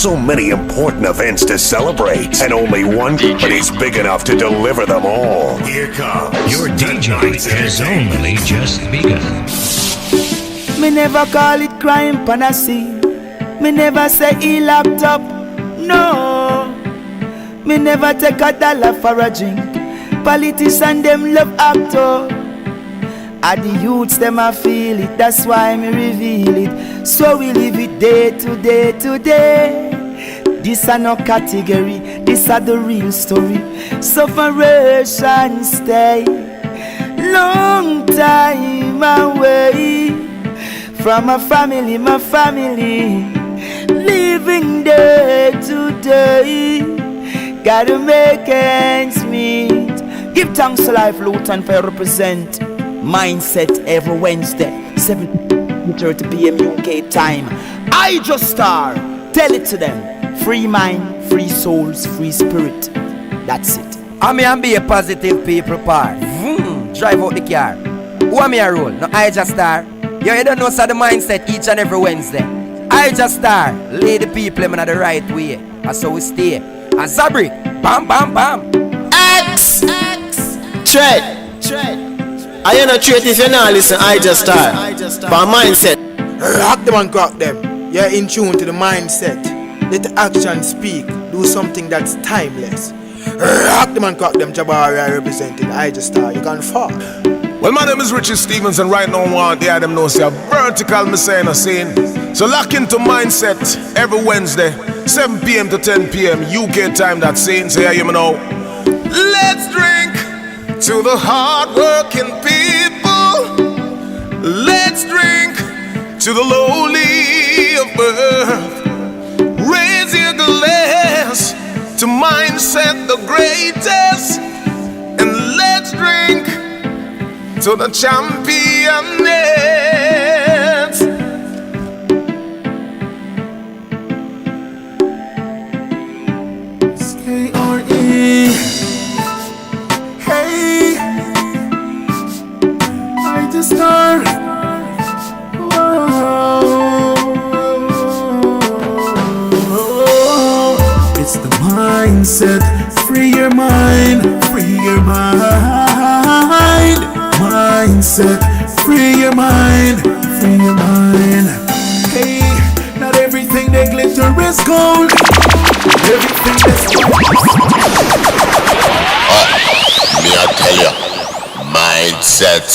So many important events to celebrate, and only one company's big enough to deliver them all. Here comes your DJ has only just begun. Me never call it crime pan a scene. Me never say he locked up. No. Me never take $1 for a drink. Politicians them love actor. And the youths them a feel it. That's why me reveal it. So we live it day to day to day. This a no category. This a the real story. Sufferation stay long time away from my family, living day to day. Gotta make ends meet. Give thanks to Life Luton for represent Mindset every Wednesday 7:30 p.m. UK time. Ijahstars, tell it to them. Free mind, free souls, free spirit. That's it. I mean, be a positive people part. Drive out the car. Who am I a roll? No, Ijahstars. You don't know so the mindset each and every Wednesday. Ijahstars, lead the people in the right way. That's how we stay. And Zabrik, bam, bam, bam. X, tread. I am not treat if you not listen. Ijahstars, but mindset. Rock them and crack them. You're in tune to the mindset. Let the action speak. Do something that's timeless. Rock them and crack them. Jabari representing Ijahstars. You can fall. Well, my name is Richard Stevens, and right now I want to hear them know say a vertical messiah no scene. So lock into Mindset every Wednesday, 7 p.m. to 10 p.m. UK time. That scene. So here you know. Let's drink to the hard-working people. Let's drink to the lowly of birth. Raise your glass to Mindset the greatest, and let's drink to the championess. K-R-E. Hey, Ijahstars. It's the mindset. Free your mind. Free your mind. Mindset, free your mind, free your mind. Hey, not everything that glitter is gold. Everything that's me I tell you, mindset.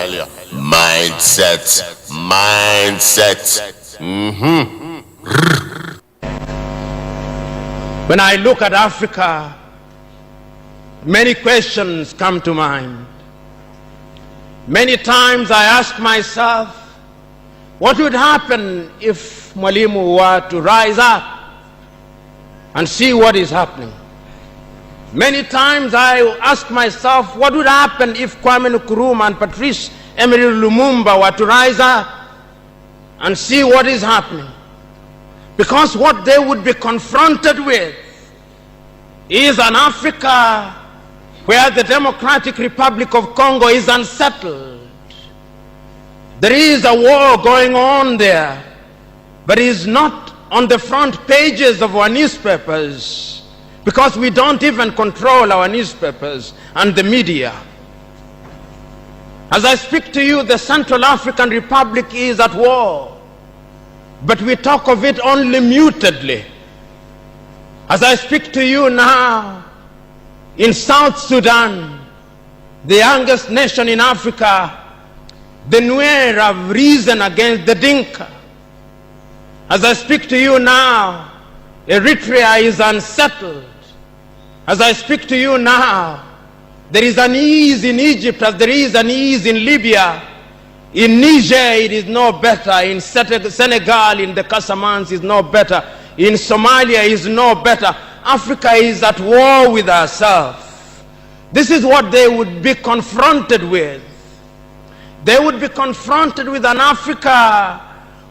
you. Mindset. When I look at Africa, many questions come to mind. Many times I ask myself, what would happen if Mwalimu were to rise up and see what is happening? Many times I ask myself, what would happen if Kwame Nkrumah and Patrice Emery Lumumba were to rise up and see what is happening? Because what they would be confronted with is an Africa where the Democratic Republic of Congo is unsettled. There is a war going on there, but it is not on the front pages of our newspapers because we don't even control our newspapers and the media. As I speak to you, the Central African Republic is at war, but we talk of it only mutedly. As I speak to you now, in South Sudan, the youngest nation in Africa, the Nuer have risen against the Dinka. As I speak to you now, Eritrea is unsettled. As I speak to you now, there is an ease in Egypt as there is an ease in Libya. In Niger, it is no better. In Senegal, in the Casamance, is no better. In Somalia, is no better. Africa is at war with herself. This is what they would be confronted with. They would be confronted with an Africa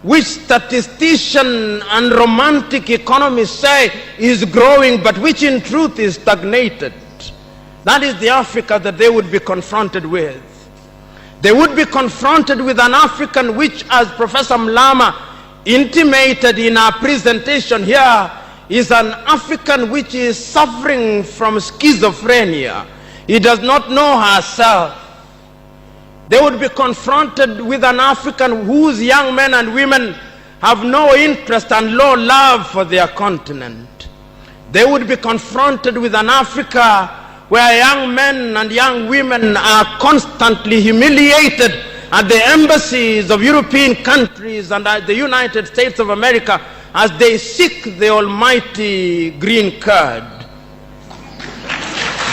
which statisticians and romantic economists say is growing, but which in truth is stagnated. That is the Africa that they would be confronted with. They would be confronted with an African which, as Professor Mlama intimated in our presentation here, is an African which is suffering from schizophrenia. He does not know herself. They would be confronted with an African whose young men and women have no interest and low love for their continent. They would be confronted with an Africa where young men and young women are constantly humiliated at the embassies of European countries and at the United States of America as they seek the almighty green card.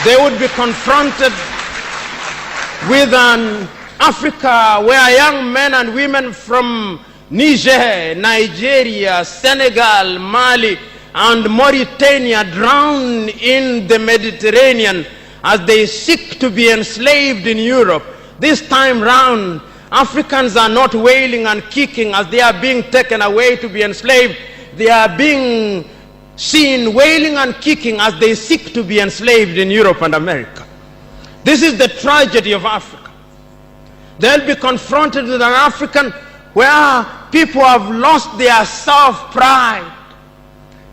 They would be confronted with an Africa where young men and women from Niger, Nigeria, Senegal, Mali, and Mauritania drown in the Mediterranean as they seek to be enslaved in Europe. This time round, Africans are not wailing and kicking as they are being taken away to be enslaved. They are being seen wailing and kicking as they seek to be enslaved in Europe and America. This is the tragedy of Africa. They'll be confronted with an African where people have lost their self-pride.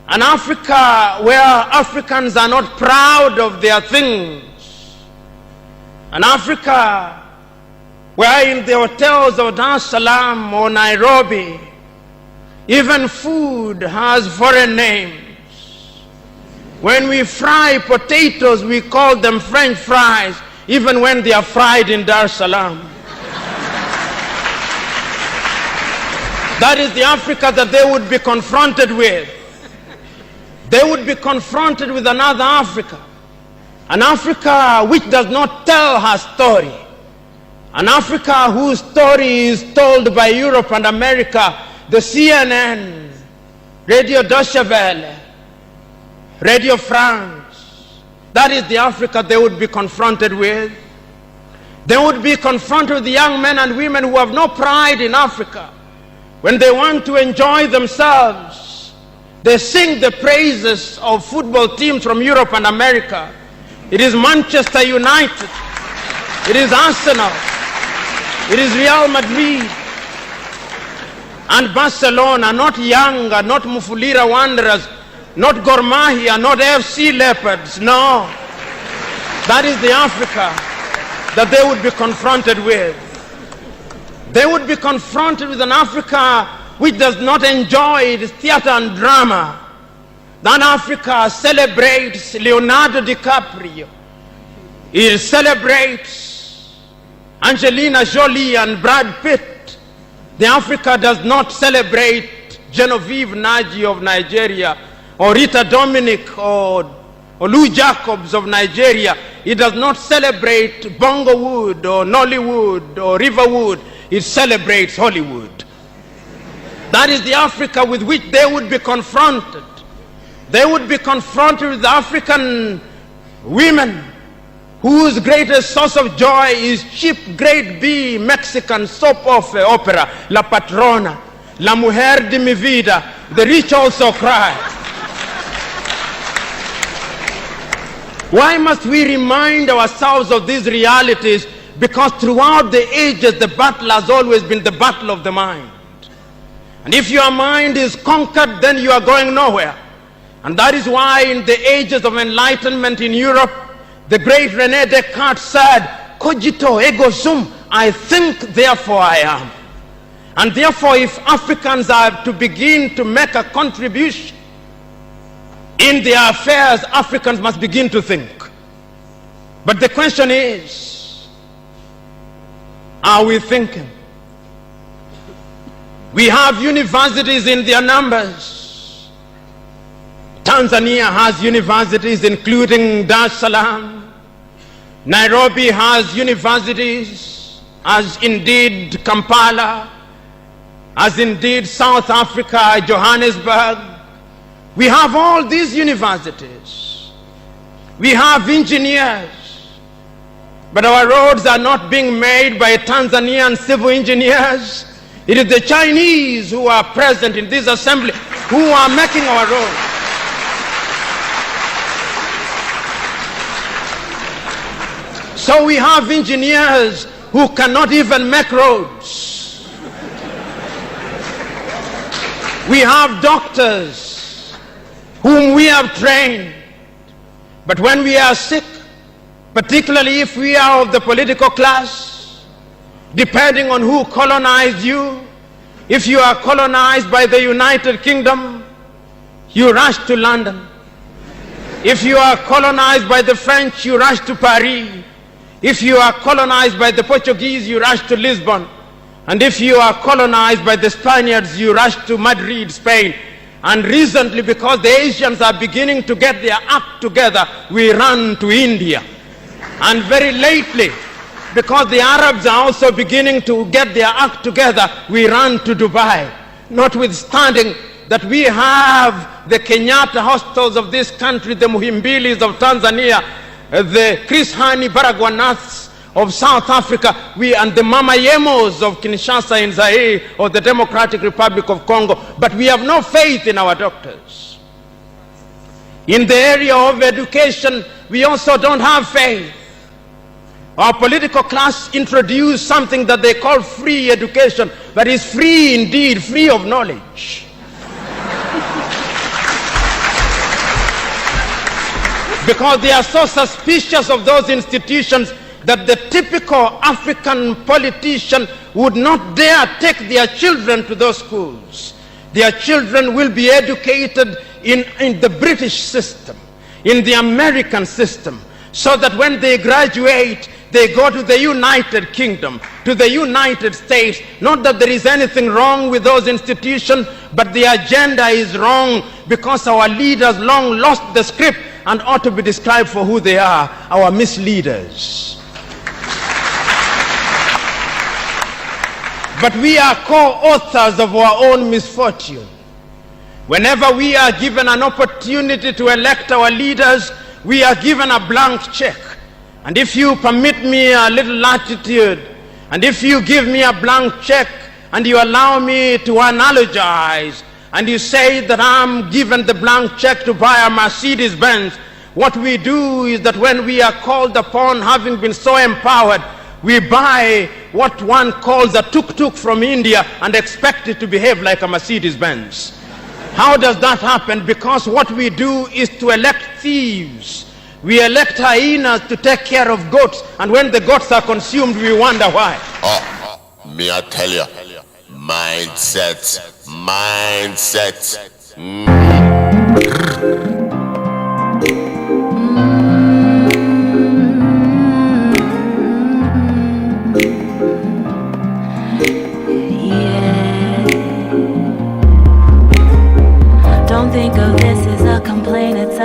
An Africa where Africans are not proud of their things. An Africa where in the hotels of Dar es Salaam or Nairobi, even food has foreign names. When we fry potatoes, we call them French fries, even when they are fried in Dar es Salaam. That is the Africa that they would be confronted with. They would be confronted with another Africa. An Africa which does not tell her story. An Africa whose story is told by Europe and America, the CNN, Radio Deutsche Welle, Radio France. That is the Africa they would be confronted with. They would be confronted with the young men and women who have no pride in Africa. When they want to enjoy themselves, they sing the praises of football teams from Europe and America. It is Manchester United. It is Arsenal. It is Real Madrid and Barcelona, not Yanga, not Mufulira Wanderers, not Gor Mahia, not FC Leopards. No. That is the Africa that they would be confronted with. They would be confronted with an Africa which does not enjoy its theater and drama. That Africa celebrates Leonardo DiCaprio. It celebrates Angelina Jolie and Brad Pitt. The Africa does not celebrate Genevieve Naji of Nigeria, or Rita Dominic, or Lou Jacobs of Nigeria. It does not celebrate Bongowood or Nollywood or Riverwood. It celebrates Hollywood. That is the Africa with which they would be confronted. They would be confronted with African women whose greatest source of joy is cheap grade B Mexican soap opera, La Patrona, La Mujer de mi Vida, The Rich Also Cry. Why must we remind ourselves of these realities? Because throughout the ages, the battle has always been the battle of the mind. And if your mind is conquered, then you are going nowhere. And that is why in the ages of enlightenment in Europe, the great René Descartes said, cogito ergo sum, I think, therefore I am. And therefore, if Africans are to begin to make a contribution in their affairs, Africans must begin to think. But the question is, are we thinking? We have universities in their numbers. Tanzania has universities including Dar es Salaam. Nairobi has universities, as indeed Kampala, as indeed South Africa, Johannesburg. We have all these universities. We have engineers. But our roads are not being made by Tanzanian civil engineers. It is the Chinese who are present in this assembly who are making our roads. So we have engineers who cannot even make roads. We have doctors whom we have trained. But when we are sick, particularly if we are of the political class, depending on who colonized you, if you are colonized by the United Kingdom, you rush to London. If you are colonized by the French, you rush to Paris. If you are colonized by the Portuguese, you rush to Lisbon. And if you are colonized by the Spaniards, you rush to Madrid, Spain. And recently, because the Asians are beginning to get their act together, we run to India. And very lately, because the Arabs are also beginning to get their act together, we run to Dubai. Notwithstanding that we have the Kenyatta hostels of this country, the Muhimbilis of Tanzania, the Chris Hani Baragwanaths of South Africa, and the Mama Yemos of Kinshasa in Zaire or the Democratic Republic of Congo, but we have no faith in our doctors. In the area of education, we also don't have faith. Our political class introduced something that they call free education, but it's free indeed, free of knowledge. Because they are so suspicious of those institutions that the typical African politician would not dare take their children to those schools. Their children will be educated in the British system, in the American system, so that when they graduate, they go to the United Kingdom, to the United States. Not that there is anything wrong with those institutions, but the agenda is wrong because our leaders long lost the script and ought to be described for who they are, our misleaders. But we are co-authors of our own misfortune. Whenever we are given an opportunity to elect our leaders, we are given a blank check. And if you permit me a little latitude, and if you give me a blank check, and you allow me to analogize, and you say that I'm given the blank check to buy a Mercedes Benz, what we do is that when we are called upon, having been so empowered, we buy what one calls a tuk-tuk from India and expect it to behave like a Mercedes Benz. How does that happen? Because what we do is to elect thieves. We elect hyenas to take care of goats, and when the goats are consumed, we wonder why. Me I tell you, mindset.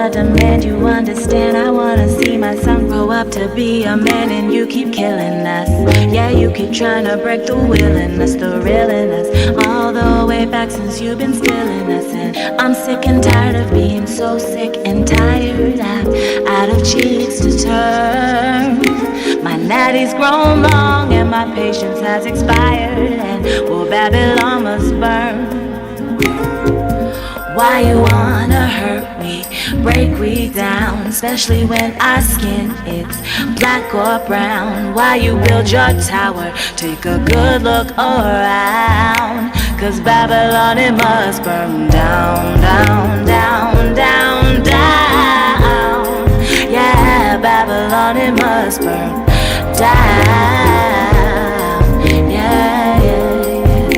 I demand you understand. I wanna see my son grow up to be a man, and you keep killing us. Yeah, you keep trying to break the will in us, the real in us, all the way back since you've been stealing us. And I'm sick and tired of being so sick and tired. I'm out of cheeks to turn. My natty's grown long and my patience has expired, and well, Babylon must burn. Why you wanna hurt me, break me down, especially when our skin it's black or brown? Why you build your tower, take a good look around, 'cause Babylon it must burn down, down, down, down, down. Yeah, Babylon it must burn down. Yeah, yeah, yeah.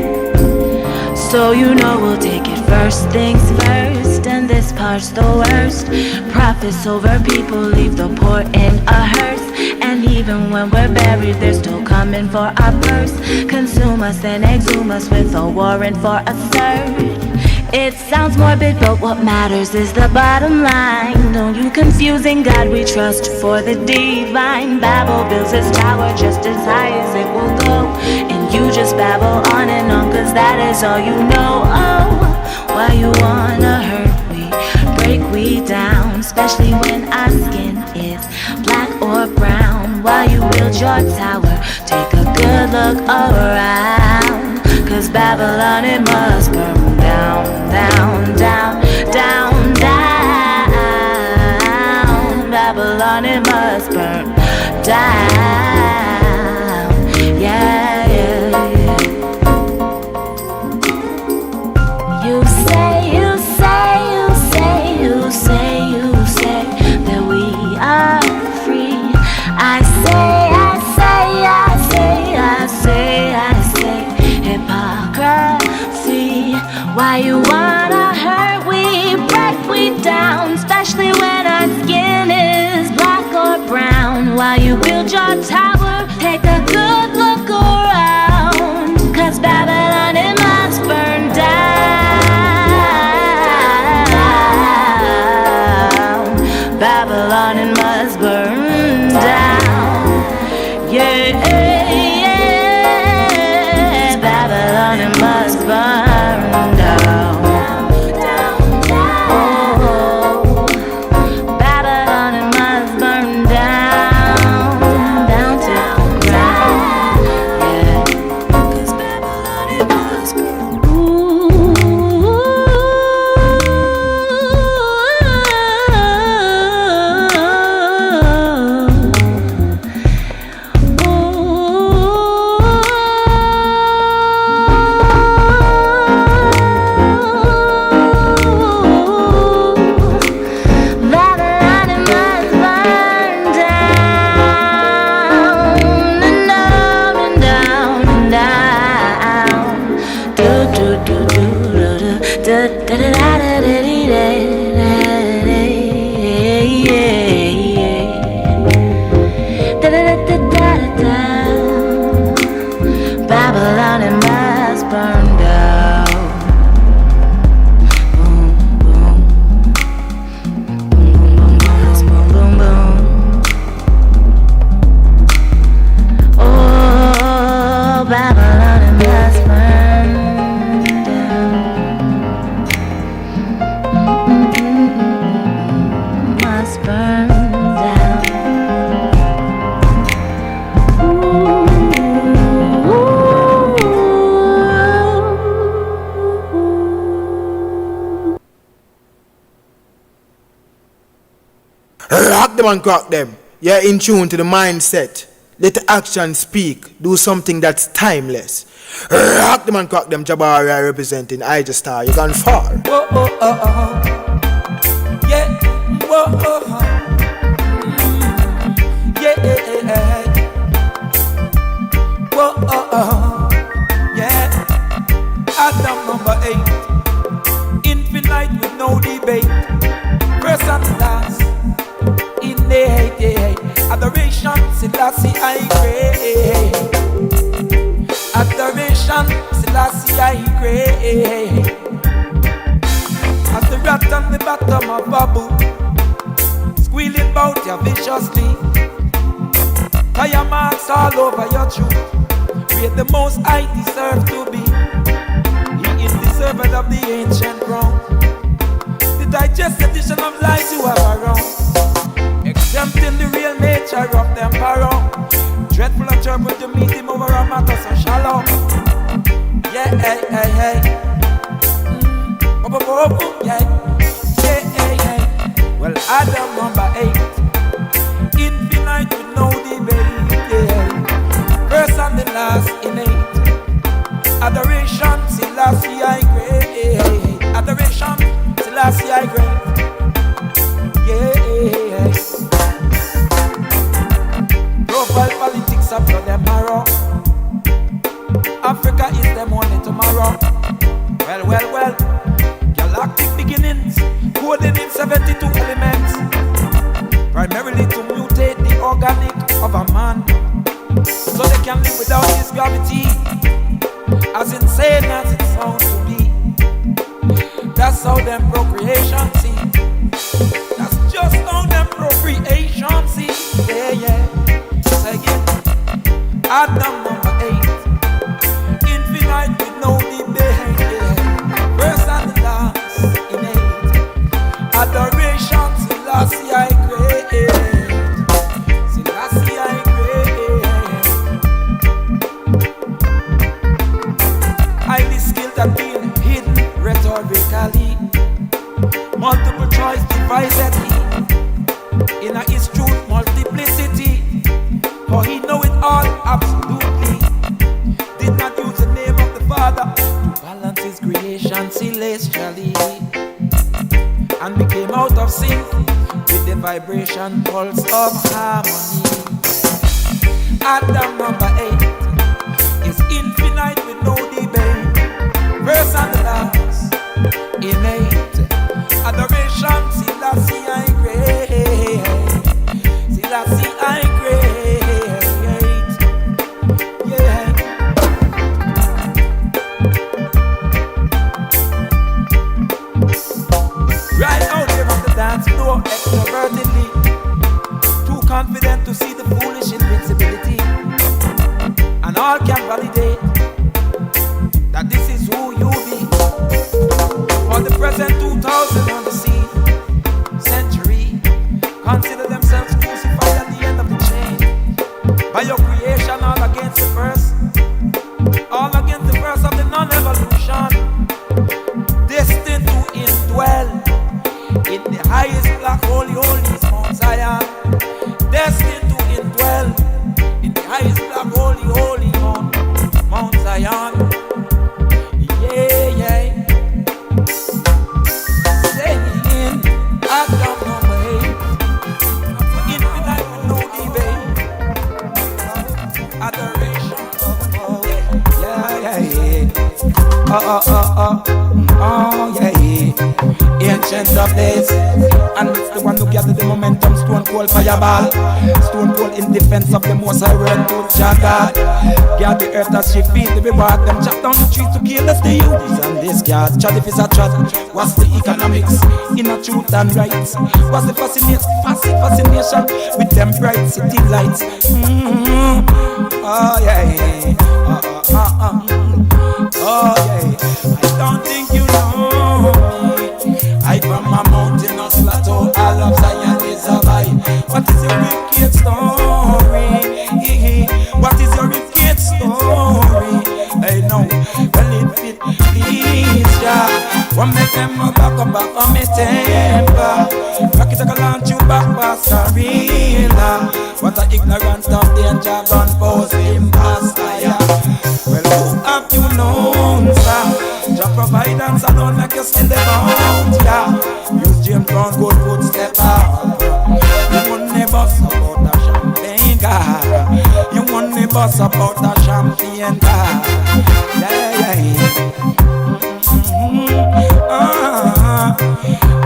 So you know we'll take it first things first, and this part's the worst. Profits over people leave the poor in a hearse, and even when we're buried they're still coming for our purse. Consume us and exhume us with a warrant for a third. It sounds morbid, but what matters is the bottom line. Don't you confusing God we trust for the divine. Babel builds his tower just as high as it will go, and you just babble on and on, 'cause that is all you know. Oh, why you wanna hurt me, break me down, especially when our skin is black or brown? Why you build your tower, take a good look around, 'cause Babylon it must burn down, down, down, down, down. Babylon it must burn down. Yeah, yeah, yeah. You say, you say, you say, you say, you say that we are free. I say, I say, I say, I say, I say, hypocrisy. Why you wanna hurt we, break we down, especially when our skin is black or brown? Why you build your tower, take a good look around, 'cause Babylon it must burn down. Babylon it must burn down. Yeah, yeah. Babylon it must burn down. Oh, Babylon it must burn down, down to the ground. Yeah, 'cause Babylon it must burn. Babylon it must burn down, and down, and down, and down. Do do do do do do da da da da da da da da da da. Babylon it must burn down. Boom boom boom boom boom boom boom. Oh, Babylon it must burn down. Must burn down. Rock them and crack them. You're in tune to the mindset. Let the action speak. Do something that's timeless. Rock them and crack them. Jabari representing Ijahstars. You gone far. Whoa, oh, oh, oh. Yeah, whoa, oh, oh. Yeah, whoa, oh, oh. Yeah, Adam number 8. Infinite with no debate. First and last. In the hate. Adoration, Selassie I pray. Adoration, Selassie I pray. As the rat on the bottom of a book, about you viciously. Tire marks all over your truth. Where the most I deserve to be. He is the servant of the ancient ground. The digested edition of lies you have around. Exempting the real nature of them barrow. Dreadful and trouble to meet him over a matter so shallow. Yeah, hey, hey, hey. Yeah, hey, hey, hey. Well, Adam number 8. Infinite with no debate. Yeah. First and the last innate. Adoration, Selassie I great. Adoration, Selassie I great. Yeah. Profile politics up to them marrow. Africa is them only tomorrow. Well. Galactic beginnings, coded in 72 elements. Primarily to mutate the organic of a man. So they can live without his gravity. As insane as it sounds to be. That's how them procreation see. That's just how them procreation see. Yeah. Say again. Adam number 8. Infinite with no debate. Yeah. First and the last innate. Adoration, Selassie I great. Selassie I great. Highly skilled at being hidden rhetorically. Multiple choice dividedly. In his truth multiplicity. For he know it all absolutely. Did not use the name of the Father to balance his creation celestially. And became out of sync with the vibration pulse of harmony. Adam number 8 is infinite with no debate. First and the last, innate. Adoration, Selassie I great. Selassie I great. Yeah. Right out there on the dance floor, extrovertedly. Too confident to see the foolish invincibility. And all can validate that this is who you be. For the present 2000 on the century, consider themselves crucified at the end of the chain. By your creation, all against the verse. All against the verse of the non-evolution. Destined to indwell in the highest black holy holies, Mount Zion. Destined to indwell in the highest black holy holy Mount Zion. Yeah. Saying Adam number 8. Infinite with no debate. Adoration. Yeah. Oh, yeah. Ancient of days. And it's the one who gathered the momentum. Stone cold fireball. Stone cold in defense of the most high word to Jagad. Guard the earth as she feed the reward. Them chop down the trees to kill us the youths. And this guard, chat if it's a chat. What's the economics? In a truth and rights. What's the fascination with them bright city lights? Oh, yeah. Oh, yeah. I don't think you know me. I from a mountain of plateau. All of Zion is a vibe. What is your wicked story? What is your wicked story? Hey, no. Well, it fit, please, yeah. One make them back on me temper. Rock it like a launch you back past arena. What a ignorant of danger gun pose imposter, yeah. Well, who have you known, sir? Just provide and so don't make you still the bound, yeah. Use James Brown, good footstep out. You won't never support the champagne car. You won't never support the champagne car. Yeah.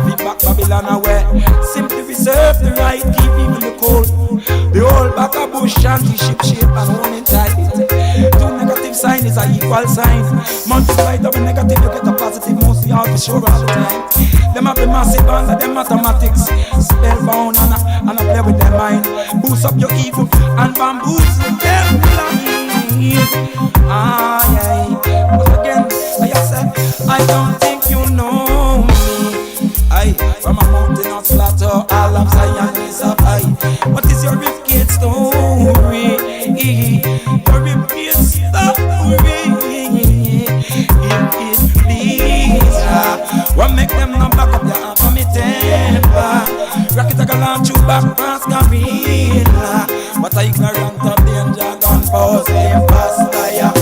Be back Babylon away. Simply reserve the right, keep even the cold. The whole back of bush shanty ship shape and hold it tight. Too negative sign is an equal sign. Multiply double negative, you get a positive. Mostly all for sure all the time. Them have the massive band of them mathematics. Spellbound and I play with their mind. Boost up your evil and bamboozle them blind. Ah yeah. But again, like I said, I don't think you know me. I from a mountain of plateau, all of Zion is up high. What is your ribcage story? Your ribcage story. If it please, what make them not back up your arm for me temper? Rocket a launch you back past gorilla. What a ignorant of danger gun pose them past tire.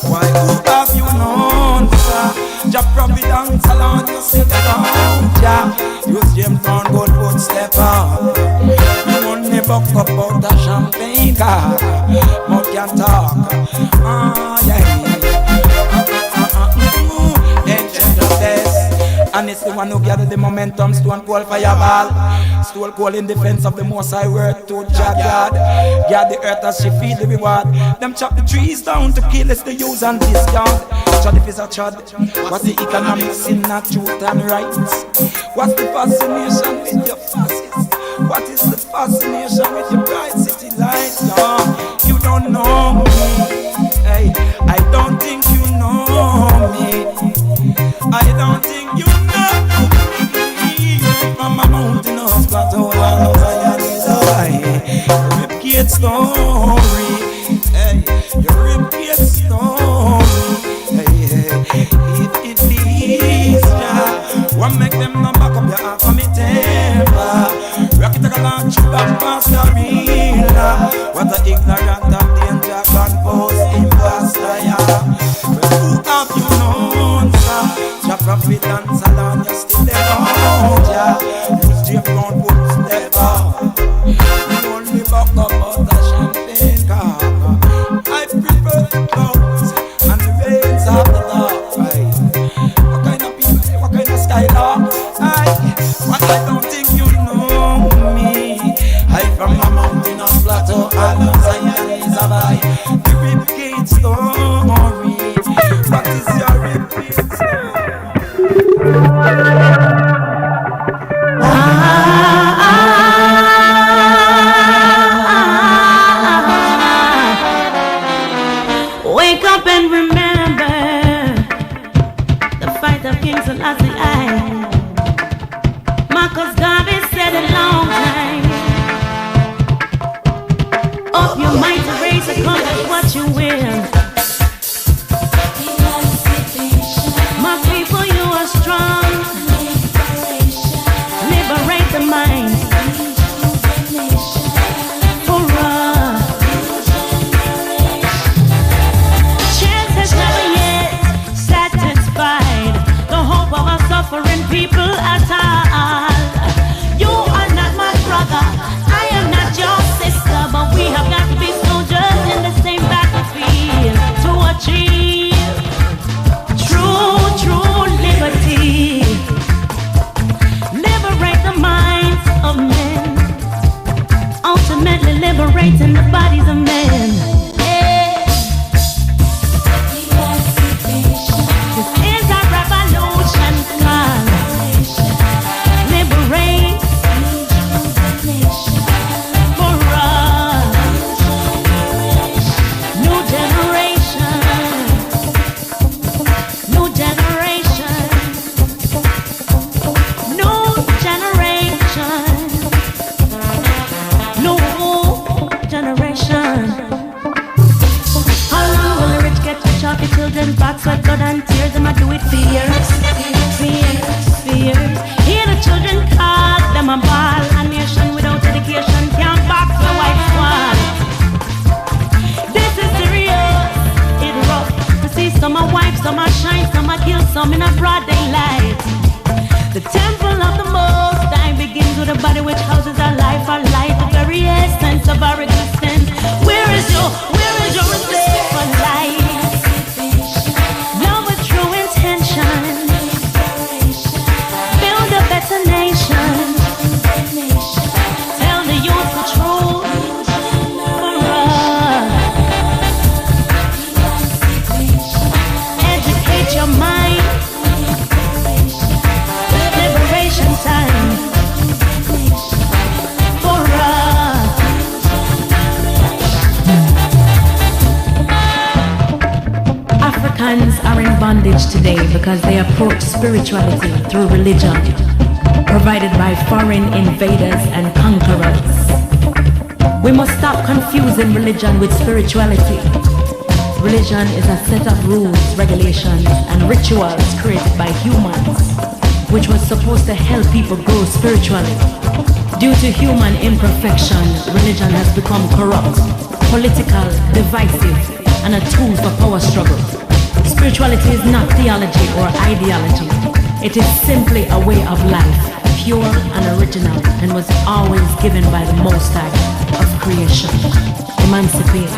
Why who have you known, sir? Jah Providence alone you sit down, Jah. Use James Brown good footstep on. You only buck up out a champagne car. Mouth can talk. Ah yeah. And it's the one who gathered the momentum, stone cold fireball. Stone cold in defense of the most high word to Jah God. Guard the earth as she feed the reward. Them chop the trees down to kill us the use and discount. Chad if it's a chad. What's the economics in not truth and rights? What's the fascination with your fascists? What is the fascination with your bright city lights? No, you don't know me. Hey, I don't think you know me. I don't think you know me. From a mountain of plateau, all of Zion is high. Ribcage story. Hey, your ribcage story. Hey, if it please ya, what make them not back up your heart for me temper? Rocket a launch you back past gorilla. What a ignorant of danger can pose imposter, yeah. Who have you known, sir? Jah Providence alone, you still there, yeah. Use James Brown footstep out. You only buck up out a champagne car. I prefer the clouds and the rains of the dark, right? What kind of people, what kind of style are I don't think you know me. I from a mountain of plateau, all of Zion is a high. The ribcage story. What is your ribcage story? Wake up and remember the fight of King Selassie I. Marcus Garvey said a long time. Up your mind to raise a compass what you will. My people, you are strong. Liberate the mind. Hurrah. Chance has never yet satisfied the hope of our suffering people at all. You are not my brother, I am not your sister, but we have got to be soldiers in the same battlefield to achieve true liberty. Liberate the minds of men, ultimately liberating the bodies of men. This is our revolution call. Liberate for us. New generation. New generation. New generation. New generation. How long will the rich get rich off the children's backs, sweat, blood and tears? Them I do it for years. Hear the children call them a ball. A nation without education can't box the white swan. This is serious, it's rough to see some a wipe, some a shine, some a kill, some in a broad daylight. The temple of the Most High begins with a body which houses our life, the very essence of our existence. Where is your respect for life? Love with true intention. Build a better nation. Tell the youth the truth for us. Africans are in bondage today because they approach spirituality through religion, provided by foreign invaders and conquerors. We must stop confusing religion with spirituality. Religion is a set of rules, regulations, and rituals created by humans, which was supposed to help people grow spiritually. Due to human imperfection, religion has become corrupt, political, divisive, and a tool for power struggle. Spirituality is not theology or ideology. It is simply a way of life, pure and original, and was always given by the Most High of creation. Emancipate.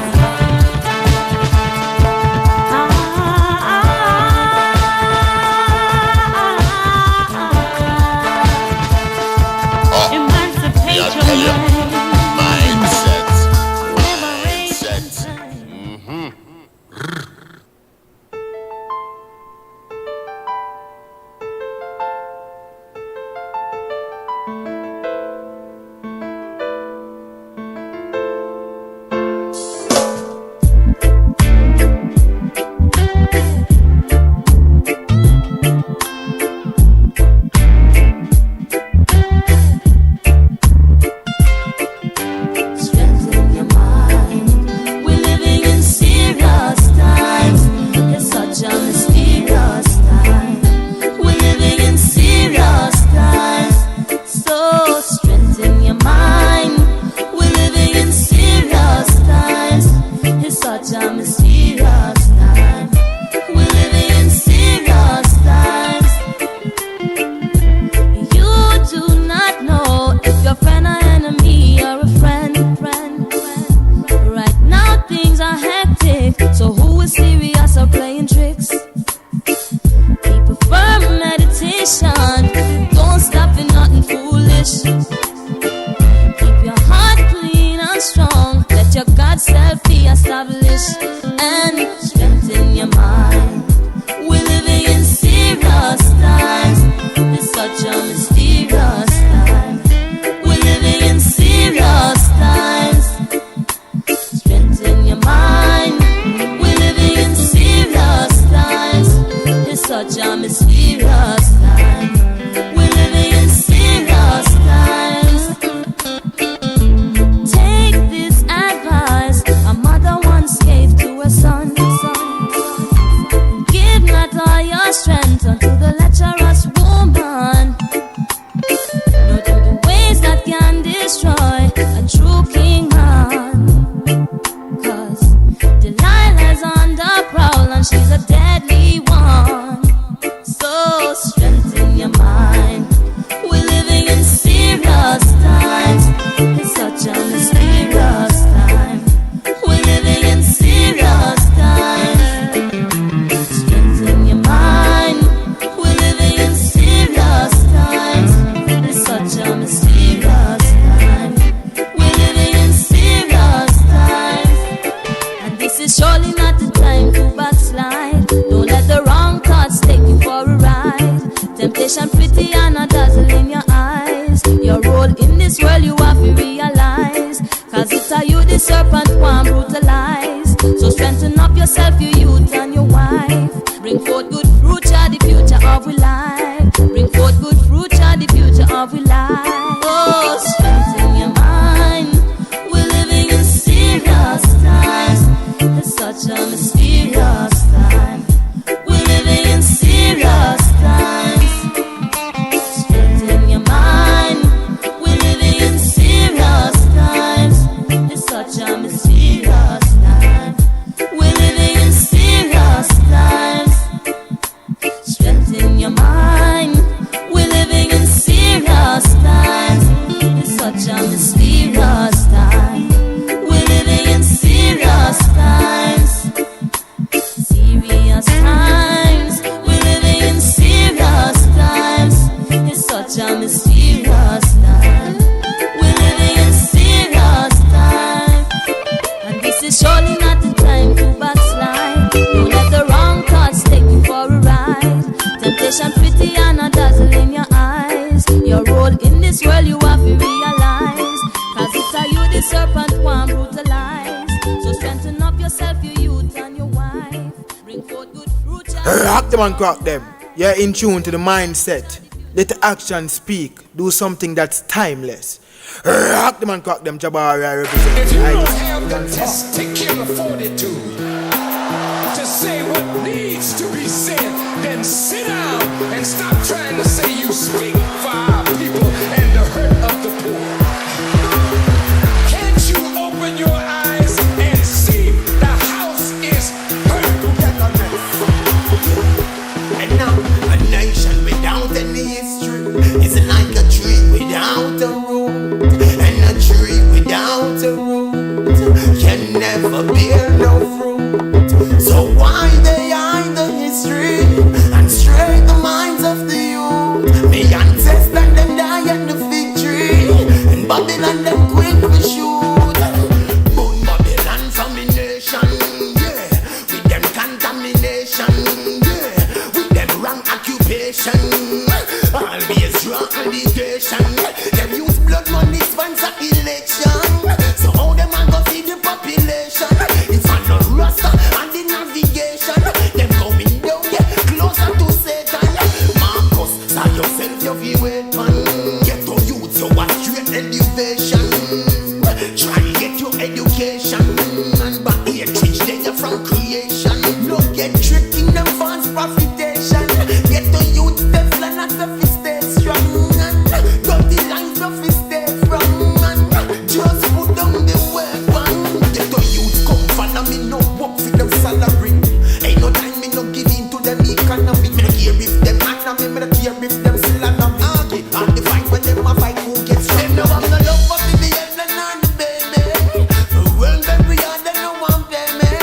Serpent, one brutalize. So strengthen up yourself, your youth and your wife. Bring forth good Rock them and crack them. You're in tune to the mindset. Let the action speak. Do something that's timeless. Rock them and crack them. Jabari represent. If you don't have the testicular fortitude to say what needs to be said, then sit down and stop trying to say you speak for our people and the hurt of the poor. Can't you open your eyes and see the house is hurt? And now a nation without any history is like a tree without a root, and a tree without a root can never bear no fruit. So why they hide the history and stray the minds of the youth? Me ancestors them die at the victory, and Babylon them quick to shoot. Boom, Babylon domination, yeah, with them contamination, yeah, with them wrong occupation, always drug allegation. Them use blood money sponsor election. So how them a go feed the population? It's on the roster and the navigation. Them going down, yeah, closer to Satan. Marcus, saw yourself, you feel wait, man. Get to youth, you want straight elevation. Try get your education, and back here teach them you from creation. No get tricked in them false profitation. Get to youth, them plan at the stay strong. Got the lines of stay from. Just put down the weapon. Get to youth, come follow me, no work for them salary. Ain't no time me no give in to them economy. Me no care if them enemy, me no care if them still enemy. And the fight when them a fight, who gets strong? Them no have no love for the alien and the baby. Well, very hard, they no want them, eh?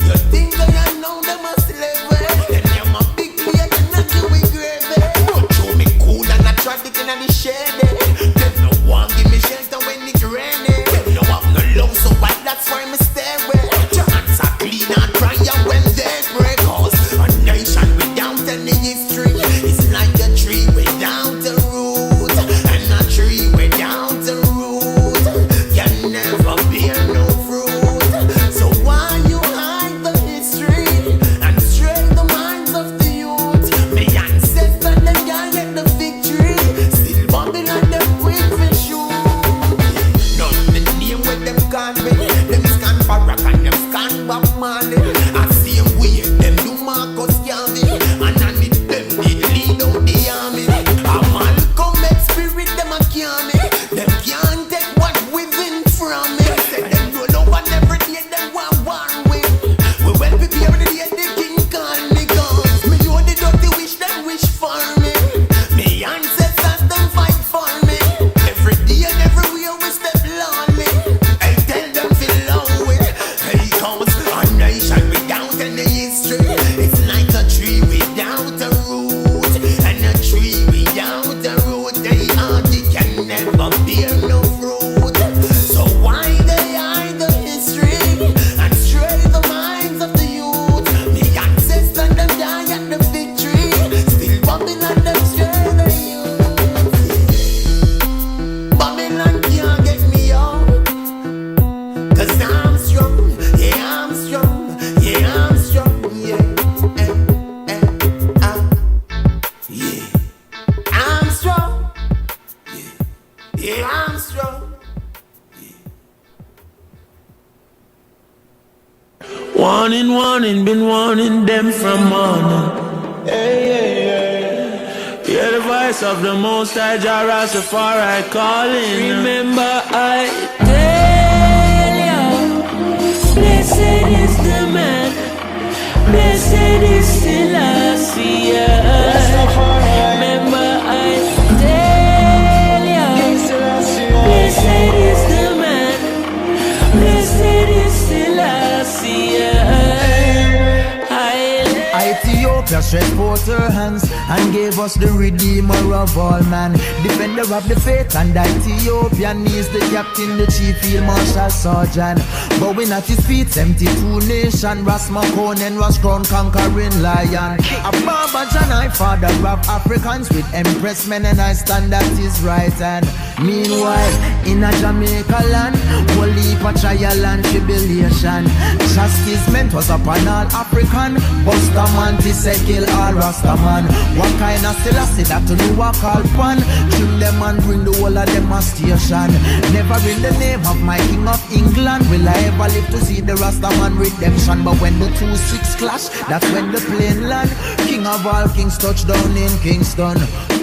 You think that you know them a slave, eh? Then them a big plate and not you with gravy. But show me cool and I try to get in the shade, eh? Them no want give me shelter when it's raining. Them no have no love, so bad that's why me stay away. Your hands are clean and dry when they break. Cause a nation without any history is like a tree without a root, and a tree without a root can never bear no fruit. So why you hide the history and stray the minds of the youth? Me ancestors them can't get the victory, still Babylon them quick for shoot. None the name with them can't be. Them scan Barack and them scan Bob Marley. I see them way them do Marcus Garvey, and I need them did lead out the army. A Malcolm X spirit them a carry me. Them can't take what within from me. Say them roll over and every day them want war with. We well prepared the day the king call me guns. Me know the dirty wish them wish for me. Me ancestors them fight for me. Every day and everywhere we step lonely. I tell them feel lonely. Hey, cause a nation without any history, it's like a tree without a root, and a tree without a root, they can never bear no fruit. So why they hide the history and stray the minds of the youth? The ancestors them die at the victory, still Babylon them stray the youth. Babylon can't get me out, cause I'm strong, yeah I'm strong, yeah I'm strong, yeah, yeah, I'm strong, yeah I'm strong. Warning, warning, been warning them from morning. Hear the voice of the Most High, YardSlangz calling. Remember I tell you, blessed is the man, blessed is Selassie. Remember I tell you, blessed is the man, blessed is Selassie. Ethiopia stretched forth her hands and gave us the Redeemer of all man, defender of the faith and Ethiopian is the captain, the chief field marshal sergeant. Bowing at his feet, 72 nation, Ras Makonnen was crowned conquering lion. A Baba Janai, father of Africans, with Empress Menenai stand at his right hand. Meanwhile, in a Jamaica land, whole heap of trial and tribulation. Chastisement was upon all African, Bustamante said I kill all Rastaman. What kind of Selassie that to do a call pan? Trim them and bring the whole of them a station. Never in the name of my King of England will I ever live to see the Rastaman redemption. But when the 2-6 clash, that's when the plane land. King of all kings touch down in Kingston.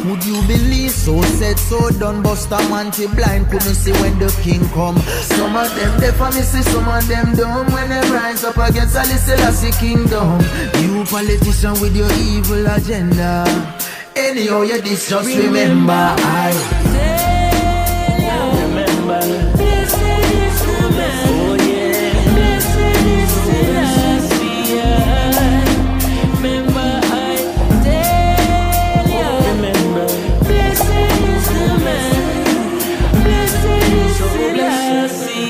Would you believe? So said, so done. Buster Manti blind couldn't see when the king come. Some of them deaf and see some of them dumb when they rise up against Ali Selassie kingdom. You politician with your evil agenda. Anyhow you this, just remember I remember. This is the man. Oh yeah. This is Selassie. Remember I tell you. Remember. This is the man. This is Selassie.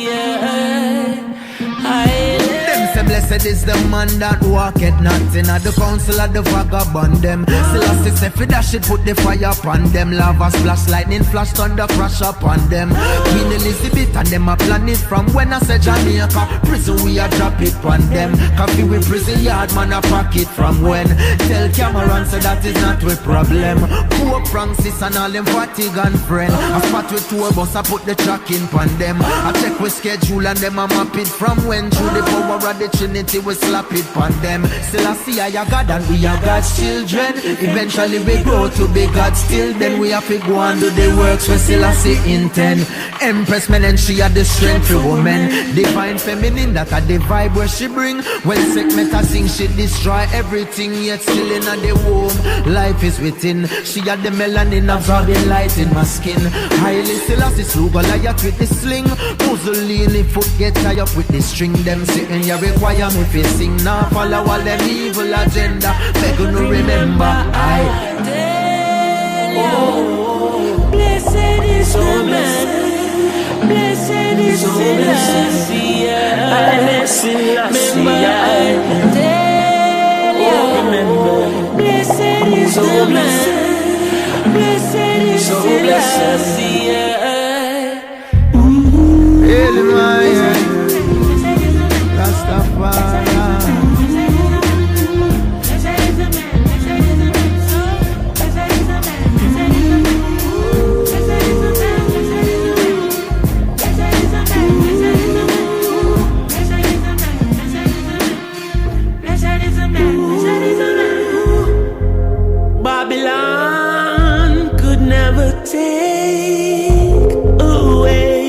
Blessed is the man that walketh not in at the council of the vagabond them. Selassie say fi dash it, put the fire upon them. Lava splash, lightning flash, thunder crash upon them. Queen Elizabeth and them a plan it from when I say Jamaica. Prison we a drop it on them. Coffee with prison yard man a pocket from when. Tell Cameron say that is not with problem. Pope Francis and all them Vatican friend. I spot with tour bus I put the track in pon them. I check with schedule and them a map it from when. Through the power of the Trinity we slap it pon them. Selassie I a God and we are God's children. Eventually we grow to be God still. Then we have to go and do the works where Selassie intend. Empress men and she had the strength for women. Divine feminine that are the vibe where she bring. When sick meta sing she destroy everything. Yet still in the womb life is within. She had the melanin absorbing light in my skin. Highly Selassie slew Goliath with the sling. Mussolini foot get tied up with the string. Them sitting you require me fi sing. Now follow all them evil agenda. Beg you no remember I tell you. Blessed is the man. Blessed is Selassie. Remember I tell you. Blessed is the man. Blessed is Selassie. Hail my Rastafari. Babylon could never take away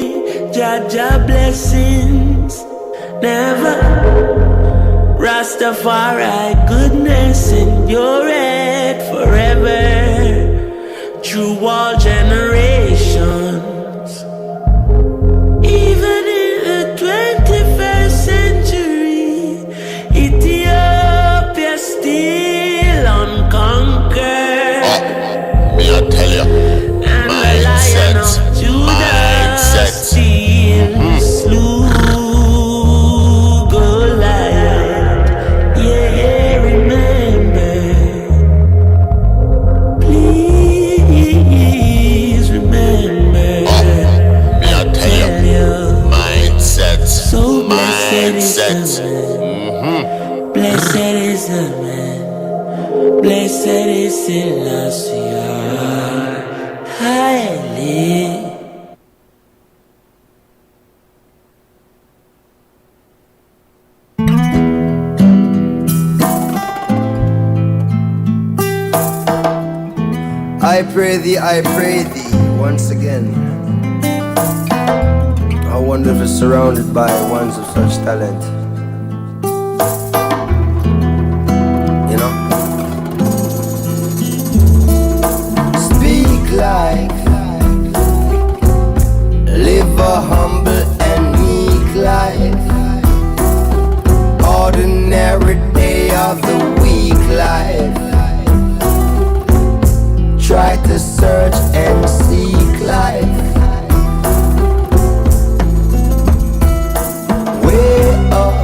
Jaja blessings. Never. Rastafari goodness endureth forever through all generations. Even in the 21st century, Ethiopia still unconquered. Me I tell you, and the Lion of Judah still slew. Blessed is the man, blessed is Selassie, highly. I pray thee, once again. I wonder if it's surrounded by ones of such talent. You know? Speak like, live a humble and meek life. Ordinary day of the week life. Try to search and seek life. Way up.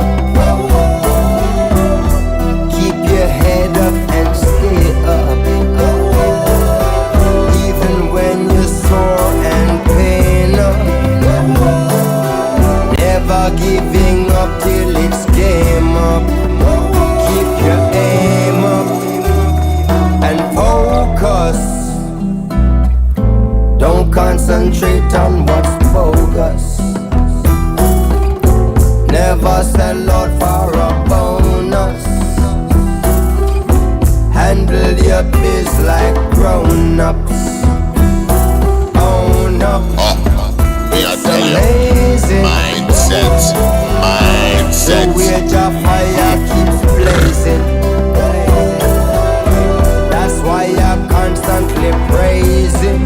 Keep your head up and stay up. Even when you're sore and pain up. Never giving up till it's game up. Keep your aim up. up is like grown-ups. Own up. It's amazing. Mindset. The wage of fire keeps blazing. That's why I constantly praising.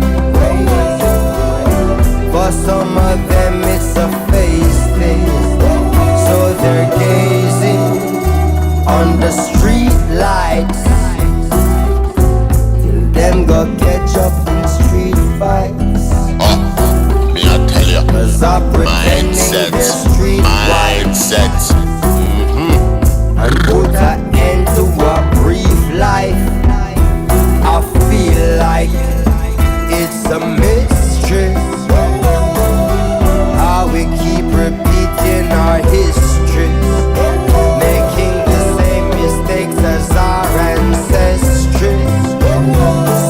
For some of them it's a face thing. So they're gazing on the street lights. Till them go catch up in street fights. Me I tell you. Cause I'm pretending they're street Mindset. And put an end to a brief life. I feel like it's a mystery how we keep repeating our history, making the same mistakes as our ancestry.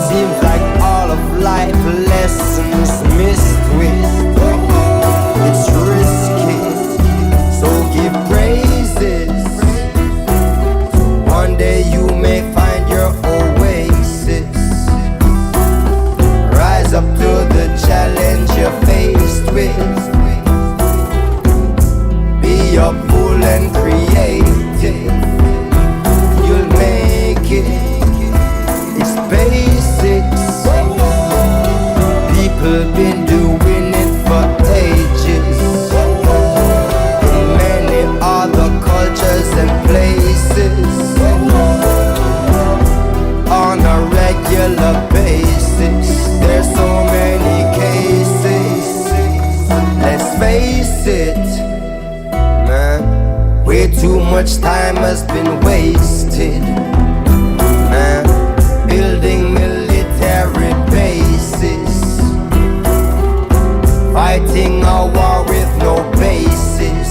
Seems like all of life lessons missed with. It's risky, so give praises. One day you may find your oasis. Rise up to the challenge you're faced with. Be your fool and creative. You'll make it. It's basics. People been doing it for ages. In many other cultures and places. On a regular basis. There's so many cases. Let's face it, man. Way too much time has been wasted, man. Building military bases, fighting a war with no basis.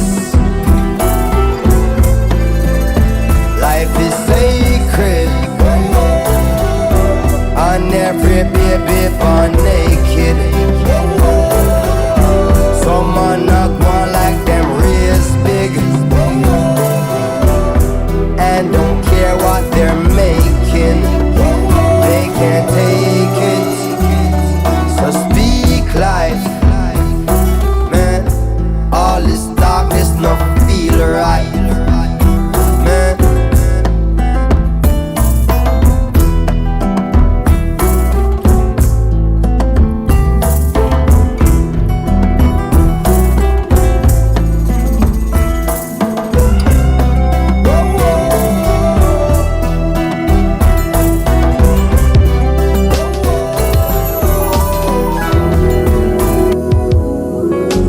Life is sacred, and every baby born naked. Some are not one like them raised big, and don't care what they're making. They can't take it. So speak life, man. All this darkness not feel right, man.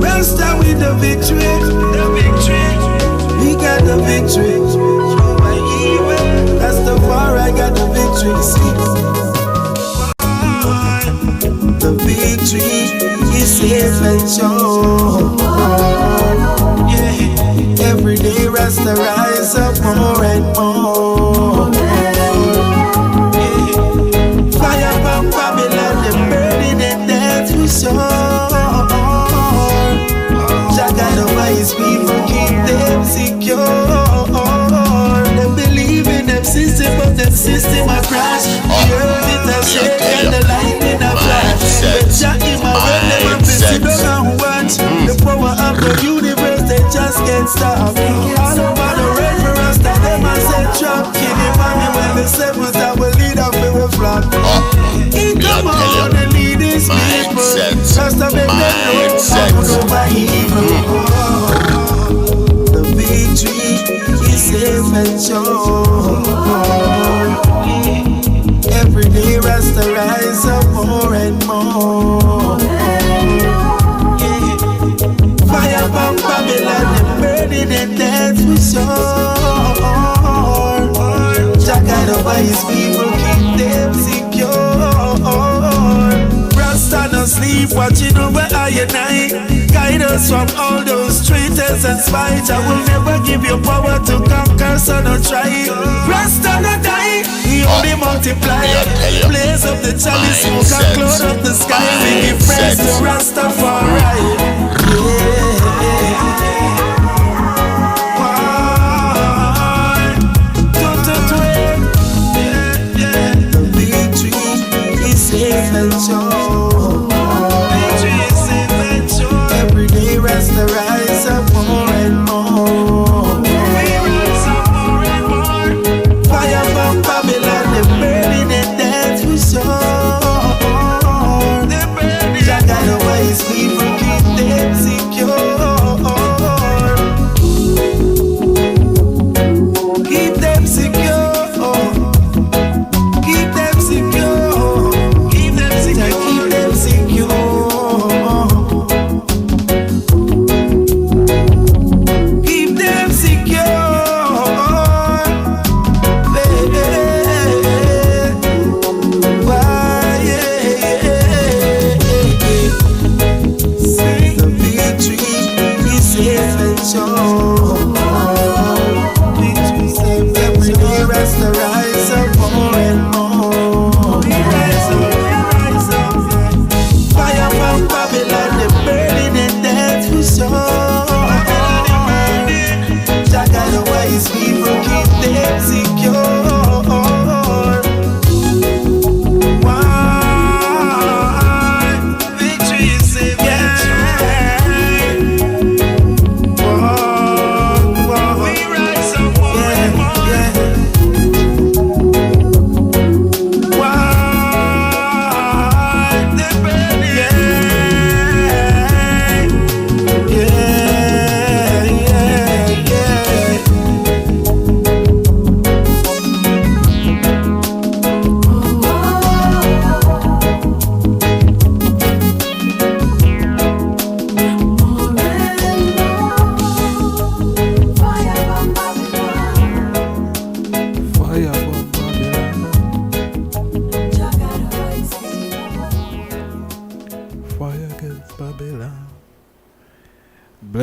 Rasta with the victory, we got the victory. Over evil, Rastafari got the victory. See, the victory is safe and sure. Yeah, every day Rasta rise up more and more. Yeah, fire from Babylon, the burning and that's for sure. His people keep them secure. They believe in them system, but them system a crash. The earth is a shake and the lightning a flash. But Jack in my way, never been sit down and watch. The power of the universe, they just can't stop. All over the red for us, that them a set trap. Kill him mommy when the seventh I will lead up with a flock. He come on and lead his people. Just to make them know I'm over evil. Victory is safe and sure. Every day Rasta rise up more and more. Fire from Babylon and burning and that's for sure. Jah guide over his people, keep them secure. Rasta no sleep, watching over I and I. Guide us from all those traitors and spies. I will never give you power to conquer, so no try. Rasta no die, he only multiply. Blaze up the chalice, smoke and cloud up the sky. We give praise to Rastafari. The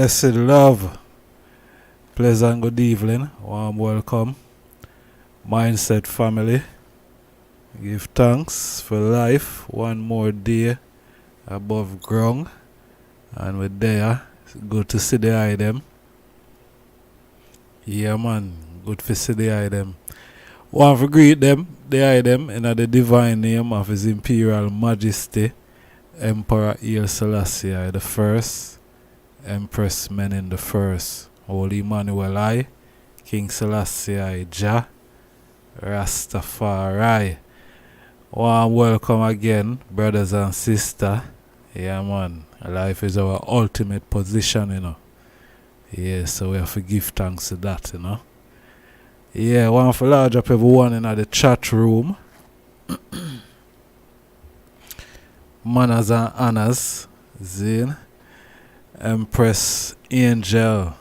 Blessed love. Pleasant good evening. Warm welcome. Mindset family. Give thanks for life. One more day above ground. And we're there. It's good to see the eye them. Yeah man. Good to see the eye them. Want to greet them, the eye them, in the divine name of His Imperial Majesty, Emperor Haile Selassie I the First, Empress Menen the First, Holy Emmanuel I, King Selassie I Jah, Rastafari. Warm welcome again, brothers and sisters. Yeah man, life is our ultimate position, you know. Yeah, so we have to give thanks to that, you know. Yeah, want to large up everyone in the chat room. Manners and honors, Zane, Empress Angel,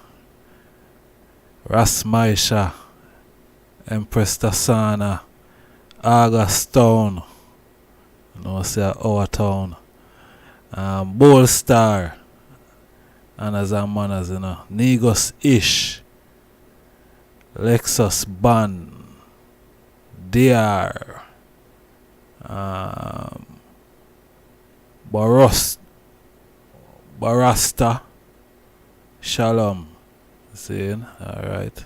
Rasmaisha, Empress Tasana, August Town, no say our town, Bold Star, honors and manners, you know, Negos Ish, Lexus Ban, DR, Barasta, Shalom, saying, alright.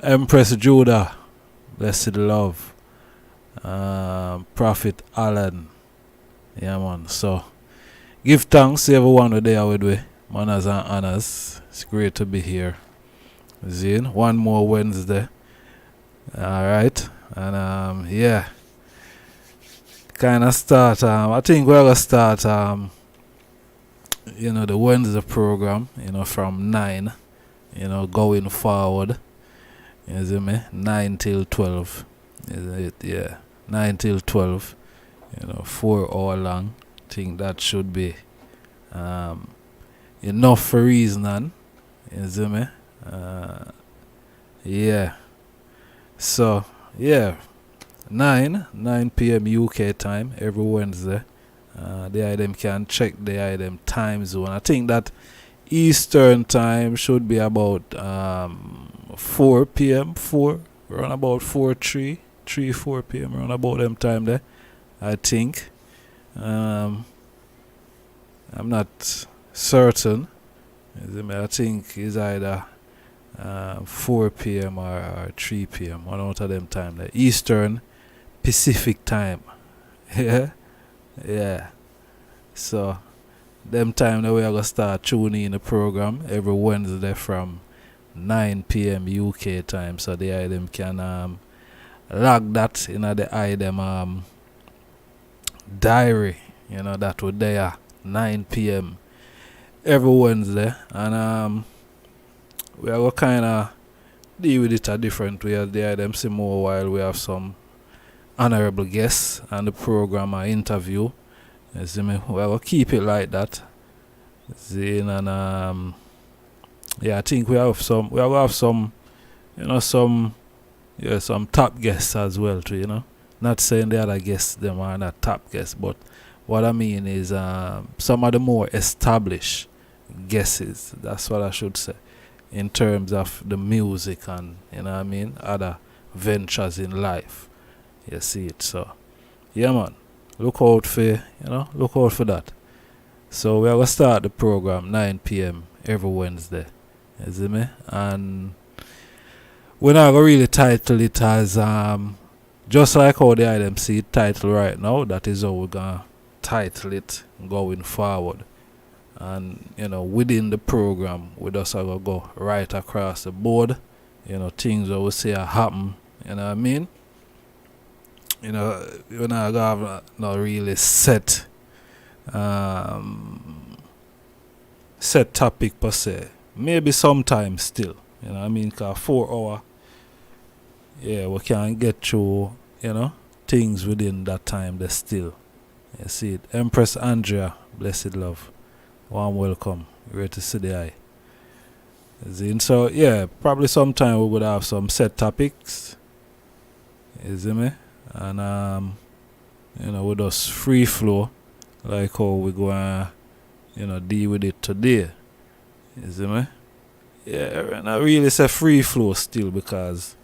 Empress Judah, blessed love, Prophet Allen, yeah man, so give thanks to everyone who there with we, manners and honors, it's great to be here. Zine, one more Wednesday. Alright. And yeah. Kinda start I think we're gonna start you know, the Wednesday program, you know, from 9, you know, going forward. You see me? 9 till 12. Is it? Yeah. 9 till 12. You know, 4 hour long. Think that should be enough for reasoning. You see me? Yeah. So, yeah. 9 p.m. UK time every Wednesday. The item can check the item time zone. I think that Eastern time should be about 4 p.m. 4 around about 4 p.m. around about them time there. I think. I'm not certain. I think it's either 4 p.m. or 3 p.m. One out of them time there. Eastern Pacific time. Yeah. Yeah. So them time that we are gonna start tuning in the program every Wednesday from 9 p.m. UK time. So the item can log that in the item diary. You know, that would there 9 p.m. every Wednesday, and we are going to kind of deal with it a different way. There them see more while we have some honorable guests on the program or interview. You see me? We are going to keep it like that. See, and yeah, I think we are going to have some, you know, some top guests as well too, you know. Not saying the other guests them are not top guests, but what I mean is some of the more established guesses, that's what I should say, in terms of the music and, you know what I mean, other ventures in life. You see it, so yeah man, look out for that. So we are going to start the program 9 p.m. every Wednesday, you see me, and we're not going to really title it as just like how the item see it title right now. That is how we're going to title it going forward. And, you know, within the program, we just have to go right across the board. You know, things that we see happen, you know what I mean? You know, you're not going to have no really set topic per se. Maybe sometimes still, you know what I mean? Because 4 hour, yeah, we can get through, you know, things within that time. There's still, you see it. Empress Andrea, blessed love, warm welcome. Great to see the eye. So yeah, probably sometime we would have some set topics. You see me? And you know, we just free flow like how we go and, you know, deal with it today. You see me? Yeah, and I really say free flow still because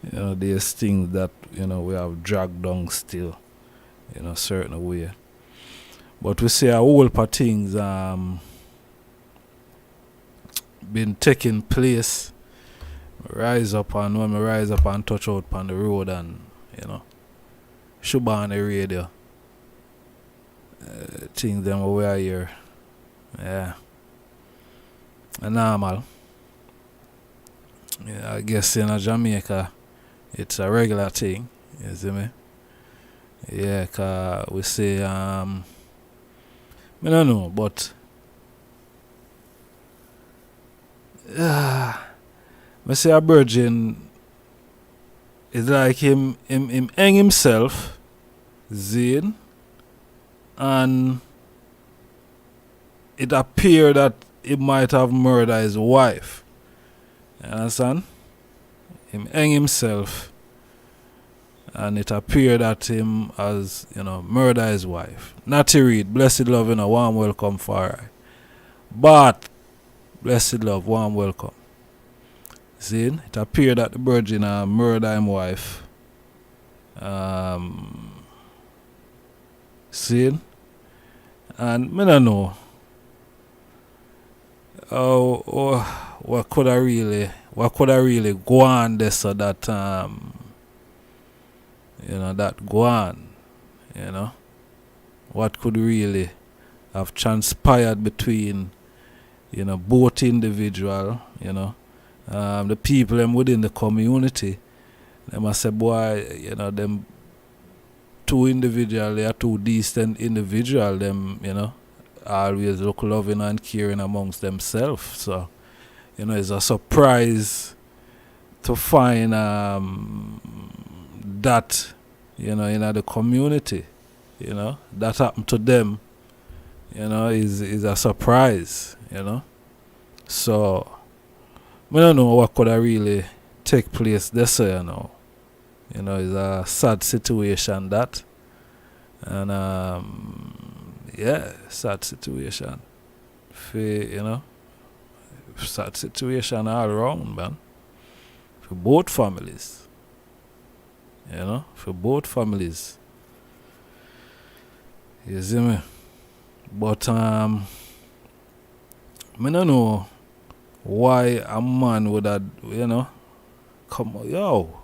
there's things that we have dragged down still, certain way. But we see a whole lot of things been taking place. Rise up and when we rise up and touch out on the road and Shuba on the radio. Things them we are here. Yeah. Normal. Yeah, I guess in Jamaica it's a regular thing, you see me? Yeah, 'cause we say I don't know, but I say a virgin is like him hang himself, Zane, and it appeared that he might have murdered his wife. You understand? Him hang himself, and it appeared that him has, murdered his wife. Natty Reed, blessed love, warm welcome for her. But, blessed love, warm welcome. See, it appeared that the virgin murdered his wife. See, and I don't know. What could I really go on there so that that go on, what could really have transpired between both individual, the people them within the community. They must say, boy, them two individual, they are two decent individual, them, always look loving and caring amongst themselves. So, it's a surprise to find that, in the community, that happened to them, is a surprise, So, I don't know what could have really take place this year, it's a sad situation that, and sad situation. Sad situation all around, man. For both families. For both families. You see me? But I don't know why a man would have, come on, yo.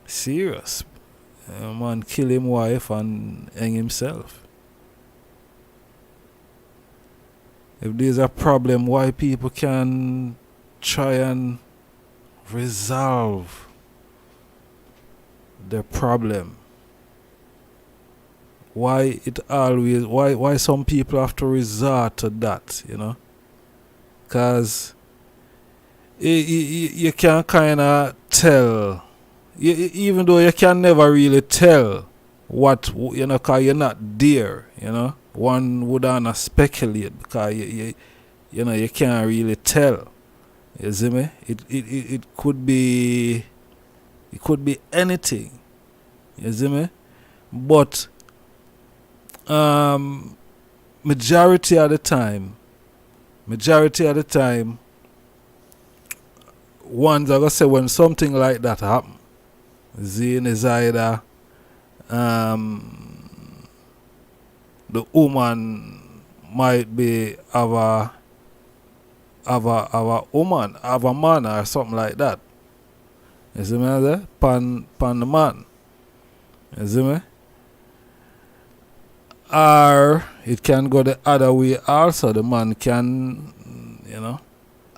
Serious. A man kill him wife and hang himself. If there's a problem, why people can try and resolve the problem? Why some people have to resort to that, Because you can kind of tell, even though you can never really tell what, because you're not there, One would not speculate because you can't really tell. You see me? It could be anything. You see me? But majority of the time, ones are gonna say when something like that happen, Zane is either the woman might be have a woman, have a man or something like that. You see me there? Pan the man. You see me? Or it can go the other way also. The man can,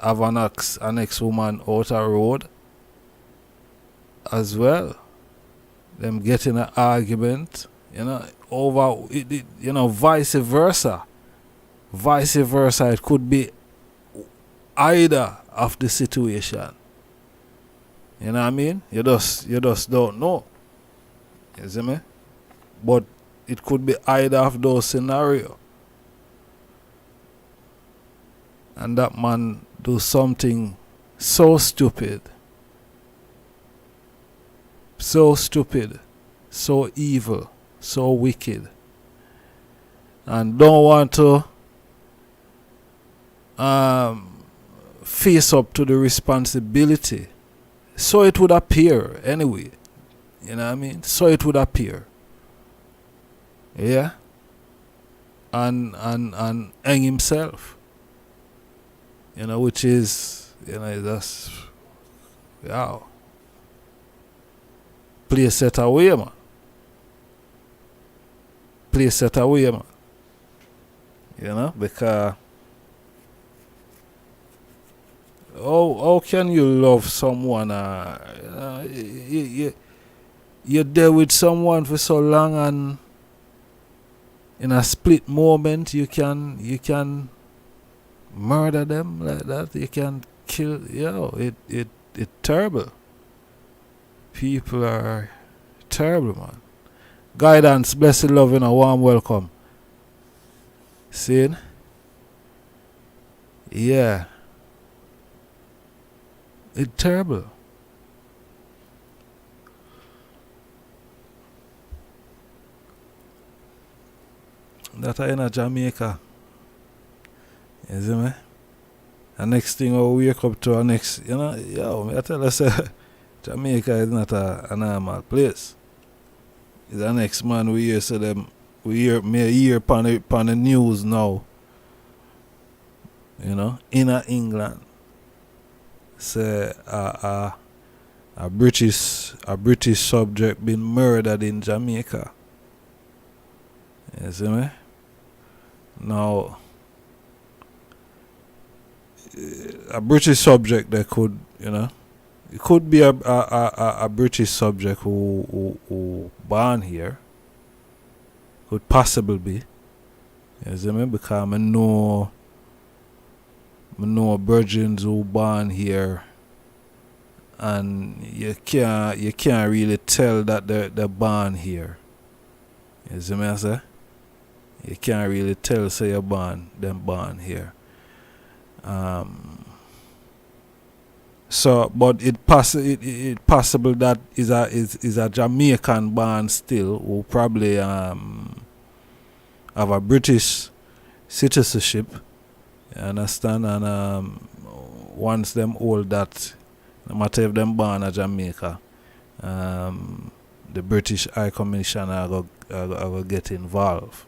have an ex-woman out a road as well. Them getting an argument, over it, vice versa. Vice versa, it could be either of the situation. You know what I mean? You just don't know. You see me? But it could be either of those scenarios. And that man do something so stupid, so evil, so wicked, and don't want to face up to the responsibility, so it would appear anyway. You know what I mean? So it would appear. Yeah. And hang himself. You know, which is, you know, that's, yeah. Play set away, man. Play set away, man. You know, because how can you love someone? You're there with someone for so long, and in a split moment you can murder them like that. You can kill. It terrible. People are terrible, man. Guidance, blessed love, and a warm welcome. See? Yeah. It's terrible. That I in a Jamaica. You see me? The next thing I wake up to, next, you know, I tell us, Jamaica is not a normal place. It's the next man we hear, so them, we hear upon the news now. You know, in England, say a British subject been murdered in Jamaica. You see me? Now, a British subject that could, you know, it could be a British subject who born here. Could possibly be. You see me? Because I know virgins who born here, and you can't really tell that they're born here. You see me, I say? You can't really tell, say you're born here. So, but it possible that is a Jamaican born still, who probably have a British citizenship. You understand? And once them hold that, no matter if them born in Jamaica, the British High Commissioner will get involved.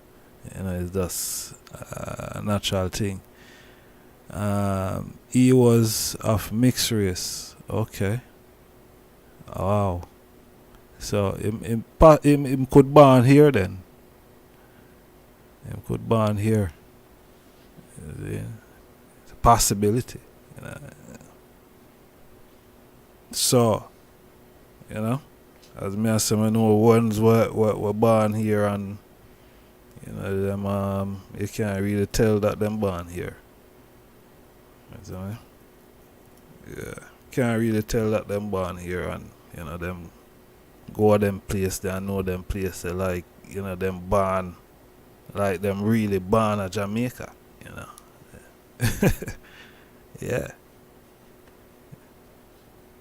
You know, it's just a natural thing. He was of mixed race. Okay. Wow. So him could born here then. Him could born here. It's a possibility. You know. So, you know, as me as some know ones were born here, and you know them you can't really tell that them born here. You know? Yeah. Can't really tell that them born here, and you know them go to them place there and know them place there, like, you know, them born like them really born in Jamaica, you know. Yeah.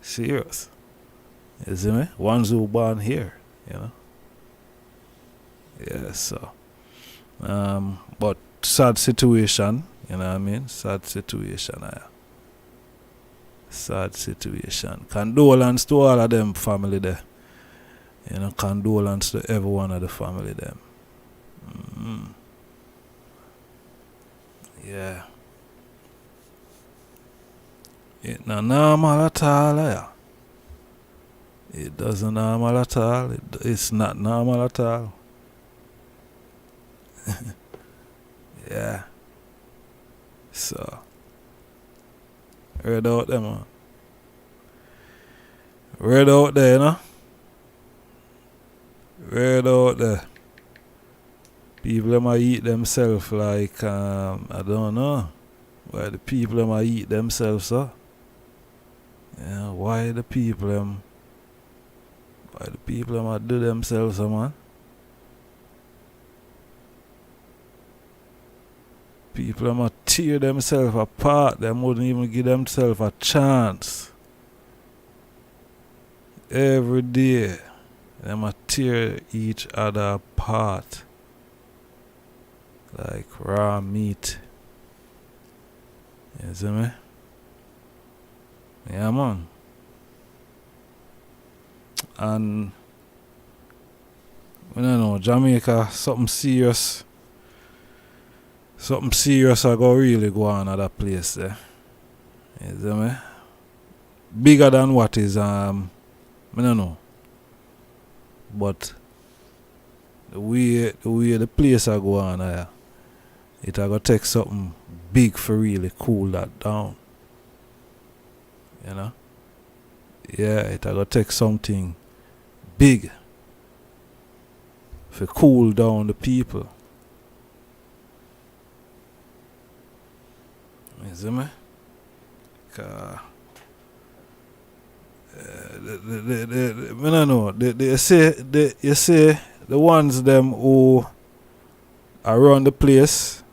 Serious. You see me? Ones who born here, you know. Yeah, so but sad situation, you know what I mean? Sad situation. Sad situation. Condolence to all of them family there. You know, condolence to every one of the family them. Yeah. It's not normal at all, yeah. It doesn't normal at all. It's not normal at all. Yeah. So, read out there, man. Read out there, you know. Read out there. People them eat themselves like I don't know why the people them eat themselves, so. Yeah, why the people them do themselves, man. People them tear themselves apart. They wouldn't even give themselves a chance. Every day, they tear each other apart. like raw meat. You see me? Yeah, man. And I don't know, Jamaica, something serious I go really go on at that place there. You see me? Bigger than what is I don't know. But the way the place I go on there, it I go take something big for really cool that down. You know? Yeah, it I go take something big for cool down the people. You see me? I don't know. You say the ones them who around the place,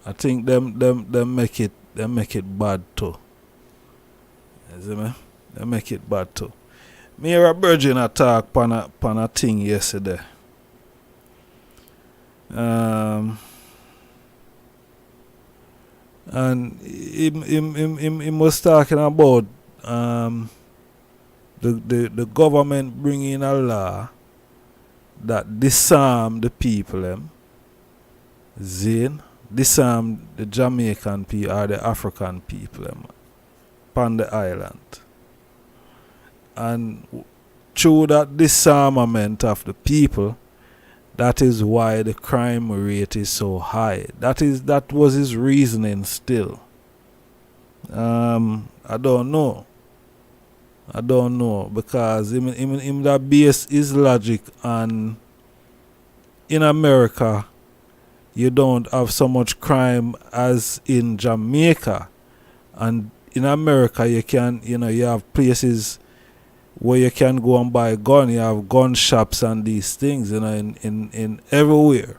I think them make it bad too. You see me? They make it bad too. Me hear a virgin attack pan a thing yesterday. And he was talking about the government bringing a law that disarm the people them. Disarm the Jamaican people or the African people them on the island. And through that disarmament of the people, that is why the crime rate is so high. That was his reasoning still. I don't know because him that base his logic on in America you don't have so much crime as in Jamaica, and in America you have places where you can go and buy a gun. You have gun shops and these things, in everywhere.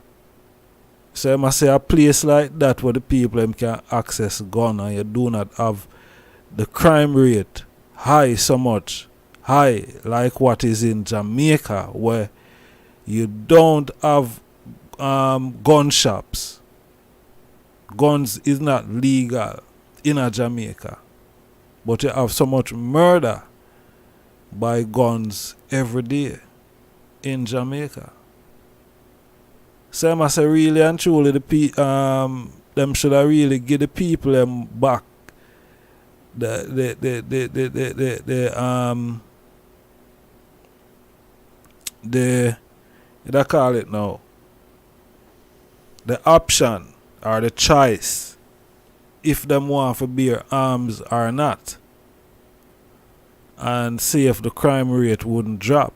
So I must say a place like that where the people can access gun and you do not have the crime rate so much high like what is in Jamaica, where you don't have gun shops. Guns is not legal in a Jamaica, but you have so much murder by guns every day in Jamaica. So I must say really and truly them should have really give the people them back the what I call it now, the option or the choice if them want to bear arms or not, and see if the crime rate wouldn't drop.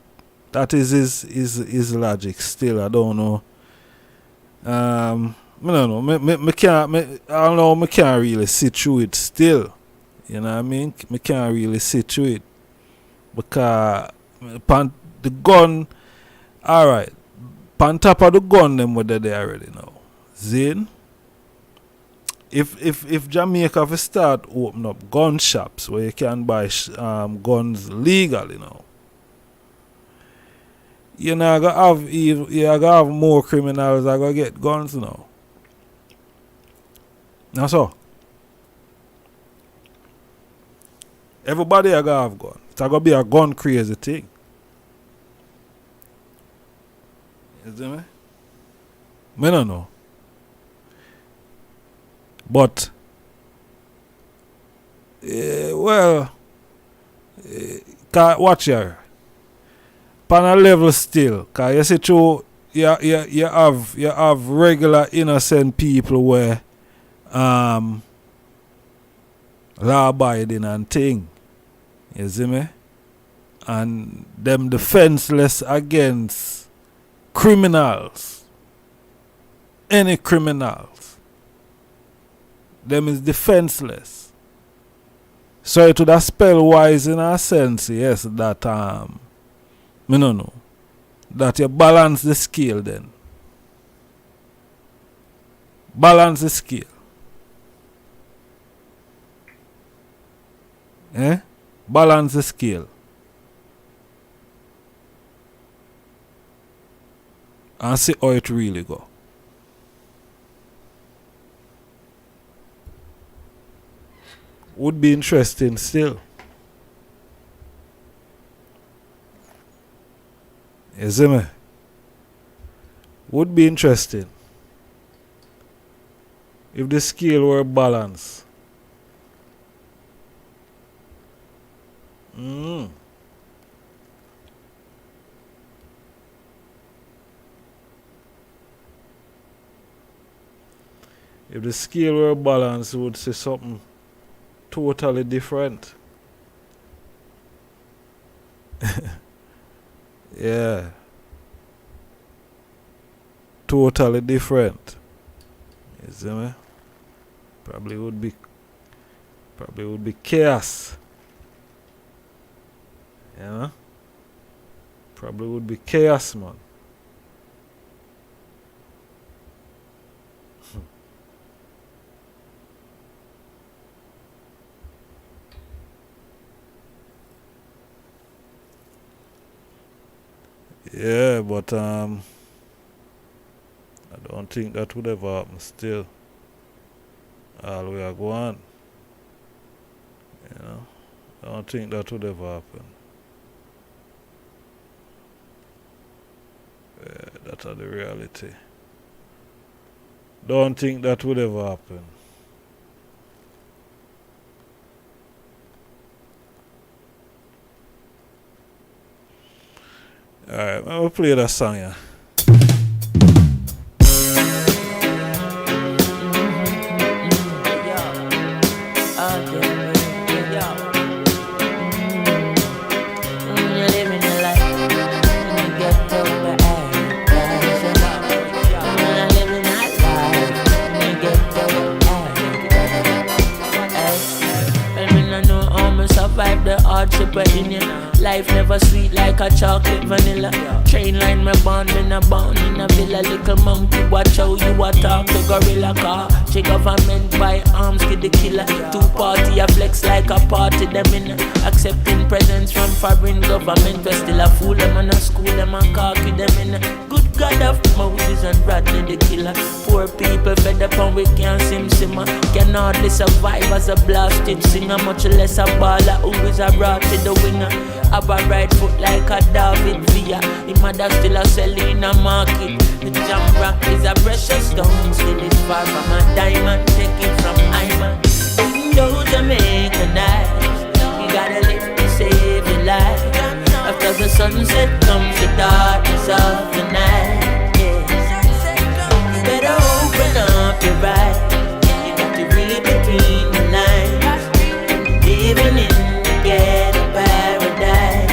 That is his logic still. I don't know. I don't know. I can't really see through it still. You know what I mean? I can't really see through it because the gun, alright, on top of the gun them were there already now. Zane, if Jamaica have start open up gun shops where you can buy guns legally now, you're not gonna have more criminals that gonna get guns now. That's all. Everybody are gonna have guns. It's gonna be a gun crazy thing. You see me? I don't know. But watch here. On a level still, cause you see through you have regular innocent people where law abiding and thing. You see me? And them defenseless against criminals. Any criminals. Them is defenseless. So it would have spell wise in a sense, yes, that no. That you balance the scale then. Balance the scale. Balance the scale. and see how it really go. Would be interesting still. You see me? Would be interesting if the scale were balanced. If the scale were balanced, we would see something totally different. Yeah. Totally different. You see me? Probably would be chaos. You know? Probably would be chaos, man. Yeah, but I don't think that would ever happen still. All we are going. You know? I don't think that would ever happen. Yeah, that's the reality. Don't think that would ever happen. Alright, I'll play that song, yeah. Life never sweet like a chocolate vanilla. Train line me born in a villa. Little monkey watch how you a talk to gorilla car. Che government buy arms to the killer. Two party a flex like a party them in. Accepting presents from foreign government. We still a fool them and a school them and cocky them in. Good God of Moses and Bradley the killer. Poor people fed up and we can't simmer. Can hardly survive as a blasted singer. Much less a baller who is a brought to the winger. Have a right foot like a David Villa. The mother still a selling in a market. The jam rock is a precious stone. Still it's far from a diamond. Take it from Iman. Even though Jamaica night, you gotta live to save your life. After the sunset comes the darkness of the night. Yeah. You better open up your eyes. You got to read between the lines. Living in the ghetto paradise.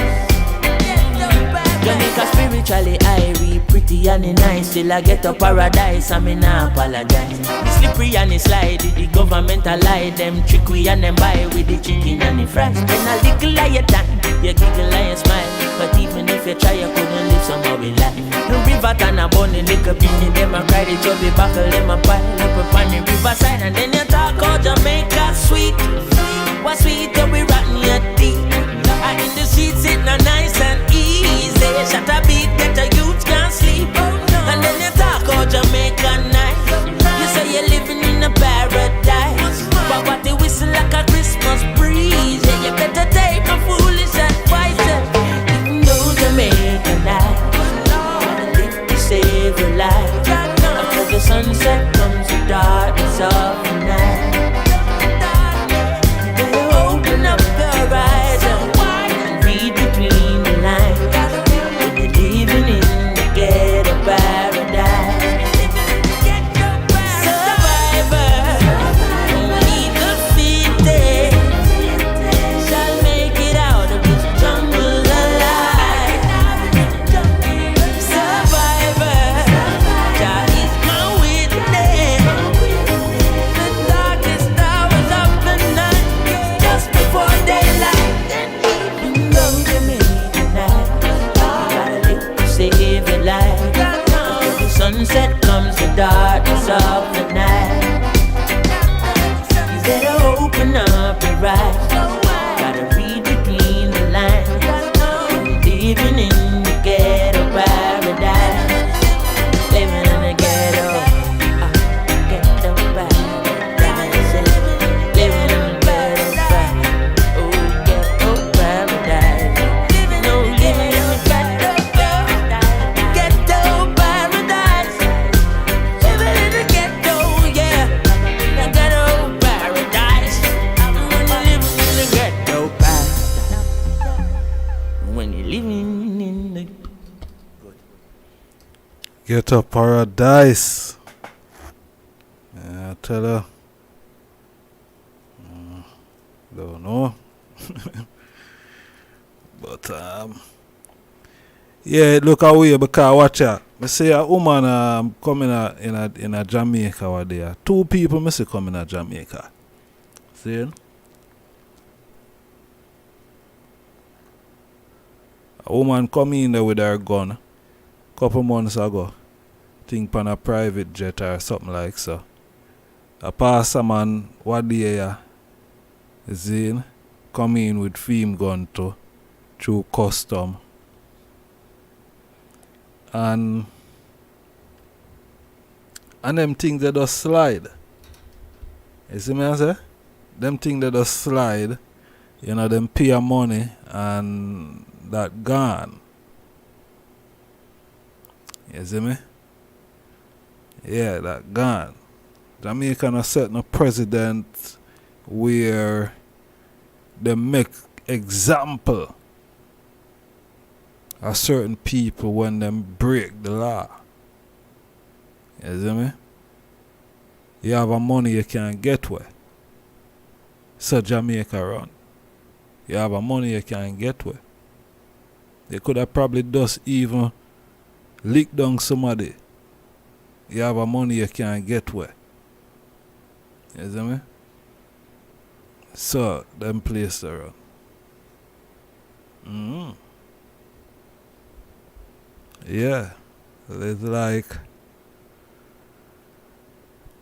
Jamaica spiritually irie, pretty and nice. Still I get a paradise, I mean I apologize. It's slippery and it's slidey, the government a lie. Them trick we and them buy with the chicken and the fries. When a little lie you time, you giggle and you smile. But even if you try, you couldn't live somehow in life. The river and a bunny, lick up in them a cry. The chubby buckle, them a pile up upon the riverside. And then you talk about Jamaica sweet. What sweet, you be rotten your teeth. And in the streets sitting nice and easy. Shut a beat that the youth can't sleep. And then you talk about Jamaica nice. You say you're living in a paradise. But what they whistle like a Christmas breeze. Yeah, you better take a foolish advice. Even though Jamaica nice, gotta live to save your life. After the sunset comes the darkness of the night. Get up paradise. Yeah, I tell her. Don't know. But yeah, look away because watch out. I say a woman coming in a Jamaica over there. 2 people I see coming to Jamaica. See? A woman come in there with her gun couple months ago. Think on a private jet or something like so. A passer man what day Zane come in with film gun to through custom. And them things that just slide. You see me I say? Them things that just slide, you know, them pay money and that gone. You see me? Yeah, that gone. Jamaica no set no president where they make example of certain people when them break the law. You see me? You have a money you can't get where. So Jamaica run. You have a money you can't get where. They could have probably just even lick down somebody. You have a money you can't get where. You see me? So them place to run. Yeah. It's like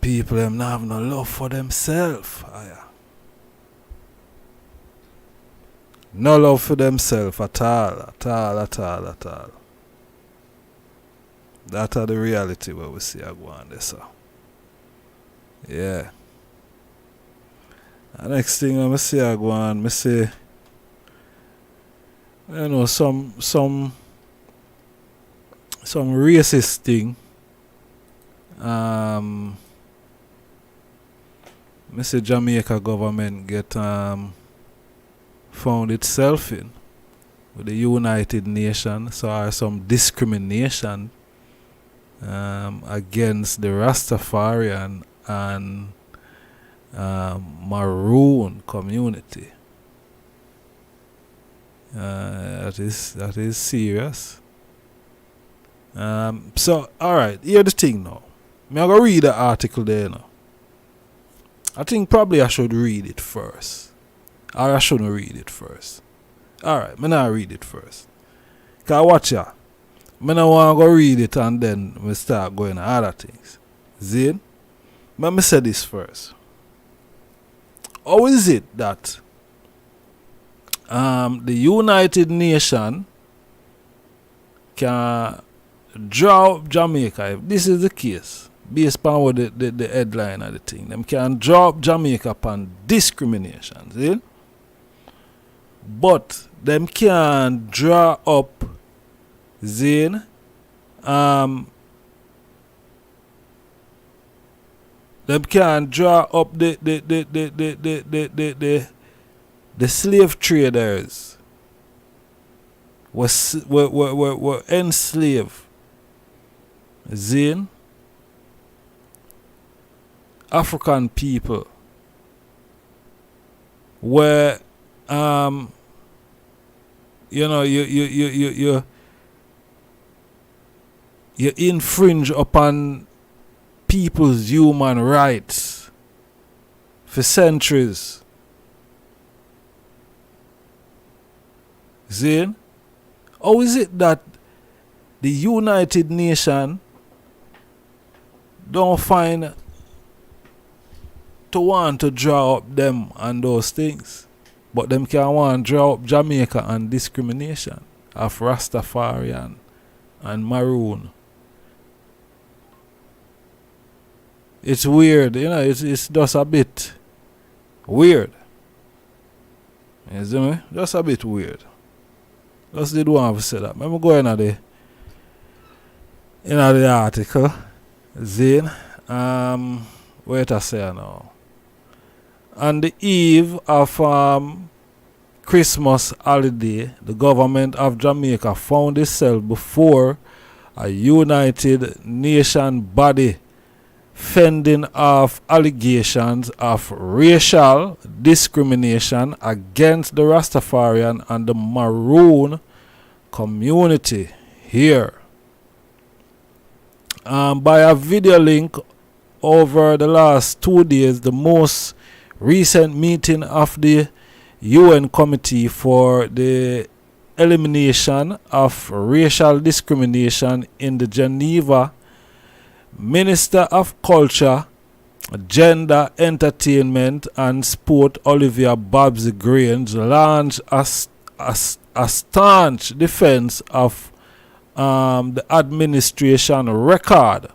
people them not have no love for themselves. No love for themselves at all. That are the reality where we see go on this. So. Yeah. The next thing I see go on, I see, you know, some racist thing. I see Jamaica government get found itself in with the United Nations, so are some discrimination against the Rastafarian and Maroon community. That is serious. So alright, here's the thing now. I'm gonna read the article there now. I think probably I should read it first. Or I shouldn't read it first. Alright, I'm not read it first. Cause watch ya. I don't want to go read it and then we start going to other things. Zane? Let me say this first. How is it that the United Nations can draw up Jamaica, if this is the case, based upon what the headline of the thing, them can draw up Jamaica upon discrimination, see? But them can draw up Zane them can draw up the slave traders were enslaved Zane African people where you know you infringe upon people's human rights for centuries. Zane, how is it that the United Nations don't find to want to draw up them and those things, but them can want to draw up Jamaica and discrimination of Rastafarian and Maroon? It's weird, you know, it's just a bit weird. You see me? Just a bit weird. Just did want to say that. Let me go into the article. Zane. Wait a second now. On the eve of Christmas holiday, the government of Jamaica found itself before a United Nation body fending off allegations of racial discrimination against the Rastafarian and the Maroon community here. By a video link over the last 2 days, the most recent meeting of the UN Committee for the Elimination of Racial Discrimination in the Geneva, Minister of Culture, Gender, Entertainment and Sport Olivia Babsy-Grange launched a staunch defense of the administration record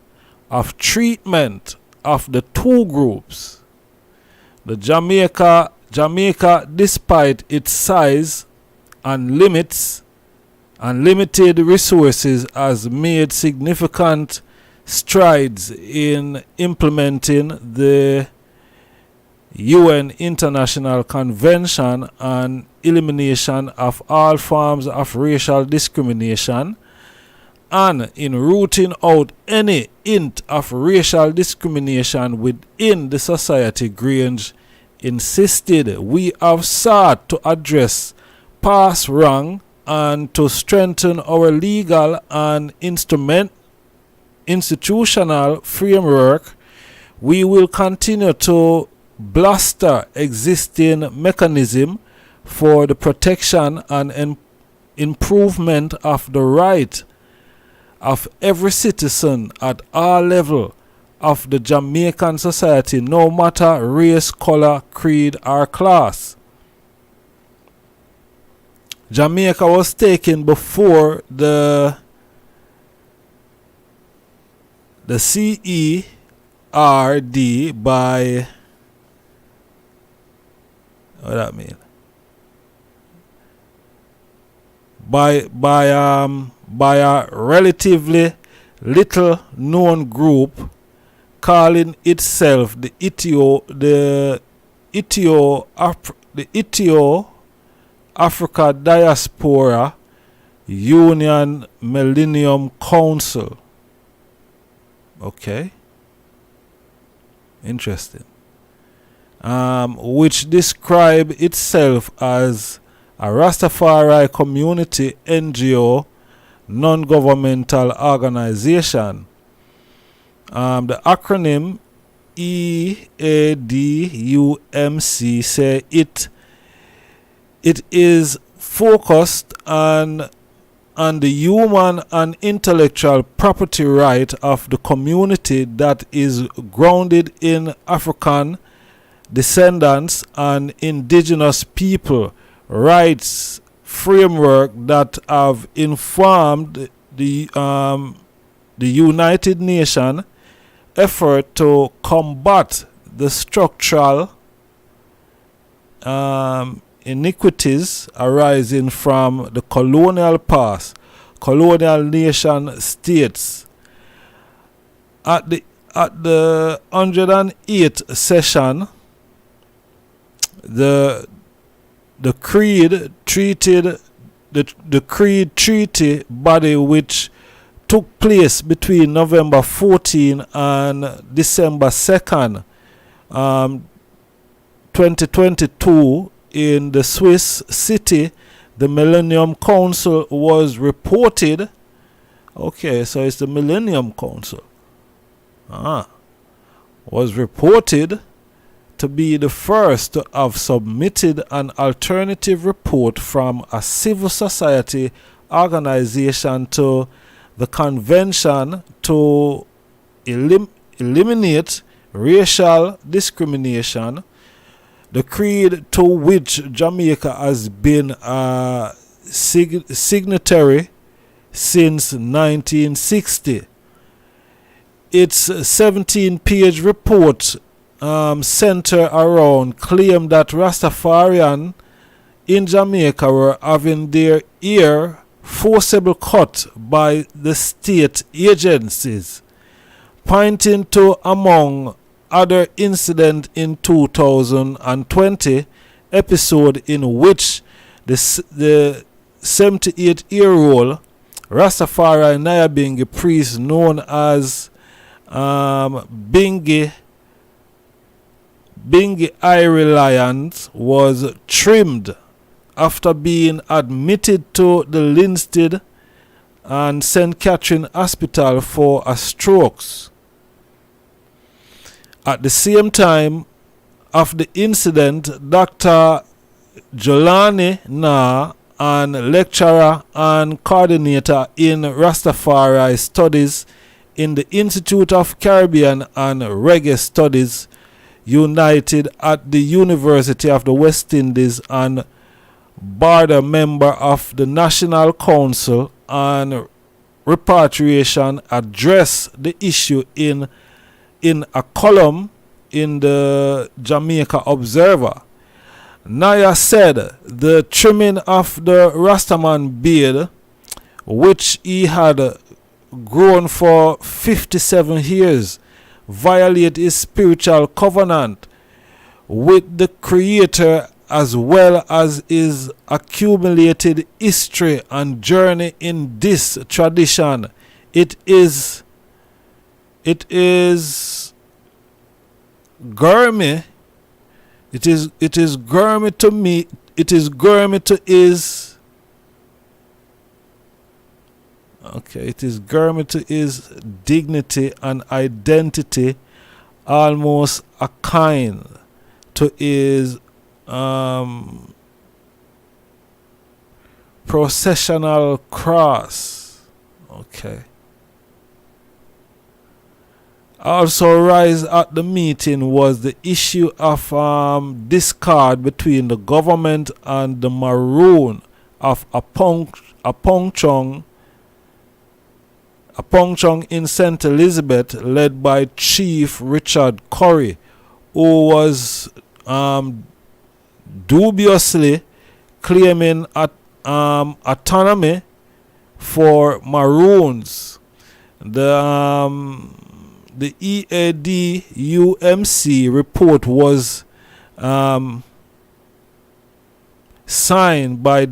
of treatment of the two groups. The Jamaica, despite its size and limits and limited resources, has made significant strides in implementing the UN International Convention on Elimination of All Forms of Racial Discrimination and in rooting out any hint of racial discrimination within the society. Grange insisted, "We have sought to address past wrong and to strengthen our legal and institutional framework. We will continue to bolster existing mechanism for the protection and improvement of the right of every citizen at all levels of the Jamaican society, no matter race, color, creed, or class." Jamaica was taken before the CERD by, what that mean? By a relatively little known group calling itself the Africa Diaspora Union Millennium Council. Okay. Interesting. Which describe itself as a Rastafari community NGO non-governmental organization. The acronym EADUMC say it is focused on the human and intellectual property right of the community that is grounded in African descendants and indigenous people rights framework that have informed the United Nations effort to combat the structural iniquities arising from the colonial past, colonial nation states. At the 108th session, the Creed Treaty body, which took place between November 14 and December 2nd, 2022 in the Swiss city, the Millennium Council was reported. Okay, so it's the Millennium Council. Was reported to be the first to have submitted an alternative report from a civil society organization to the Convention to eliminate racial discrimination, the creed to which Jamaica has been a signatory since 1960. Its 17-page report center around claim that Rastafarian in Jamaica were having their ear forcibly cut by the state agencies, pointing to, among other incident in 2020 episode in which the 78-year-old Rastafari Nyabingi priest known as Bingi Irie Lions was trimmed after being admitted to the Linstead and St. Catherine Hospital for a stroke. At the same time of the incident, Dr. Jolani Na, and lecturer and coordinator in Rastafari Studies in the Institute of Caribbean and Reggae Studies, United at the University of the West Indies, and board member of the National Council on Repatriation, addressed the issue in a column in the Jamaica Observer. Naya said the trimming of the Rastaman beard, which he had grown for 57 years, violate his spiritual covenant with the Creator, as well as his accumulated history and journey in this tradition. It is Gurmy. It is Gurmy to me. It is Gurmy to his. Okay, it is Gurmy to his dignity and identity, almost a kind to his processional cross. Okay. Also rise at the meeting was the issue of discord between the government and the Maroon of Apongchong in St. Elizabeth, led by Chief Richard Curry, who was dubiously claiming autonomy for Maroons. The EAD-UMC report was signed by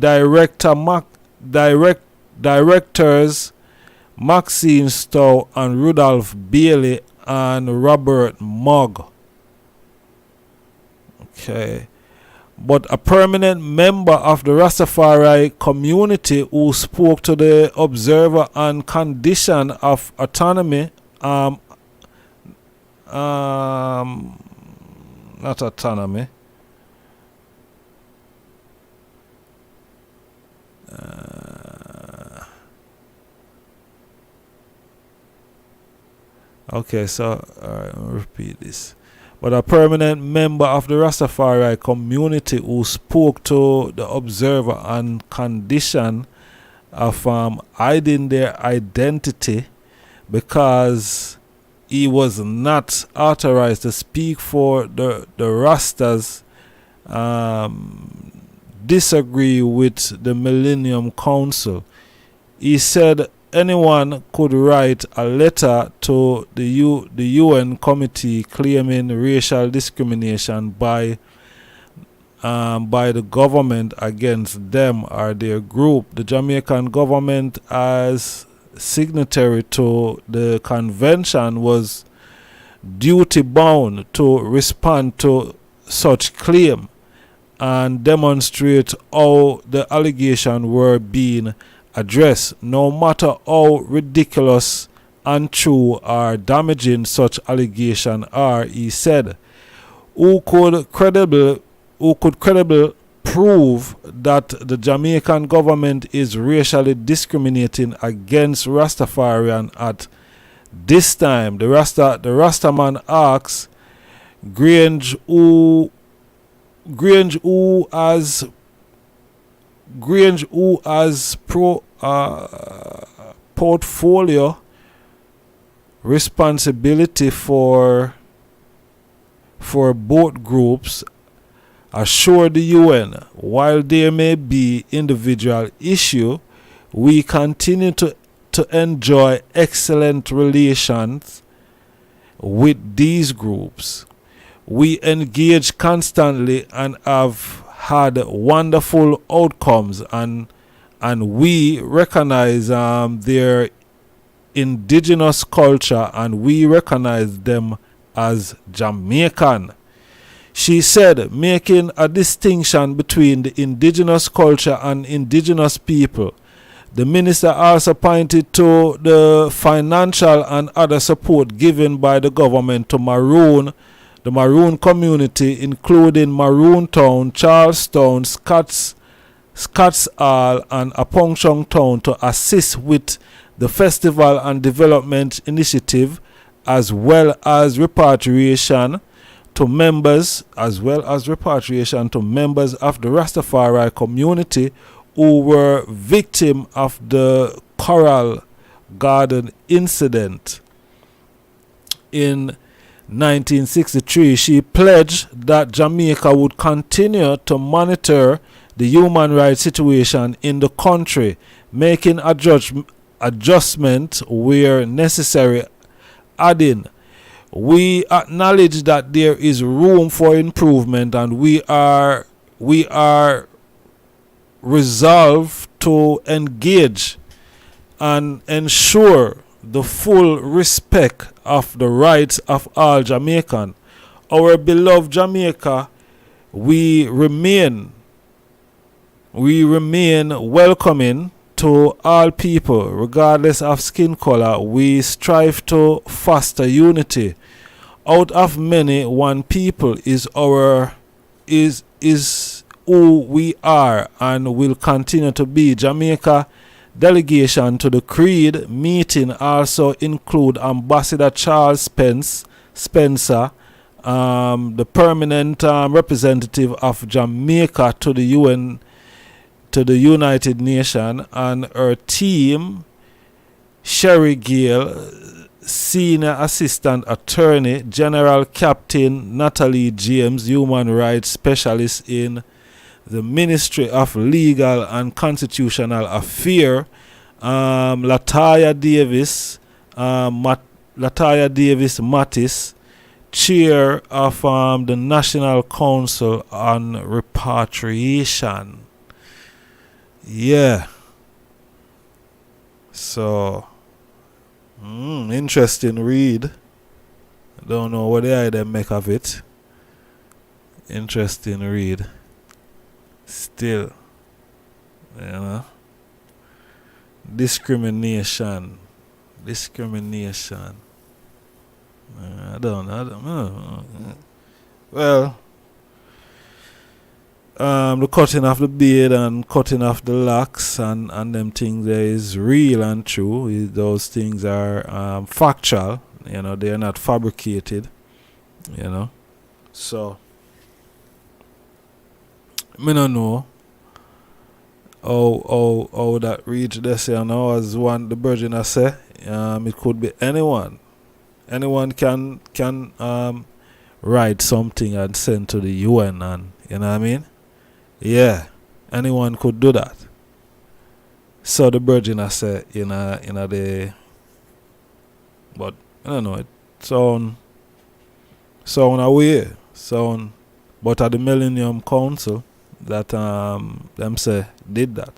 directors Maxine Stowe and Rudolph Bailey and Robert Mogg. Okay. But a permanent member of the Rastafari community who spoke to the Observer on condition of autonomy, not autonomy. Okay, so I'll repeat this. But a permanent member of the Rastafari community who spoke to the Observer on condition of hiding their identity because he was not authorized to speak for the Rastas, disagree with the Millennium Council. He said anyone could write a letter to the UN committee claiming racial discrimination by the government against them or their group. The Jamaican government, as signatory to the convention, was duty bound to respond to such claim and demonstrate how the allegations were being addressed, no matter how ridiculous, untrue, or damaging such allegations are. He said, who could credibly prove that the Jamaican government is racially discriminating against Rastafarian at this time? The Rastaman asks Grange, who has portfolio responsibility for both groups, assure the UN, while there may be individual issue, we continue to enjoy excellent relations with these groups. We engage constantly and have had wonderful outcomes, and and we recognize their indigenous culture, and we recognize them as Jamaican. She said, making a distinction between the indigenous culture and indigenous people. The minister also pointed to the financial and other support given by the government to the Maroon community, including Maroon Town, Charlestown, Scotsall, and Apongchong Town, to assist with the festival and development initiative, as well as repatriation to members of the Rastafari community who were victim of the Coral Garden incident. In 1963, she pledged that Jamaica would continue to monitor the human rights situation in the country, making adjustment where necessary, adding, "We acknowledge that there is room for improvement, and we are resolved to engage and ensure the full respect of the rights of all Jamaicans. Our beloved Jamaica, we remain welcoming to all people, regardless of skin color. We strive to foster unity. Out of many, one people is who we are and will continue to be. Jamaica delegation to the Creed meeting also include Ambassador Charles Spencer, the permanent representative of Jamaica to the United Nations, and her team, Sherry Gale, Senior Assistant Attorney General, Captain Natalie James, Human Rights Specialist in the Ministry of Legal and Constitutional Affairs, Lataya Davis Mattis, Chair of the National Council on Repatriation. Yeah. So, interesting read. I don't know what they make of it. Interesting read. Still, discrimination. I don't know. Well, the cutting of the beard and cutting of the locks and them things there is real and true. Those things are factual. They are not fabricated. So, I don't know how that reached this, as the Virgin I say, it could be anyone. Anyone can write something and send to the UN, and you know what I mean? Yeah, anyone could do that. So the Virgin I say the, but I don't know, it sound away, but at the Millennium Council that them say did that.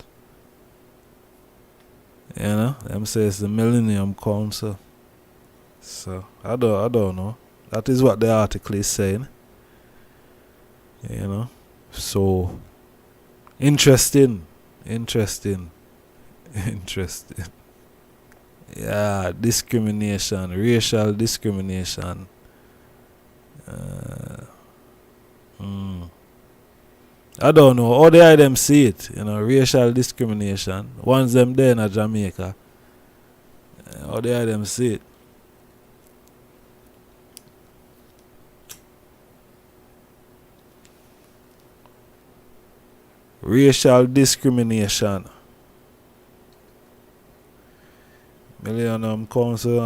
Them say it's the Millennium Council. So I don't know. That is what the article is saying. So interesting. Yeah, discrimination, racial discrimination. I don't know how they them see it, racial discrimination. Once them there in Jamaica, how they them see it. Racial discrimination. Millennium Council.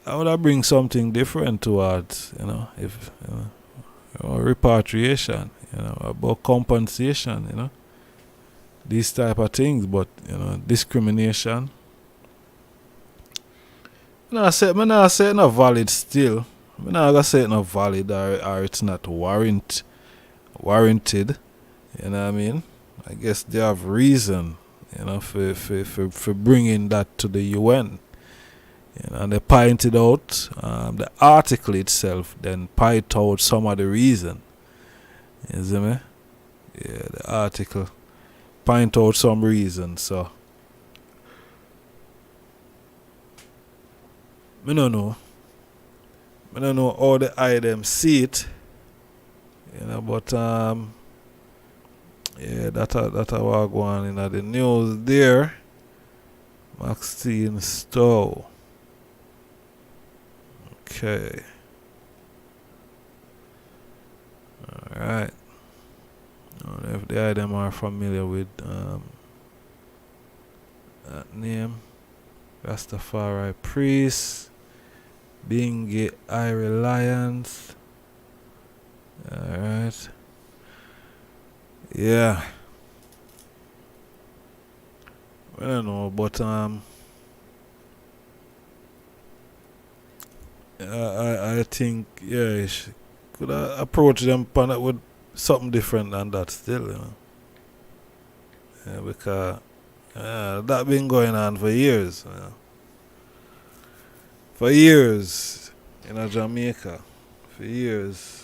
I would bring something different towards, if repatriation, about compensation, these type of things, but discrimination. I say not valid still. I'm not gonna say it's not valid or it's not warrant warranted. You know what I mean? I guess they have reason, you know, for bringing that to the UN. You know, and they pointed out, the article itself then pointed out some of the reason. You see me? Yeah, the article point out some reason, so I don't know how the eye them see it, you know, but yeah, that what go on in the news there. Maxine Stowe. Okay. Alright. I don't know if the item are familiar with that name. Rastafari Priest, Bingi I Reliance. Alright. Yeah. I don't know, but I think you could approach them with something different than that still, you know. Yeah, because that been going on for years, you know. For years in Jamaica. For years.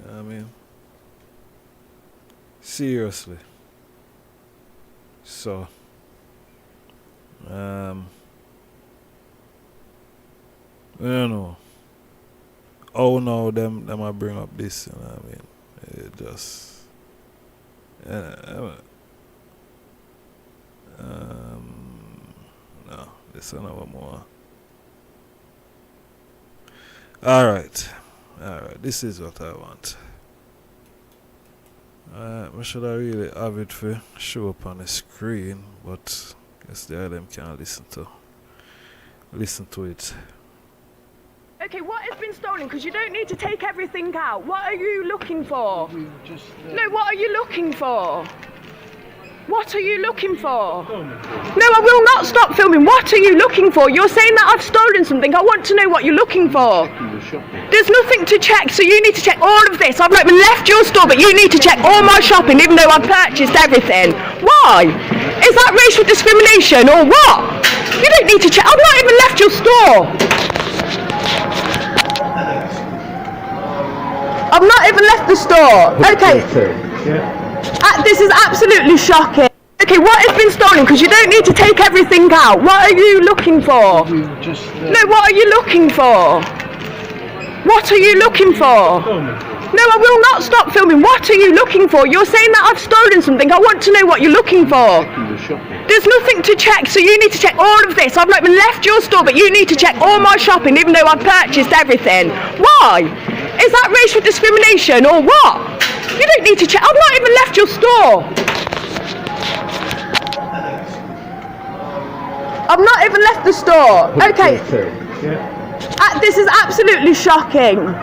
You know what I mean? Seriously. So I don't know. Oh no, them I bring up this, you know what I mean? It just no, this another more. Alright, this is what I want. I should I really have it for show up on the screen, but I guess the them can't listen to it. Okay, what has been stolen? Because you don't need to take everything out. What are you looking for? No, what are you looking for? What are you looking for? No, I will not stop filming. What are you looking for? You're saying that I've stolen something. I want to know what you're looking for. There's nothing to check, so you need to check all of this. I've not even left your store, but you need to check all my shopping, even though I've purchased everything. Why? Is that racial discrimination or what? You don't need to check. I've not even left your store. I've not even left the store. Okay. This is absolutely shocking. Okay, what has been stolen? Because you don't need to take everything out. What are you looking for? No, what are you looking for? What are you looking for? No, I will not stop filming. What are you looking for? You're saying that I've stolen something. I want to know what you're looking for. There's nothing to check, so you need to check all of this. I've not even left your store, but you need to check all my shopping, even though I've purchased everything. Why? Is that racial discrimination or what? You don't need to check. I've not even left your store. I've not even left the store. Okay. This is absolutely shocking.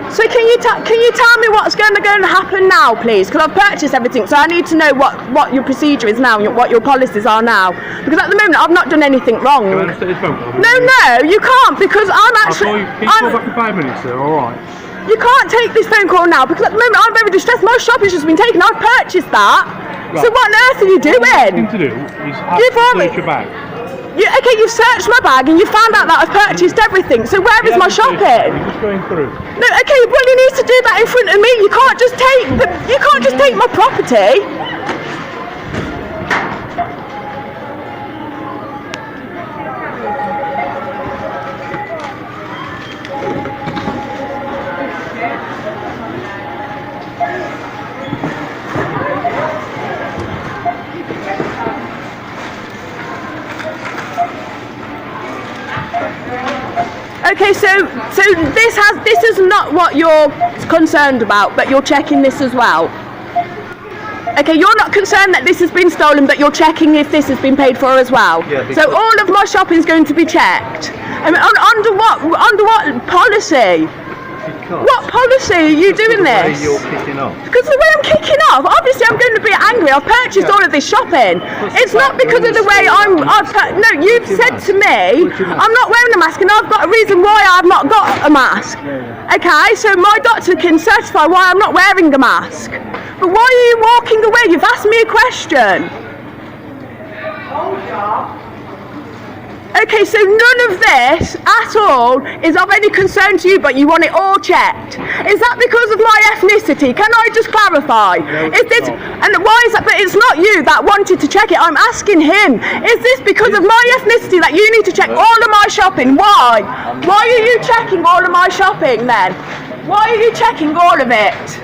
So can you tell me what's going to happen now, please? Because I've purchased everything, so I need to know what your procedure is now, what your policies are now. Because at the moment I've not done anything wrong. Can I take this phone call? No, you can't, because I'm actually. Can you call back in 5 minutes, sir? All right. You can't take this phone call now because at the moment I'm very distressed. My shopping's just been taken. I've purchased that. Right. So what on earth are you doing? What you to do is search your bag. Okay, you've searched my bag and you found out that I've purchased everything. So where is my shopping? You're just going through. No, okay, well you need to do that in front of me. You can't just take my property. Okay, so this is not what you're concerned about, but you're checking this as well. Okay, you're not concerned that this has been stolen, but you're checking if this has been paid for as well. Yeah, so all of my shopping is going to be checked. I mean, under what policy? off? What policy are you doing The way this? you're kicking off. Because the way I'm kicking off, obviously I'm going to be angry. I've purchased all of this shopping. It's not because of the way no, you've said to me, I'm not wearing a mask and I've got a reason why I've not got a mask. Okay, so my doctor can certify why I'm not wearing a mask. But why are you walking away? You've asked me a question. Okay, so none of this at all is of any concern to you, but you want it all checked. Is that because of my ethnicity? Can I just clarify? Is this, and why is that? But it's not you that wanted to check it. I'm asking him. Is this because of my ethnicity that you need to check all of my shopping? Why? Why are you checking all of my shopping then? Why are you checking all of it?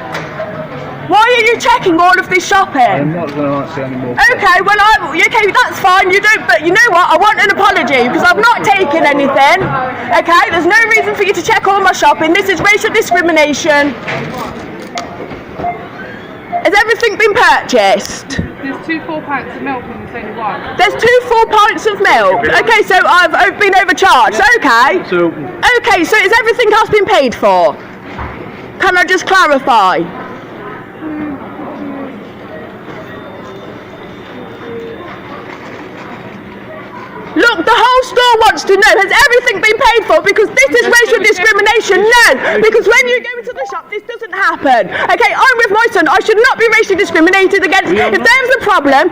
Why are you checking all of this shopping? I'm not going to answer any more. Okay, well, okay, that's fine. You don't, but you know what? I want an apology because I've not taken anything. Okay, there's no reason for you to check all my shopping. This is racial discrimination. Has everything been purchased? There's 2 full pints of milk and there's only one. There's 2 full pints of milk. Okay, so I've been overcharged. Okay. Okay, so is everything else been paid for? Can I just clarify? Look, the whole store wants to know, has everything been paid for? Because this is racial discrimination. No, because when you go into the shop, this doesn't happen. Okay, I'm with my son. I should not be racially discriminated against. If there's a problem,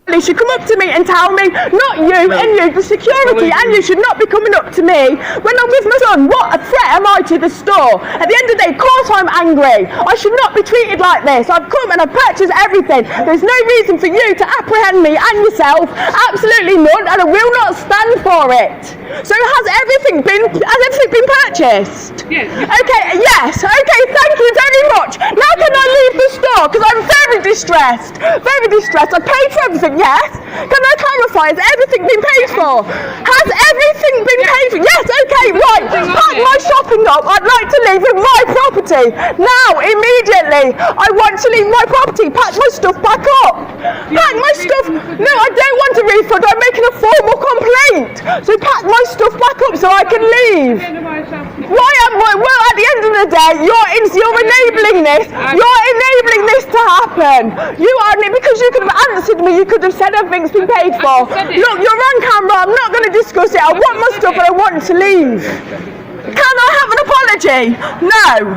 they should come up to me and tell me, not you and you, the security, and you should not be coming up to me when I'm with my son. What a threat am I to the store? At the end of the day, of course I'm angry. I should not be treated like this. I've come and I've purchased everything. There's no reason for you to apprehend me and yourself. Absolutely none, and I will not stand for it. So has everything been purchased? Yes. Okay, yes. Okay, thank you very much. Now can I leave the store? Because I'm very distressed. Very distressed. I paid for everything. Yes. Can I clarify? Has everything been paid for? Has everything been paid for? Yes. Okay. Right. Pack my shopping up. I'd like to leave with my property now, immediately. I want to leave my property. Pack my stuff back up. Pack my stuff. No, I don't want a refund. I'm making a formal complaint. So pack my stuff back up so I can leave. Why am I? Well, at the end of the day, you're enabling this. You're enabling this to happen. You are, because you could have answered me. You could have said everything's been paid for. Look, you're on camera. I'm not going to discuss it. I want my stuff and I want to leave. Can I have an apology? No.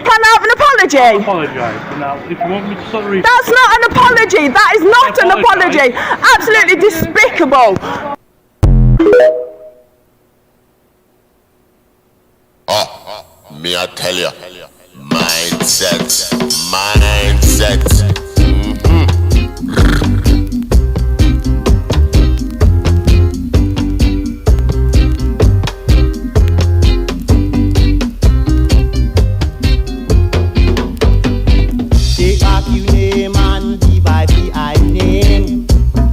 Can I have an apology? I apologise. Now, if you want me to sort of That's not an apology. That is not an apology. Absolutely despicable. Me I tell ya, mindset. Take back your name and divide the I name.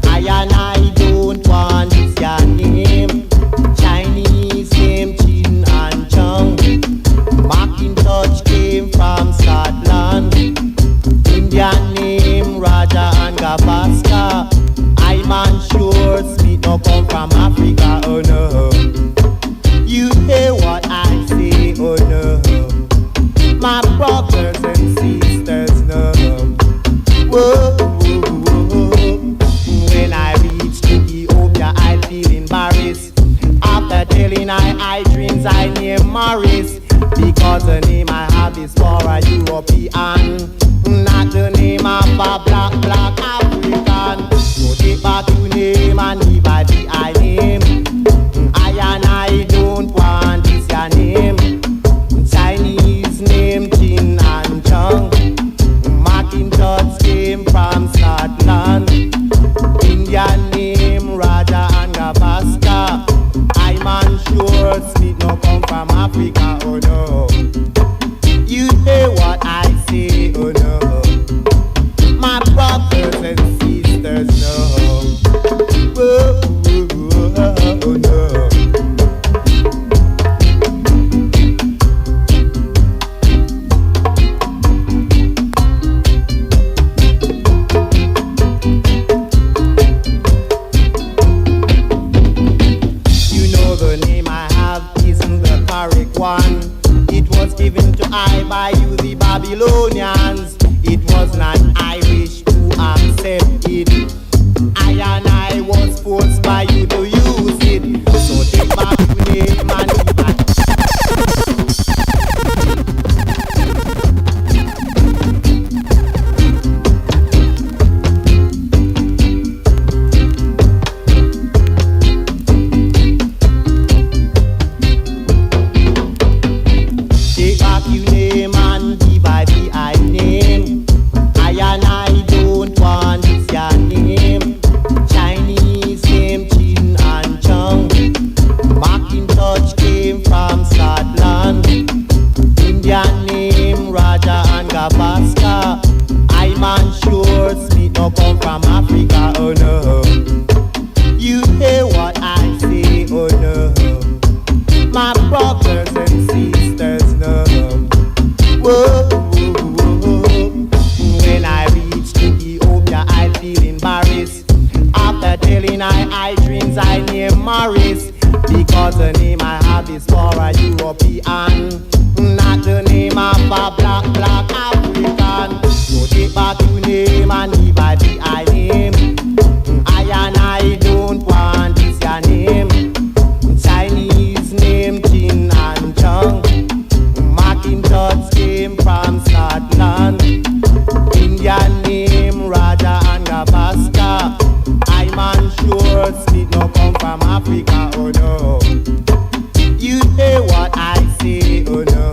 I and I don't want this your name. Chinese name Chin and Chung. Macintosh came from Scotland. Indian name Raja and Gavaskar. I man sure Smith no come from Africa, oh no. You hear what I say, oh no. My brothers and sisters know. Whoa, whoa, whoa. When I reach Ethiopia, I feel embarrassed. After telling I dreams, I name Morris. Because the name I have is for a European, not the name of a black African. So take back your name and divide the I name. I and I don't want this your name. Chinese name Chin and Chung. Macintosh came from Scotland. Indian name Raja and Gavaskar. I man sure Smith no come from Africa. given to I by you, the Babylonians. It was not I wish to accept it. I and I was forced by you to use it. So take back your name and give back. Take back your name and give I the I name. I and I don't want this your name. Chinese name Chin and Chung. Macintosh came from Scotland. Indian name Raja and Gabaska. I man sure Smith no come from Africa, oh no. You hear what I say, oh no. My brothers and sisters, no. Whoa, whoa, whoa. When I reach Ethiopia, I feel embarrassed. After telling I dreams, I name Morris. Because the name I have is for a European, not the name of a black African. So take back your name and give I the I name. I and I don't want this your name. Chinese name Chin and Chung. Macintosh came from Scotland. Indian name Raja and Gabaska. I man sure Smith no come from Africa, oh no. You hear what I say, oh no.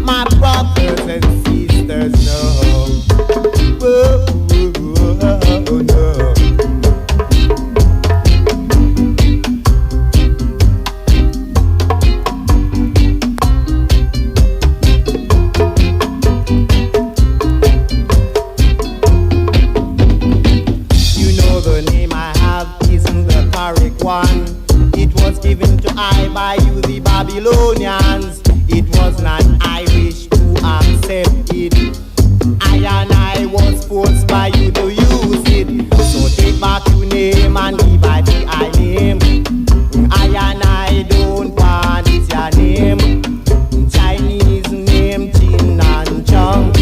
My brothers and sisters, no. Oh, oh, oh, oh no. You know the name I have isn't the correct one. It was given to I by you, the Babylonians. It was not I wish to accept it. I and I was forced by you to use it. So take back your name and give I the I name. I and I don't want this your name. Chinese name Chin and Chung.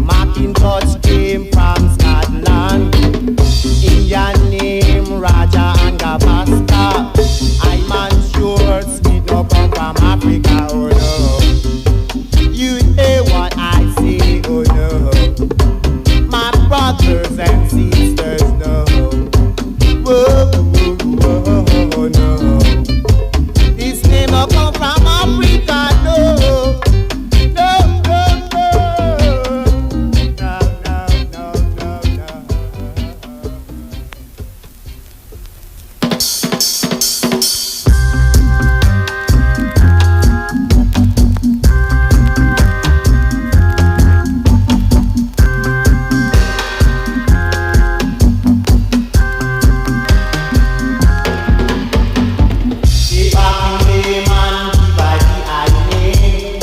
Macintosh came from Scotland. Indian name Raja and Gabaska. I man sure Smith no come from Africa, oh no. You hear what I say, oh no. My brothers and sisters, no. Whoa, whoa, whoa, whoa, no. This name no come from Africa, no. No, no, no. No, no, no, no, no. Give back your name and give I the I name.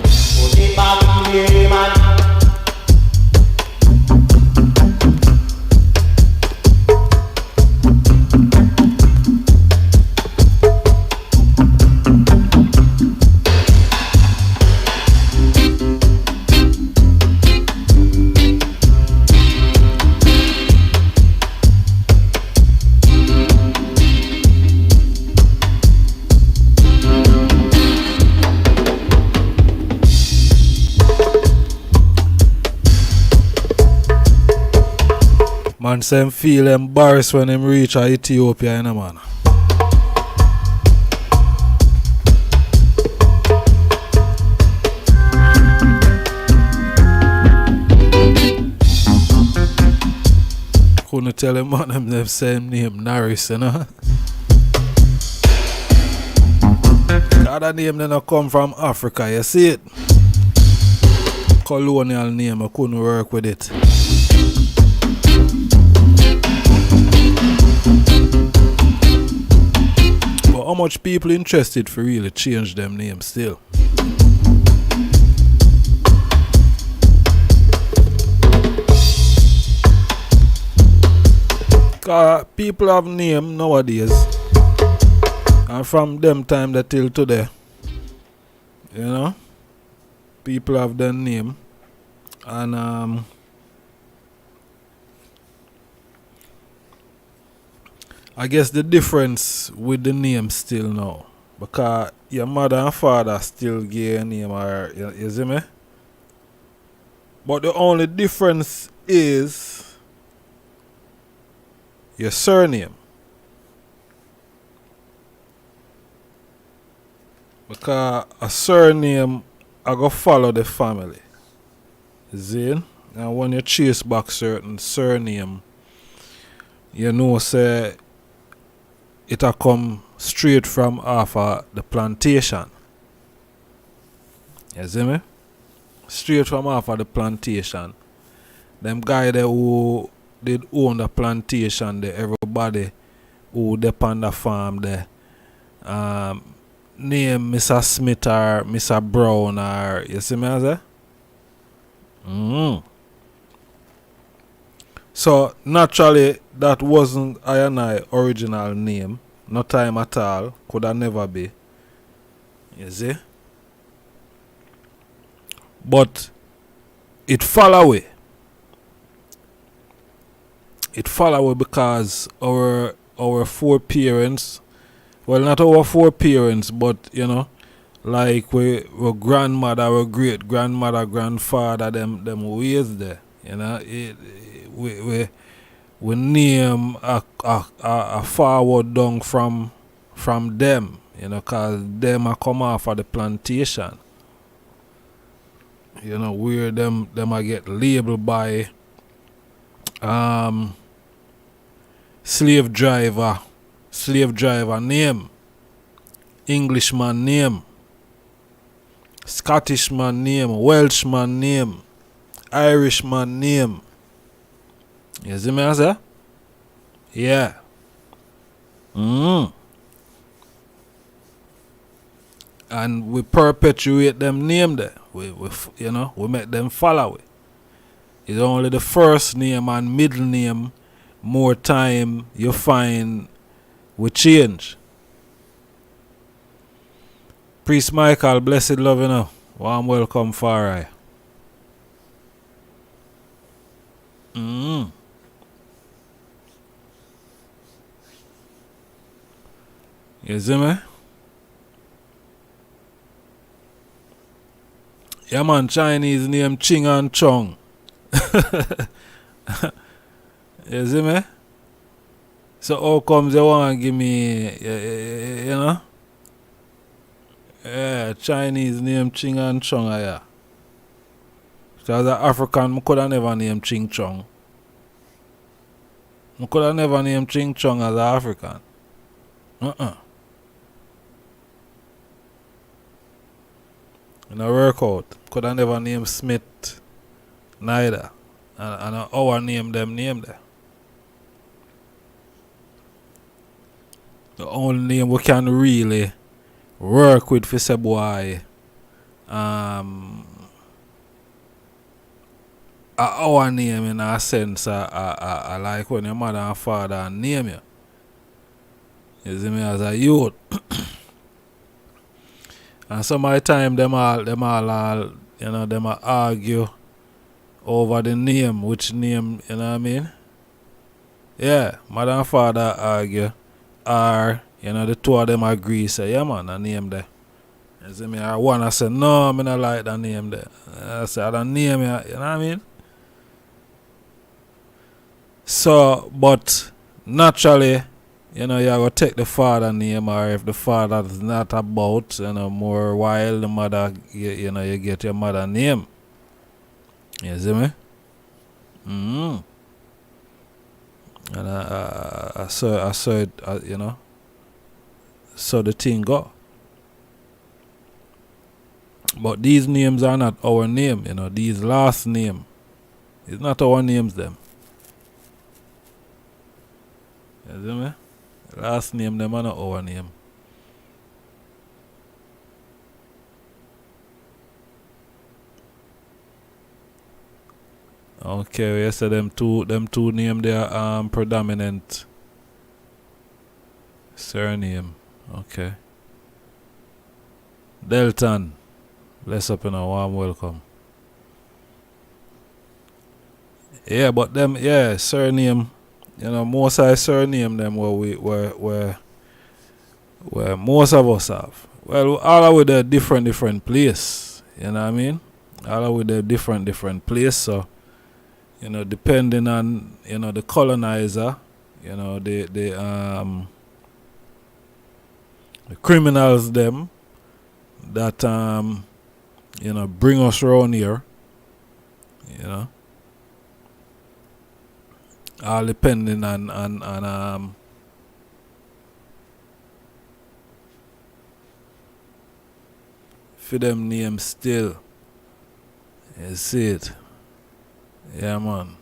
So take back your name and Man say him feel embarrassed when him reach Ethiopia, you know, man. tell him on them same name, Norris, you know. The other name they not come from Africa, you see it? Colonial name, I couldn't work with it. But how much people interested for really change them names still? Cause people have name nowadays, and from them time that till today, you know, people have their name, and I guess the difference with the name still now, because your mother and father still give a name, or you see me? But the only difference is your surname. Because a surname I go follow the family. See? And when you chase back certain surname, you know say it'll come straight from off of the plantation. You see me? Straight from off of the plantation. Them guy there who did own the plantation there, everybody who depend the farm there. Name Mr. Smith or Mr. Brown or you see me as a? So naturally that wasn't I and I original name. No time at all. Could have never be. You see? But it fall away. It fall away because our four parents, well, not our four parents, but you know, like our grandmother, our great grandmother, grandfather, them ways there. You know, we name a forward down from them. You know, cause them are come off of the plantation. You know, where them I get labeled by slave driver name, Englishman name, Scottishman name, Welshman name, Irishman name. You see me as a? Yeah. And we perpetuate them name there. We you know, we make them follow it. It's only the first name and middle name more time you find we change. Priest Michael, blessed love, you know. Warm welcome, Farai. You see me? Yeah, man, Chinese name Ching and Chong. You see me? So how comes they want to give me, you know? Yeah, Chinese name Ching and Chong, yeah. So as an African, I could have never named Ching Chong. I could have never named Ching Chong as an African. In a workout, could have never named Smith neither. And our name them name there. The only name we can really work with for say boy our name in a sense I like when your mother and father name you. You see me as a youth. And some of the time them all you know, them argue over the name, which name, you know what I mean? Yeah, mother and father argue, or you know, the two of them agree, say, yeah man, I name there. You see me? Or one I say, no, I don't like that name there. I say, I don't name it, you know what I mean? So, but naturally, you know, you have to take the father name, or if the father is not about, you know, more while the mother, you know, you get your mother name. You see me? And I saw it, you know, so the thing go. But these names are not our name, you know. These last name is not our names, them. You see me? Last name, them are not our name. Okay, we say them two name they are predominant surname. Okay. Delton. Bless up and a warm welcome. Yeah, but them, yeah, surname, you know, most of the surname them where most of us have. Well, all are with a different place. You know what I mean? All are with a different place. So, you know, depending on, you know, the colonizer, you know, the criminals them that you know, bring us around here, you know, all depending on for them names still. You see it? Yeah, man.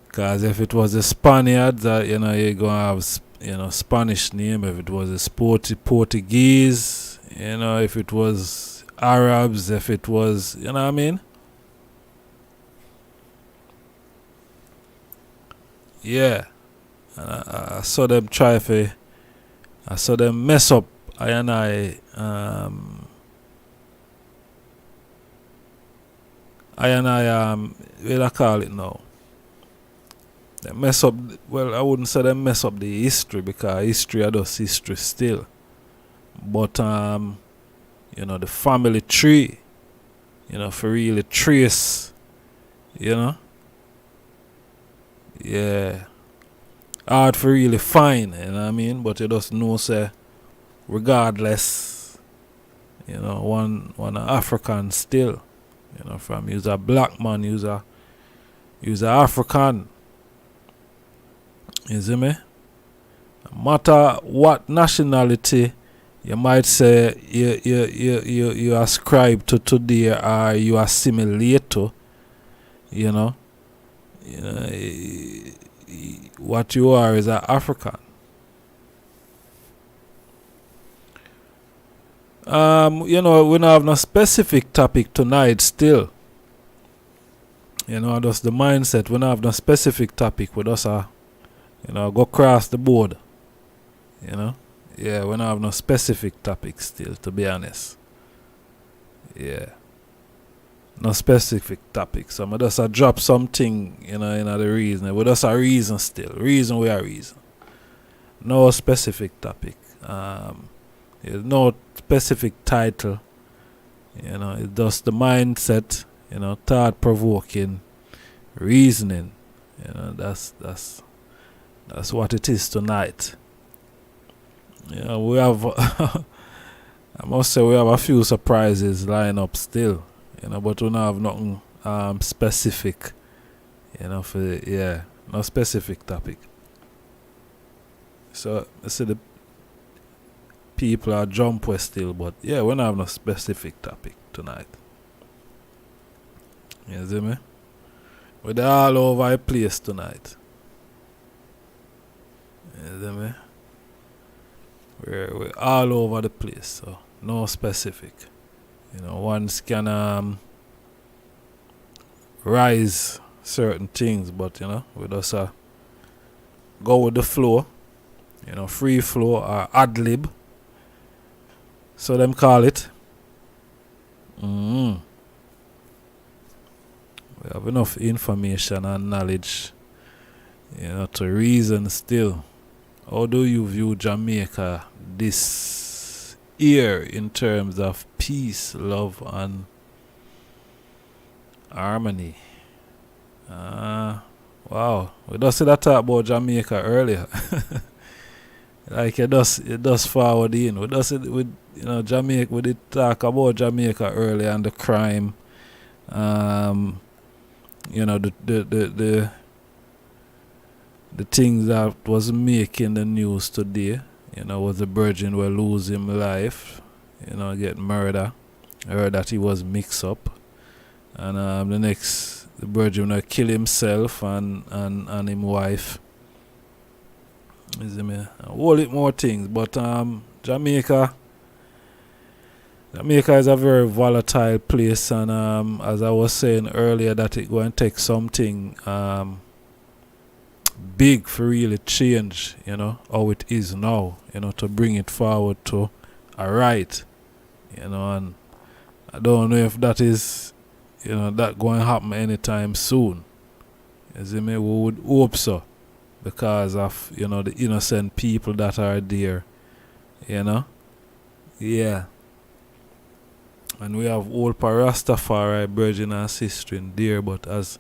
Because if it was the Spaniards, you know, you're going to have, you know, Spanish name. If it was the Portuguese, you know, if it was Arabs, if it was, you know what I mean? Yeah. And I saw them I saw them mess up. What do I call it now? They mess up, well, I wouldn't say they mess up the history, because history are just history still. But, you know, the family tree, you know, for really trace, you know? Yeah. Hard for really find, you know what I mean? But you just know, say, regardless, you know, one African still, you know, from you's a black man, you's a African. You see me? No matter what nationality you might say you ascribe to today or you assimilate to, you know, what you are is an African. You know, we don't have no specific topic tonight still. You know, just the mindset. We don't have no specific topic. We just you know, go across the board. You know? Yeah, we don't have no specific topic still, to be honest. Yeah. No specific topic. So I just drop something, you know, in the reason. We just a reason still. Reason we are reason. No specific topic. There's no specific title. You know, it's just the mindset, you know, thought provoking, reasoning. You know, that's what it is tonight. You know, we have I must say we have a few surprises lined up still. You know, but we don't have nothing specific. You know, for no specific topic. So I see the people are jump with still, but yeah, we don't have no specific topic tonight. You see me? We're all over the place tonight. You see me? We're all over the place, so no specific. You know, ones can rise certain things, but you know, we just go with the flow. You know, free flow or ad lib. So them call it. We have enough information and knowledge, you know, to reason still. How do you view Jamaica this year in terms of peace, love, and harmony? Wow, we just see that talk about Jamaica earlier. Like it does forward in. We does it with, you know, Jamaica. We did talk about Jamaica earlier and the crime. You know, the the things that was making the news today, was the virgin will lose him life, get murder. I heard that he was mixed up. And the virgin will kill himself and him wife. You see me? A whole lot more things. But Jamaica is a very volatile place, and as I was saying earlier, that it going to take something big for really change, how it is now, to bring it forward to a right, and I don't know if that is, that going to happen anytime soon. You see me? We would hope so, because of, the innocent people that are there, yeah. And we have old RASTAFARI brethren and sisters in there, but as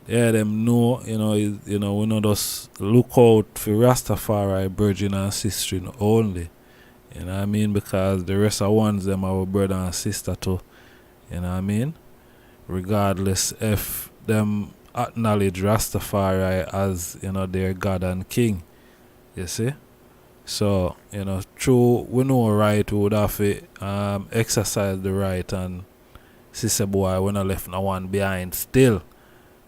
them know, we not just look out for RASTAFARI brethren and sisters only. You know what I mean? Because the rest of ones them our brother and sister too. You know what I mean? Regardless if them acknowledge Rastafari as, their God and King. You see? So, true, we know right, we would have to exercise the right, and sister boy, we're not left no one behind still.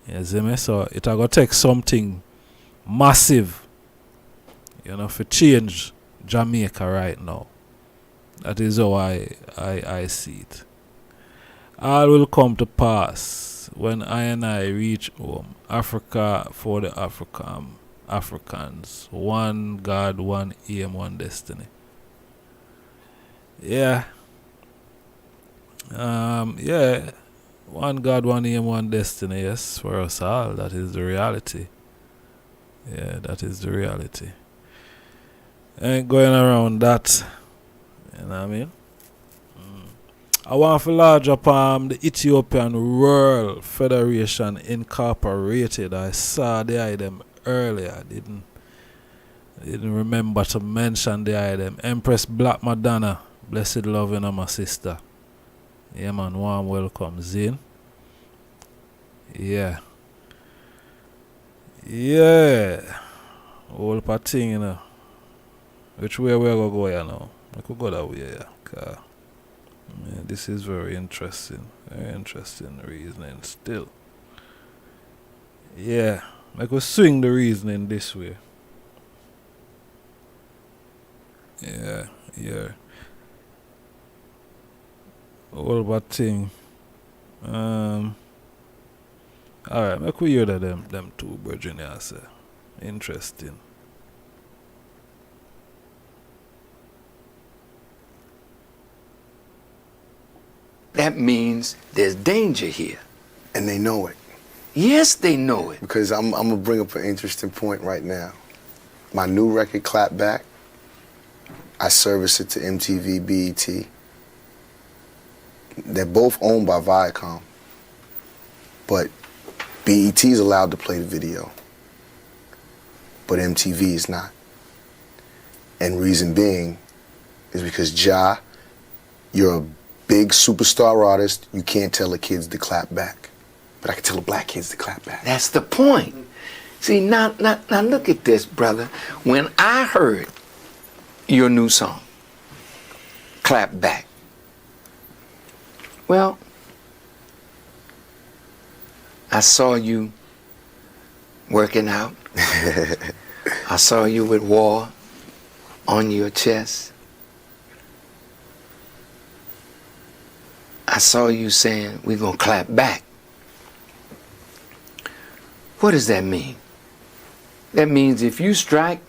You see me? So, it's going to take something massive, for change Jamaica right now. That is how I see it. All will come to pass when I and I reach home. Africa for the Africans. One God, one aim, one destiny. Yeah. Yeah. One God, one aim, one destiny. Yes, for us all. That is the reality. Yeah, that is the reality. Ain't going around that. You know what I mean? I want to large up the Ethiopian World Federation Incorporated. I saw the item earlier. I didn't remember to mention the item. Empress Black Madonna, blessed love, my sister. Yeah, man, warm welcome, Zin. Yeah. Yeah. Whole part thing, Which way we going to go here now? I could go that way, yeah. Yeah, this is very interesting. Very interesting reasoning still. Yeah. I could swing the reasoning this way. Yeah. All about thing. Alright, I could hear that them two brethren here say. Interesting. That means there's danger here. And they know it. Yes, they know it. Because I'm going to bring up an interesting point right now. My new record, Clap Back, I service it to MTV, BET. They're both owned by Viacom. But BET is allowed to play the video. But MTV is not. And reason being is because you're a big superstar artist, you can't tell the kids to clap back. But I can tell the black kids to clap back. That's the point. See, now look at this, brother. When I heard your new song, Clap Back, well, I saw you working out. I saw you with war on your chest. I saw you saying, we're going to clap back. What does that mean? That means if you strike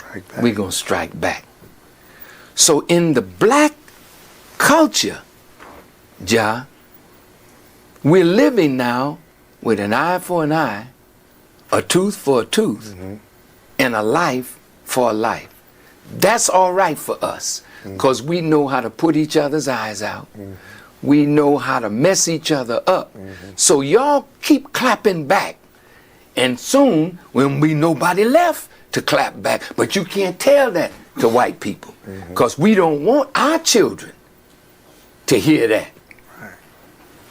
back, we're going to strike back. So in the black culture, we're living now with an eye for an eye, a tooth for a tooth, and a life for a life. That's all right for us, because we know how to put each other's eyes out. We know how to mess each other up. So y'all keep clapping back. And soon, when we nobody left to clap back, but you can't tell that to white people, because we don't want our children to hear that.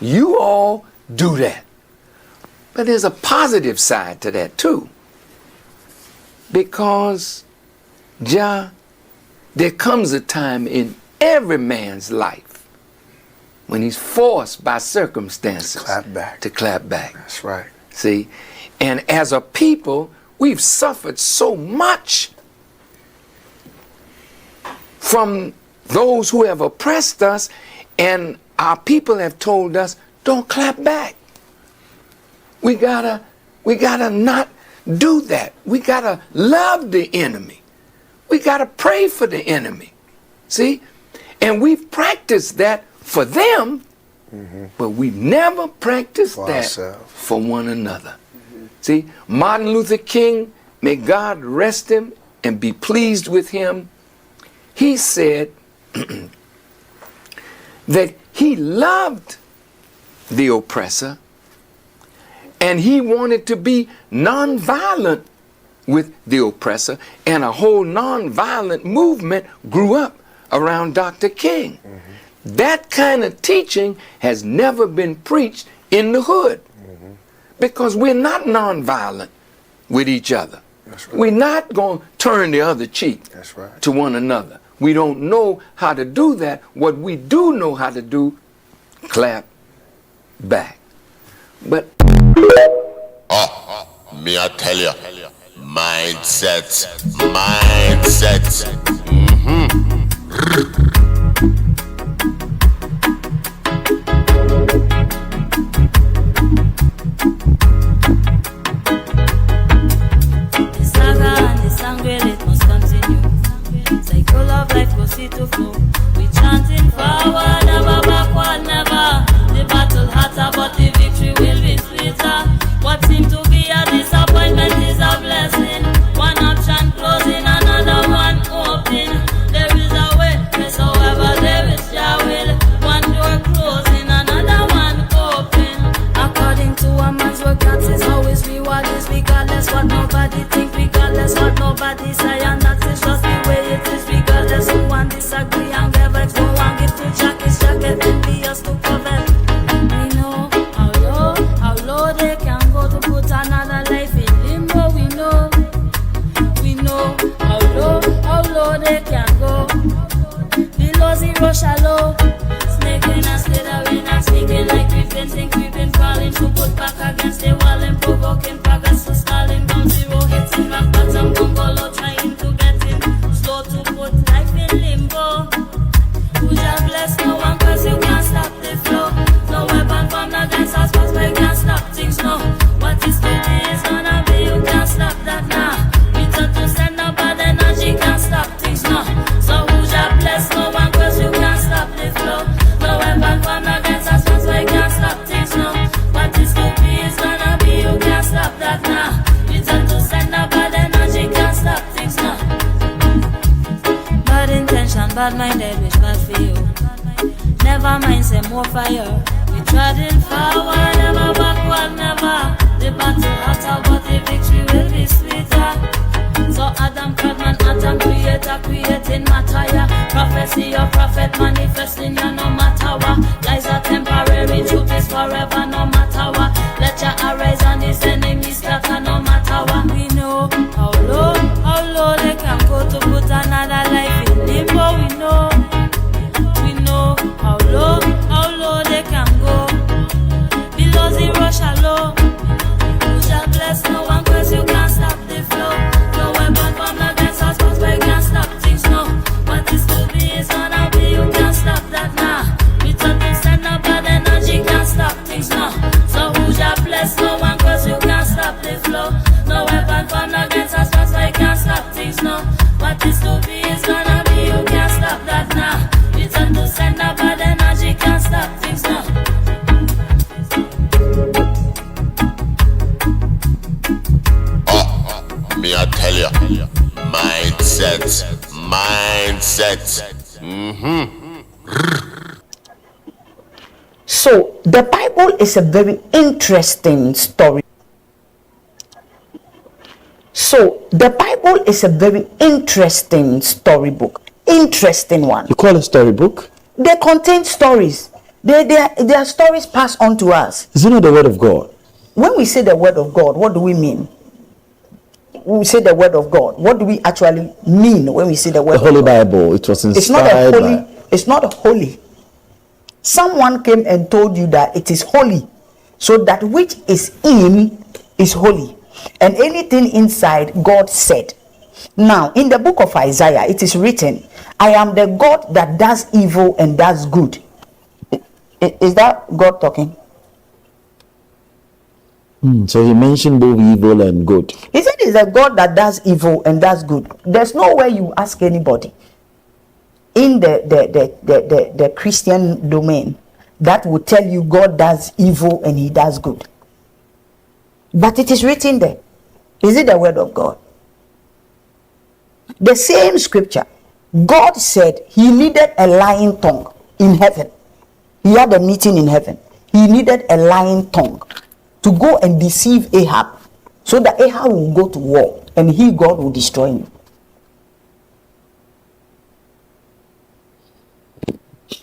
You all do that. But there's a positive side to that too. Because, Jah, there comes a time in every man's life when he's forced by circumstances to clap back. That's right. See? And as a people, we've suffered so much from those who have oppressed us, and our people have told us, don't clap back. We gotta not do that. We gotta love the enemy. We gotta pray for the enemy. See? And we've practiced that for them, but we've never practiced For that ourselves. for one another. See? Martin Luther King, may God rest him and be pleased with him, he said that he loved the oppressor and he wanted to be nonviolent with the oppressor, and a whole nonviolent movement grew up around Dr. King. That kind of teaching has never been preached in the hood because we're not nonviolent with each other. That's right. We're not going to turn the other cheek That's right. to one another. We don't know how to do that. What we do know how to do, clap back. But Me I tell you, mindset. The saga and the sangre, it must continue. Cycle of life proceed to flow. We chanting forward, never backward, never. The battle hotter, but the victory will be sweeter. What seemed to be a disappointment is a blessing. One option closing, another one open. There is a way, wheresoever there is your will. One door closing, another one open. According to a man's work, that is always reward is regardless what nobody think, regardless what nobody say, and that is just the way it is. Regardless who one disagree and get vexed, go and give to Jack his jacket and be us to covet. We know how low they can go to put another life in limbo. We know how low they can go. Below zero shallow, snaking and slithering and sneaking like creeping, falling to put back against the wall and provoking progress to stalling down zero, hitting rock bottom, bungalow trying to get in, slow to put life in limbo. Who just bless no one cause you can't stop the flow. No weapon formed against us, but we can't stop things, no. What is to be is gonna be, you can't stop that now. Return to send up bad energy, can't stop things, no. So who just bless no one cause you can't stop the flow. No weapon formed against us, but we can't stop things, no. What is to be is gonna be, you can't stop that now. Return to send up bad energy, can't stop things, no. Bad intention, bad minded, wish bad for you. Never mind, say more fire. We treading forward, never backward, never. The battle hotter, but the victory will be sweeter. So Adam, Godman, Adam, creator, creating matter, yeah. Prophecy, your prophet, manifesting, yeah, no matter what. Lies are temporary, truth is forever, no matter what. Let your arise and his enemies scatter, no matter what. We know how low they can go to put another life in limbo. We know how low they can go. Below zero shallow. Who shall bless no one cause you can't stop the flow. No weapon formed against us, but we can't stop things, no. What is to be is gonna be, you can't stop that now. Return to send up bad energy, can't stop things, no. So who shall bless no one cause you can't stop the flow. No weapon formed against us, but we can't stop things, no. What is to be is gonna be, you can't stop that now. Return to send up bad energy, can't stop things, no. Me I tell you, mindset. So the Bible is a very interesting story. Storybook. Interesting one. You call a storybook? They contain stories. They are stories passed on to us. Is it not the word of God? When we say the word of God, what do we mean? we say the word of God, what do we actually mean when we say the word The Holy of God? Bible. It was It's not a inspired holy. by. It's not holy. Someone came and told you that it is holy, so that which is in is holy, and anything inside God said. Now, in the book of Isaiah, it is written, "I am the God that does evil and does good." Is that God talking? So he mentioned both evil and good. He said he's a God that does evil and does good. There's no way you ask anybody in the Christian domain that will tell you God does evil and he does good. But it is written there. Is it the word of God? The same scripture, God said he needed a lying tongue in heaven. He had a meeting in heaven. He needed a lying tongue to go and deceive Ahab, so that Ahab will go to war and he, God, will destroy him.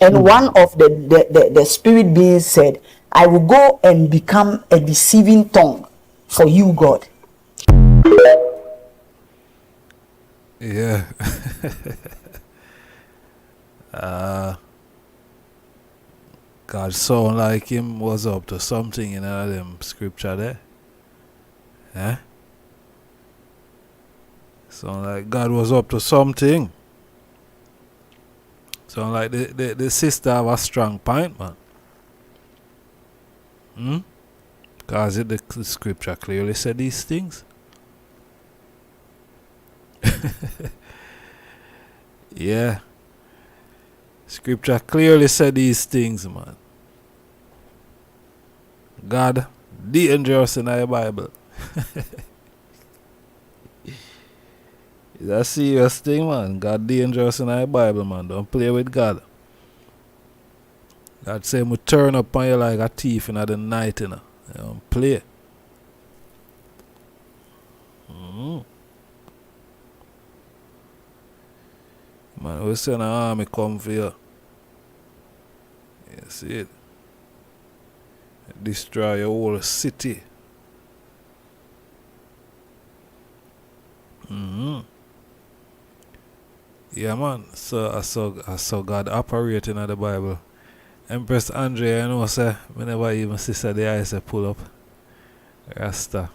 And one of the spirit beings said, "I will go and become a deceiving tongue for you, God." Yeah. God sound like him was up to something in them scripture there. Eh? Sound like God was up to something. Sound like the sister have a strong point, man. Because the scripture clearly said these things. Yeah. Scripture clearly said these things, man. God dangerous in the Bible. It's a serious thing, man. God dangerous in the Bible, man. Don't play with God. God say me turn up on you like a thief in the night, you know. You don't play. Man, we send an army come for you. You see it? Destroy your whole city. Yeah, man. So I saw God operating in the Bible. Empress Andrea, you know, say, I never even see the eyes pull up. Rasta.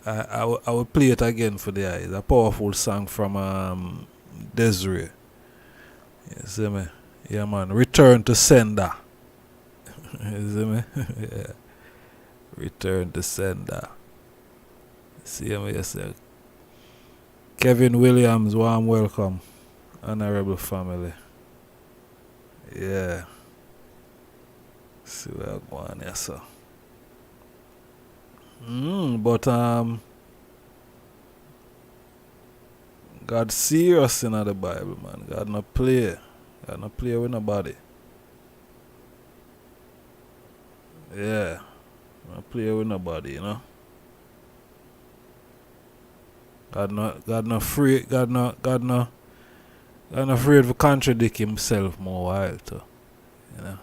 I will play it again for the eyes. A powerful song from Desiree. You see me? Yeah, man. Return to sender. You see me? Yeah. Return to sender. See me? Yes, sir. Kevin Williams, warm welcome. Honorable family. Yeah. See where I'm going here, sir. But God serious in the Bible, man. God not play. God not play with nobody. Yeah. Not play with nobody, you know. God not afraid to contradict himself more while too. You know.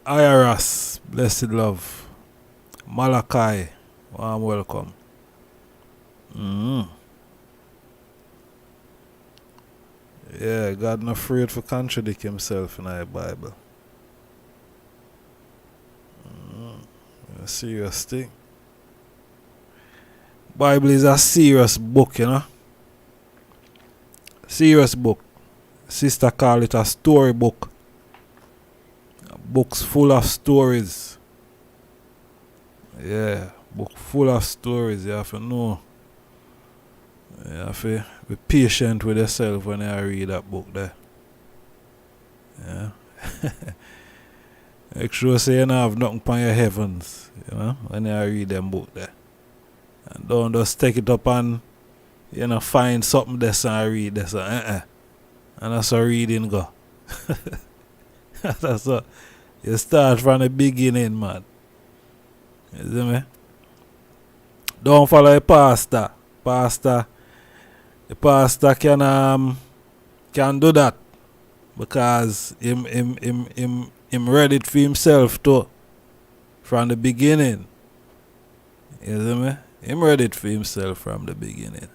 IRAS, blessed love. Malachi, warm welcome. Yeah, God not afraid to contradict himself in the Bible. A serious thing. Bible is a serious book, you know. Serious book. Sister call it a story book. Books full of stories. Yeah, book full of stories. You have to know. You have to be patient with yourself when you read that book there. Yeah. Make sure say you don't have nothing upon your heavens, you know, when you read them book there. And don't just take it up and, you know, find something there and read this. And that's how reading go. That's how you start from the beginning, man. You see me? Don't follow the pastor. The pastor can do that because him him read it for himself too. From the beginning. You see me? Him read it for himself from the beginning.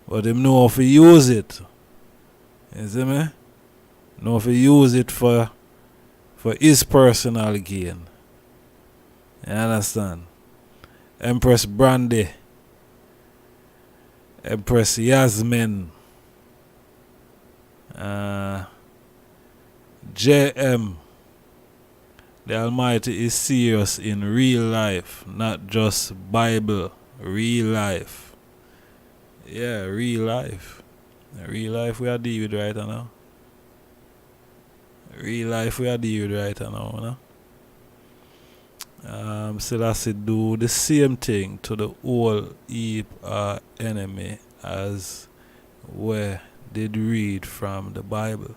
But him know how to use it. You see me? Know how to use it for his personal gain. You understand? Empress Brandy. Empress Yasmin. JM. The Almighty is serious in real life, not just Bible. Real life. Yeah, real life. Real life we are dealing with right now. Real life we are dealing with right now. Selassie do the same thing to the whole heap enemy as where did read from the Bible.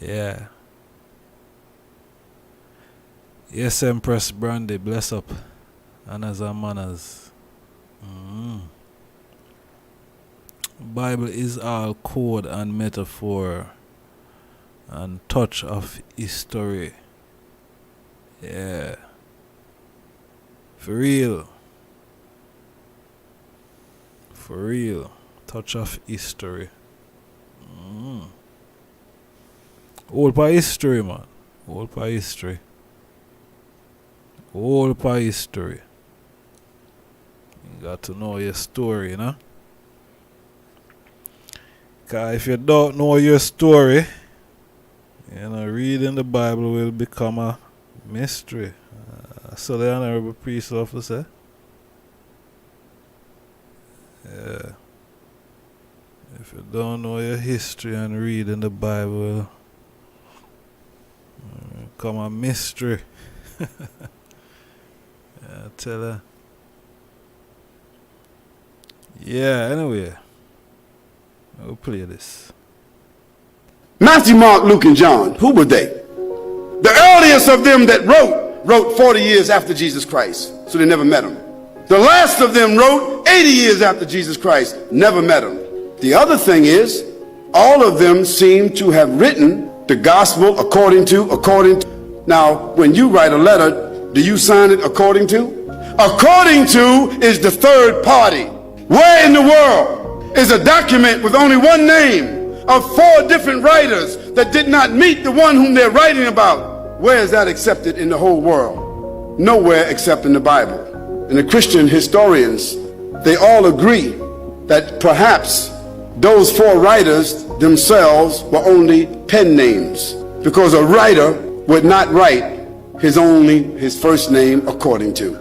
Yeah. Yes, Empress Brandy, bless up. Manners and manners. Bible is all code and metaphor and touch of history. Yeah. For real. For real. Touch of history. All by history, man. All by history. All by history. You got to know your story, you know? Because if you don't know your story, you know, reading the Bible will become a mystery. So the Honorable Priest Officer. Yeah. If you don't know your history and reading the Bible, become a mystery. I tell her. Yeah, anyway. I'll play this. Matthew, Mark, Luke, and John, who were they? The earliest of them that wrote 40 years after Jesus Christ, so they never met him. The last of them wrote 80 years after Jesus Christ, never met him. The other thing is, all of them seem to have written the gospel according to. Now, when you write a letter, do you sign it according to? According to is the third party. Where in the world is a document with only one name of 4 different writers that did not meet the one whom they're writing about? Where is that accepted in the whole world? Nowhere except in the Bible. And the Christian historians, they all agree that perhaps those 4 writers themselves were only pen names, because a writer would not write his first name according to.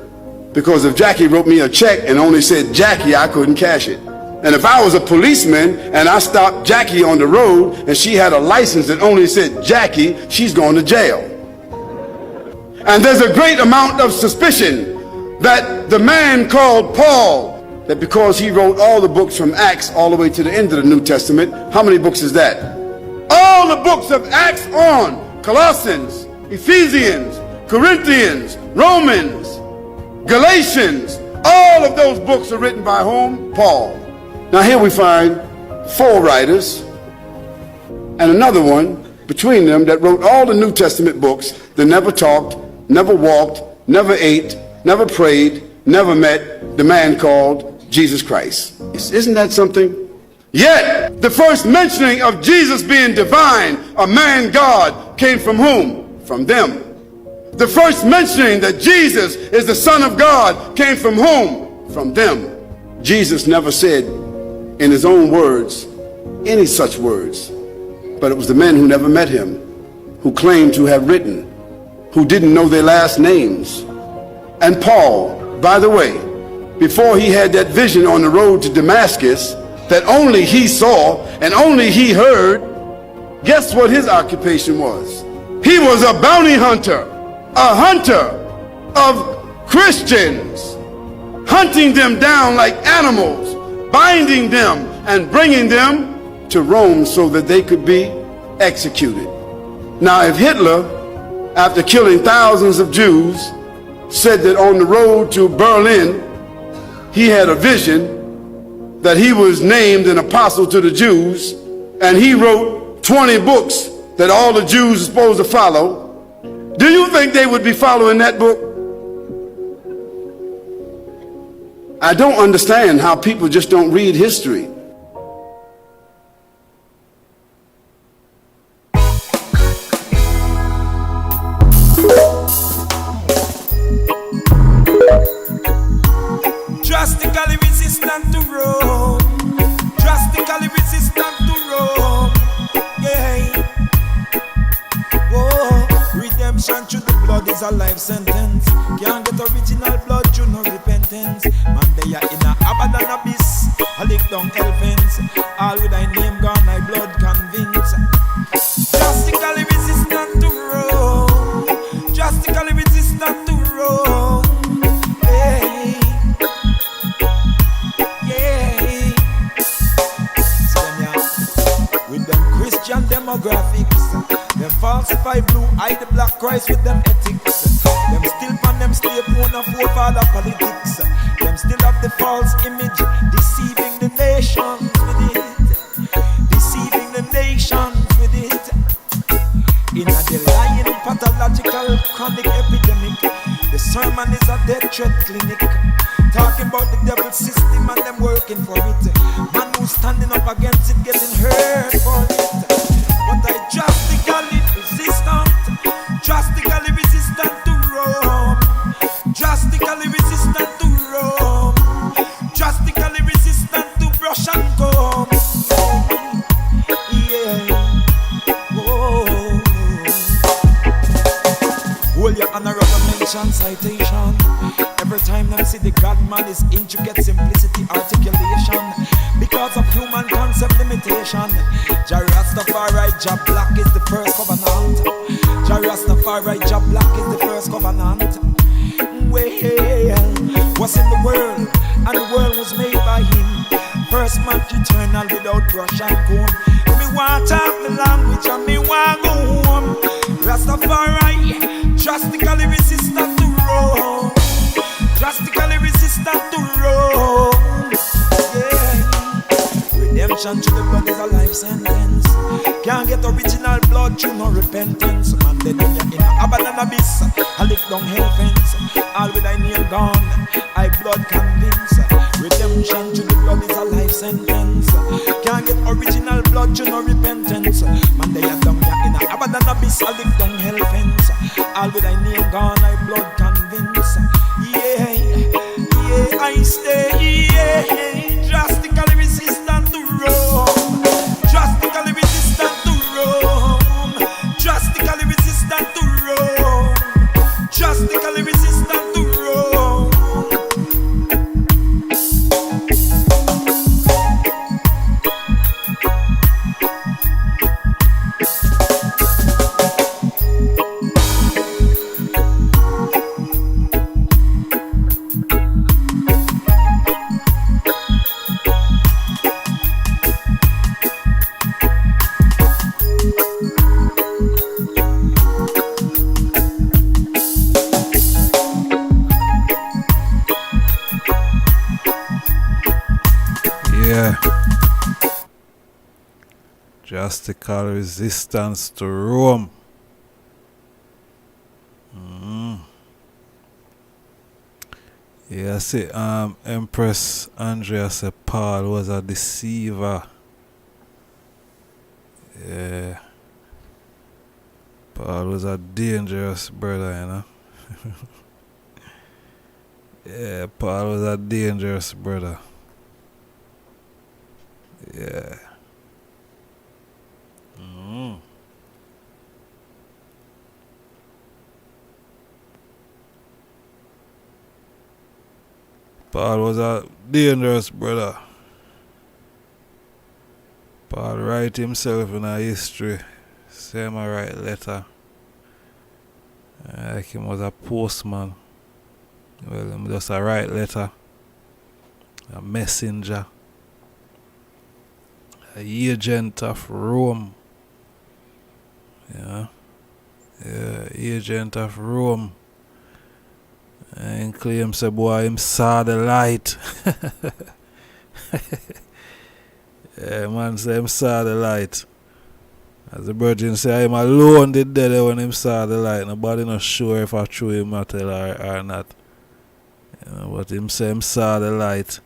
Because if Jackie wrote me a check and only said Jackie, I couldn't cash it. And if I was a policeman and I stopped Jackie on the road and she had a license that only said Jackie, she's going to jail. And there's a great amount of suspicion that the man called Paul, that because he wrote all the books from Acts all the way to the end of the New Testament, how many books is that? All the books of Acts on, Colossians, Ephesians, Corinthians, Romans, Galatians, all of those books are written by whom? Paul. Now here we find 4 writers and another one between them that wrote all the New Testament books that never talked, never walked, never ate, never prayed, never met the man called Jesus Christ. Isn't that something? Yet the first mentioning of Jesus being divine, a man God, came from whom? From them. The first mentioning that Jesus is the Son of God came from whom? From them. Jesus never said in his own words any such words, but it was the men who never met him, who claimed to have written, who didn't know their last names. And Paul, by the way, before he had that vision on the road to Damascus that only he saw and only he heard, guess what his occupation was? He was a bounty hunter. A hunter of Christians, hunting them down like animals, binding them and bringing them to Rome so that they could be executed. Now, if Hitler, after killing thousands of Jews, said that on the road to Berlin, he had a vision that he was named an apostle to the Jews, and he wrote 20 books that all the Jews are supposed to follow, do you think they would be following that book? I don't understand how people just don't read history. Drastically resistant to Rome. Drastically resistant to Rome. Yeah. Whoa. Redemption through the blood is a life sentence. Can't get original blood through no repentance. Man, they are in a Abaddon abyss. I lick down elephants. All with thy name gone, thy blood convinced. Drastically resistant to Rome. Drastically resistant to Rome. Hey. Yeah. See them, yeah. With them Christian demographics. Them falsify blue, hide the black Christ with them ethics. Them still pan them slave own of forefather politics. Them still have the false image, deceiving the nations with it. Deceiving the nations with it. In a lying pathological chronic epidemic. The sermon is a death threat clinic. Talking about the devil system and them working for it. Man who's standing up against it getting hurt for it. But I drastically resistant. Drastically resistant to Rome. Drastically resistant to Rome. Drastically resistant to brush and comb. Yeah. Whoa. Hold your honorable mention citation. Every time them see the God man is intricate simplicity articulation. Because of human concept limitation. YardSlangz Jah Black is the first covenant. YardSlangz Jah Black is the first covenant. Well, what's in the world? And the world was made by him. First man eternal without brush and comb. Me want talk the language and me want go home. Rastafari, drastically resistant to Rome. Drastically resistant to Rome. Yeah. Redemption through the blood is a life sentence. Can't get original blood through no repentance. Man, then you're in a Abaddon abyss. I lick down hell fence. All with thy name gone, I blood convince. Redemption through the blood is a life sentence. Can't get original blood through no repentance. Man, they are down here in a Abaddon abyss. I lick down hell fence. All with thy name gone, I blood convince. Yeah, yeah, I stay, yeah, drastically resistant to Rome. Drastically resistant to Rome. Drastically resistant to Rome. Drastically resistant to Rome. Drastical resistance to Rome. Yeah, see, Empress Andrea said Paul was a deceiver. Yeah. Paul was a dangerous brother, you know. Yeah, Paul was a dangerous brother. Yeah. Paul was a dangerous brother. Paul write himself in a history. Say him a write letter. Like him was a postman. Well, him just a write letter. A messenger. A agent of Rome. Yeah. Yeah, agent of Rome. And claim say boy him saw the light. Yeah, man say him saw the light. As the virgin say, I'm alone did there when him saw the light. Nobody not sure if I true him at or not. You know, but him say him saw the light.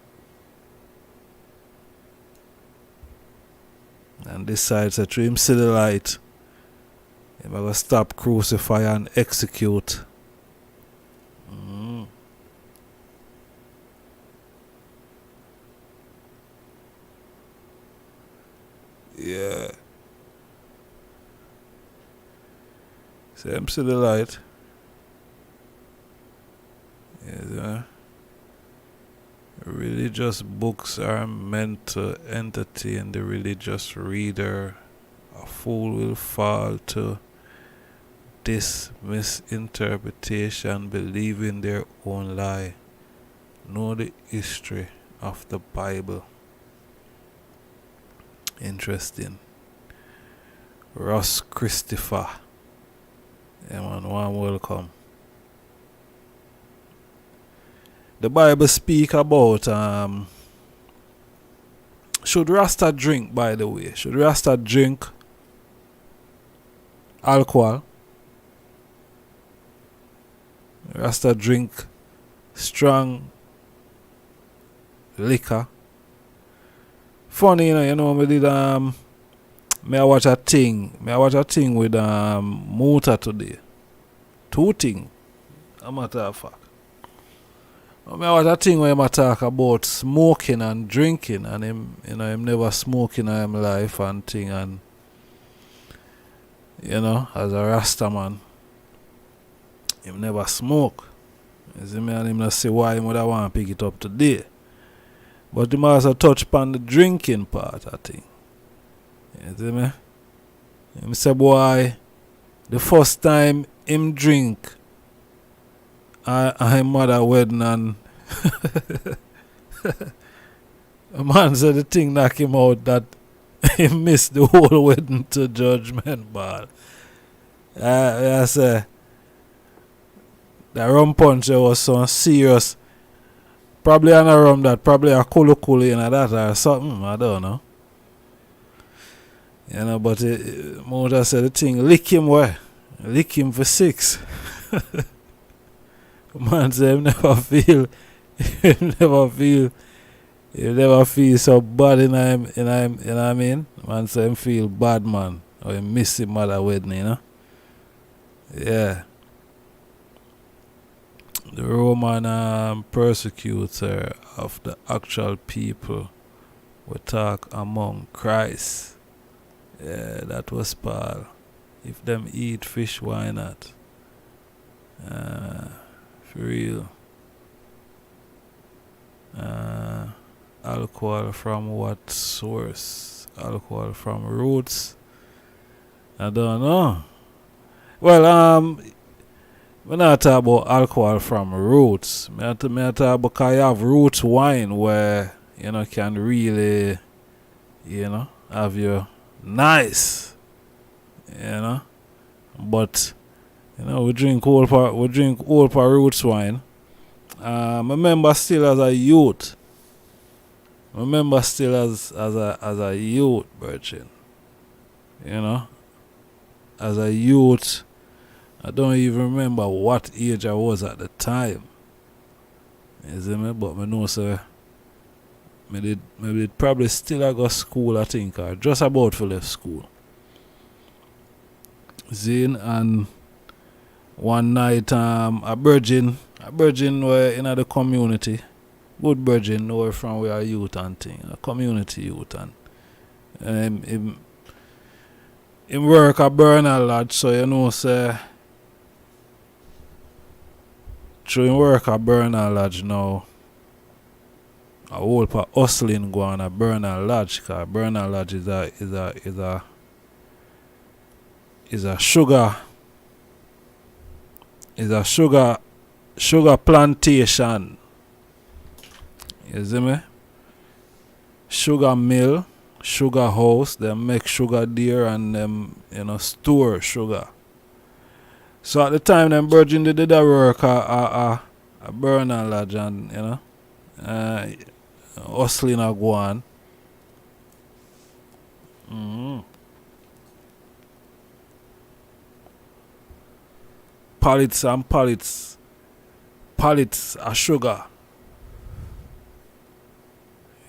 And decides that through him see the light, him going to stop, crucify and execute. Yeah. So him see the light. Yes, religious books are meant to entertain the religious reader. A fool will fall to this misinterpretation, believing their own lie. Know the history of the Bible. Interesting. Ross Christopher. Yeah, man, warm welcome. The Bible speak about should Rasta drink, by the way? Should Rasta drink alcohol? Rasta drink strong liquor? Funny, you know, me did me I watch a thing with Muta today. Two things, a matter of fact. I watch a thing where him talk about smoking and drinking, and him, you know, him never smoking in him life and thing, and you know, as a Rasta man, him never smoke. You see me, and him not say why him would want to pick it up today. But him also touch upon the drinking part, I think. You see me? Him say, boy, the first time him drink him mother wedding, and a man said the thing knock him out that he missed the whole wedding to Judgment Ball. I say the rum punch was so serious. Probably an rum that probably a kulu in that or something. I don't know. You know, but Mota said the thing lick him where? Lick him for 6. Man say him never feel so bad in him, you know what I mean? Man say him feel bad, man. Or he miss his mother wedding, you know? Yeah. The Roman persecutor of the actual people will talk among Christ. Yeah, that was Paul. If them eat fish, why not? For real. Alcohol from what source? Alcohol from roots? I don't know. Well, we're not talking about alcohol from roots. I talk about because you have roots wine where, you know, can really, you know, have you nice, you know. But you know, we drink old for roots wine. I remember still as a youth. As a youth, virgin. You know, as a youth, I don't even remember what age I was at the time. You see me? But I know, sir, I did probably still I go school, I think, or just about to left school. Zine, and one night a virgin were in the community, good virgin, know from where a youth and thing, a community youth, and him work a Bernal Lodge, so you know, say through him work a Bernal Lodge now, a whole part hustling go on a Bernal Lodge, because Bernal Lodge is a sugar plantation. You see me? Sugar mill, sugar house, they make sugar there and them, you know, store sugar. So at the time them virgin they did a work a Bernal Lodge, and you know, hustling a go on. pallets and pallets of sugar.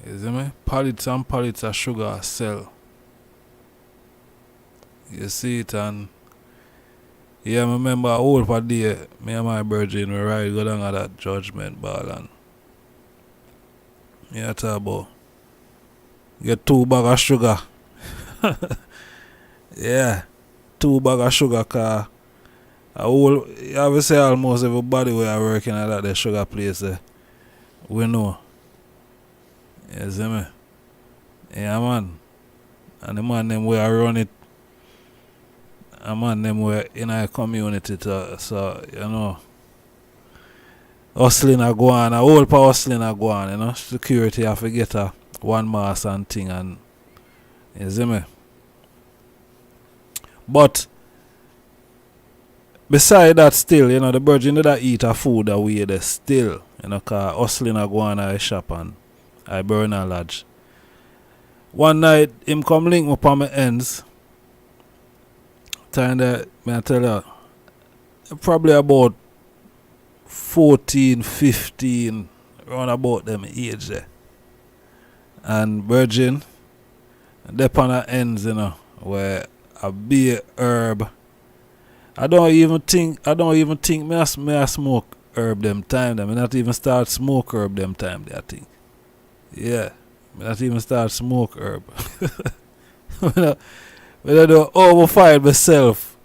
You see me? Pallets and pallets of sugar sell. You see it, and yeah, I remember a whole per day, me and my virgin we ride go down at that Judgment Ball, and yeah, talk about get 2 bags of sugar. Yeah, 2 bags of sugar, cause a whole, you have to say almost everybody we are working at that the sugar place we know. You see me? Yeah, man. And the man them we are run it. A man them we in our community so you know. Hustling a go on, a whole power hustling a go on, you know. Security have to get a one mass and thing, and you see me? But beside that still, you know, the virgin that eat a food that we there still, you know, cause hustling a go on a shop and I burn a lodge. One night him come link me upon my ends. Time that me I tell you, probably about 14, 15, around about them age there. And virgin, they on the ends, you know, where a beer herb. I don't even think me I smoke herb them time. I not even start smoke herb them time there, I think. Yeah. Me not even start smoke herb. When I do overfire myself,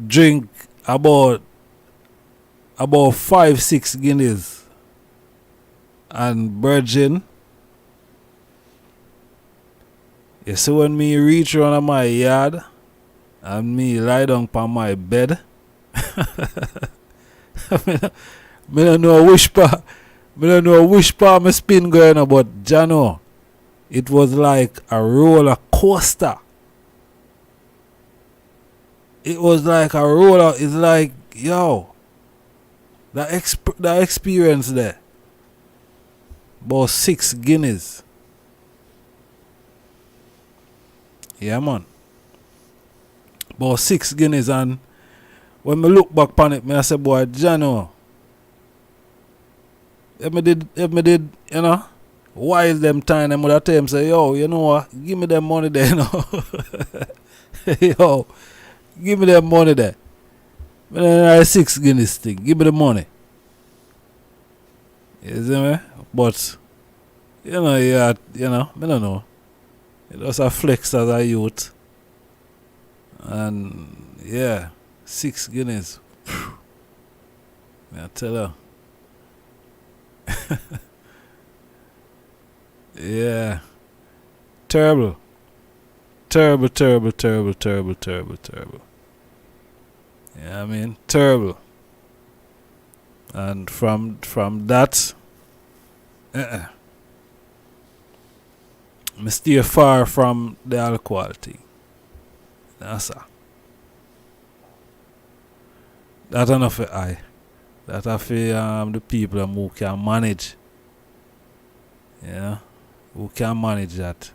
drink about 5-6 Guineas and virgin. You see when me reach around my yard and me lie down on my bed, me don't know which part my spin going on, but Jano, it was like a roller coaster. It was like a roller. It's like, yo, the experience there. About 6 Guineas. Yeah, man. About 6 Guineas, and when me look back on it, me I say, boy, Jano, if me did, you know, wise them time, them would have tell him, say, yo, you know what, give me them money there, you know. Yo, give me that money there. I 6 Guineas thing. Give me the money. You see me? But you know, yeah, you know, I don't know. It was a flex as a youth. And yeah, 6 Guineas. I tell her. Yeah. Terrible. Terrible. Yeah, I mean, terrible. And from that, I stay far from the alcohol thing. That's all. That's enough for I. That I feel the people who can manage. You know, who can manage that.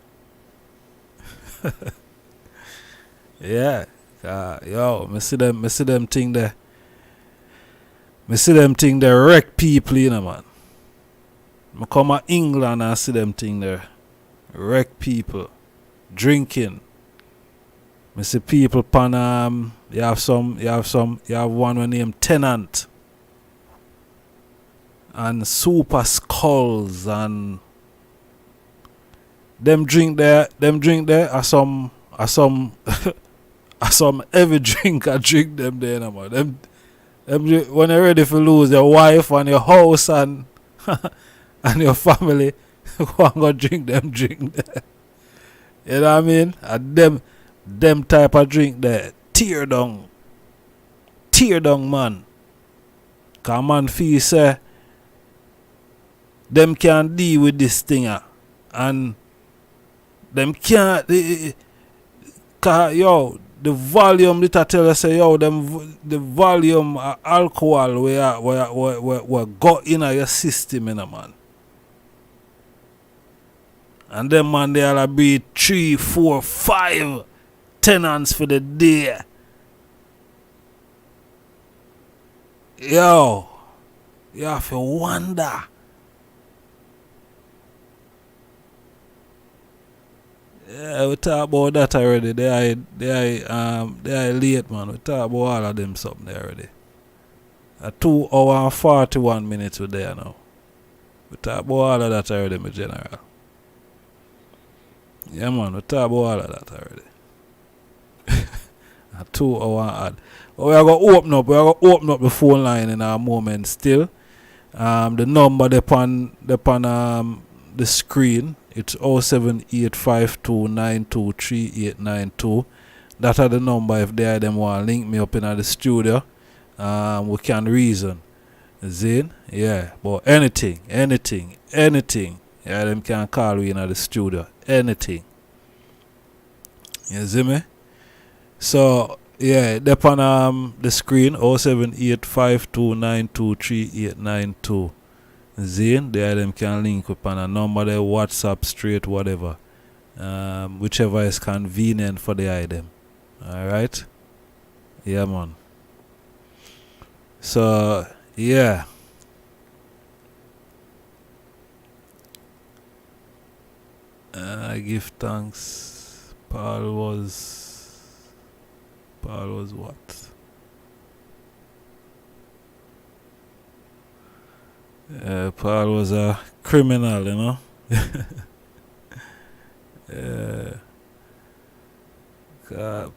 Yeah. Yo, me see them thing there. Me see them thing there wreck people, you know, man. Me come to England and see them thing there wreck people. Drinking. Me see people pan you have one named Tenant. And Super Skulls, and them drink there are some some heavy drink I drink them there, no man. Them when you're ready for lose your wife and your house and and your family, go drink them drink there. You know what I mean? And them type of drink there, tear down man. Cause man feel say them can't deal with this thing, and them can't. Yo, the volume that I tell you, say, yo, the volume of alcohol where got in your system, you know, man. And them man, they'll be 3, 4, 5 tenants for the day. Yo, you have to wonder. Yeah, we talk about that already. They are late, man. We talk about all of them something there already. 2 hours and 41 minutes we're there now. We talk about all of that already, my general. Yeah, man, we talk about all of that already. 2 hours odd. But we are going to open up the phone line in a moment still. The number upon the screen, it's 07852923892. That are the number if they them want to link me up in the studio. We can reason. Zin? Yeah. But anything. Yeah, them can call we in the studio. Anything. You see me? So yeah, upon the screen 07852923892. Zane, there them can link up on a number there, WhatsApp straight, whatever. Whichever is convenient for the item. Alright? Yeah, man. So yeah. I give thanks. Paul was what? Paul was a criminal, you know.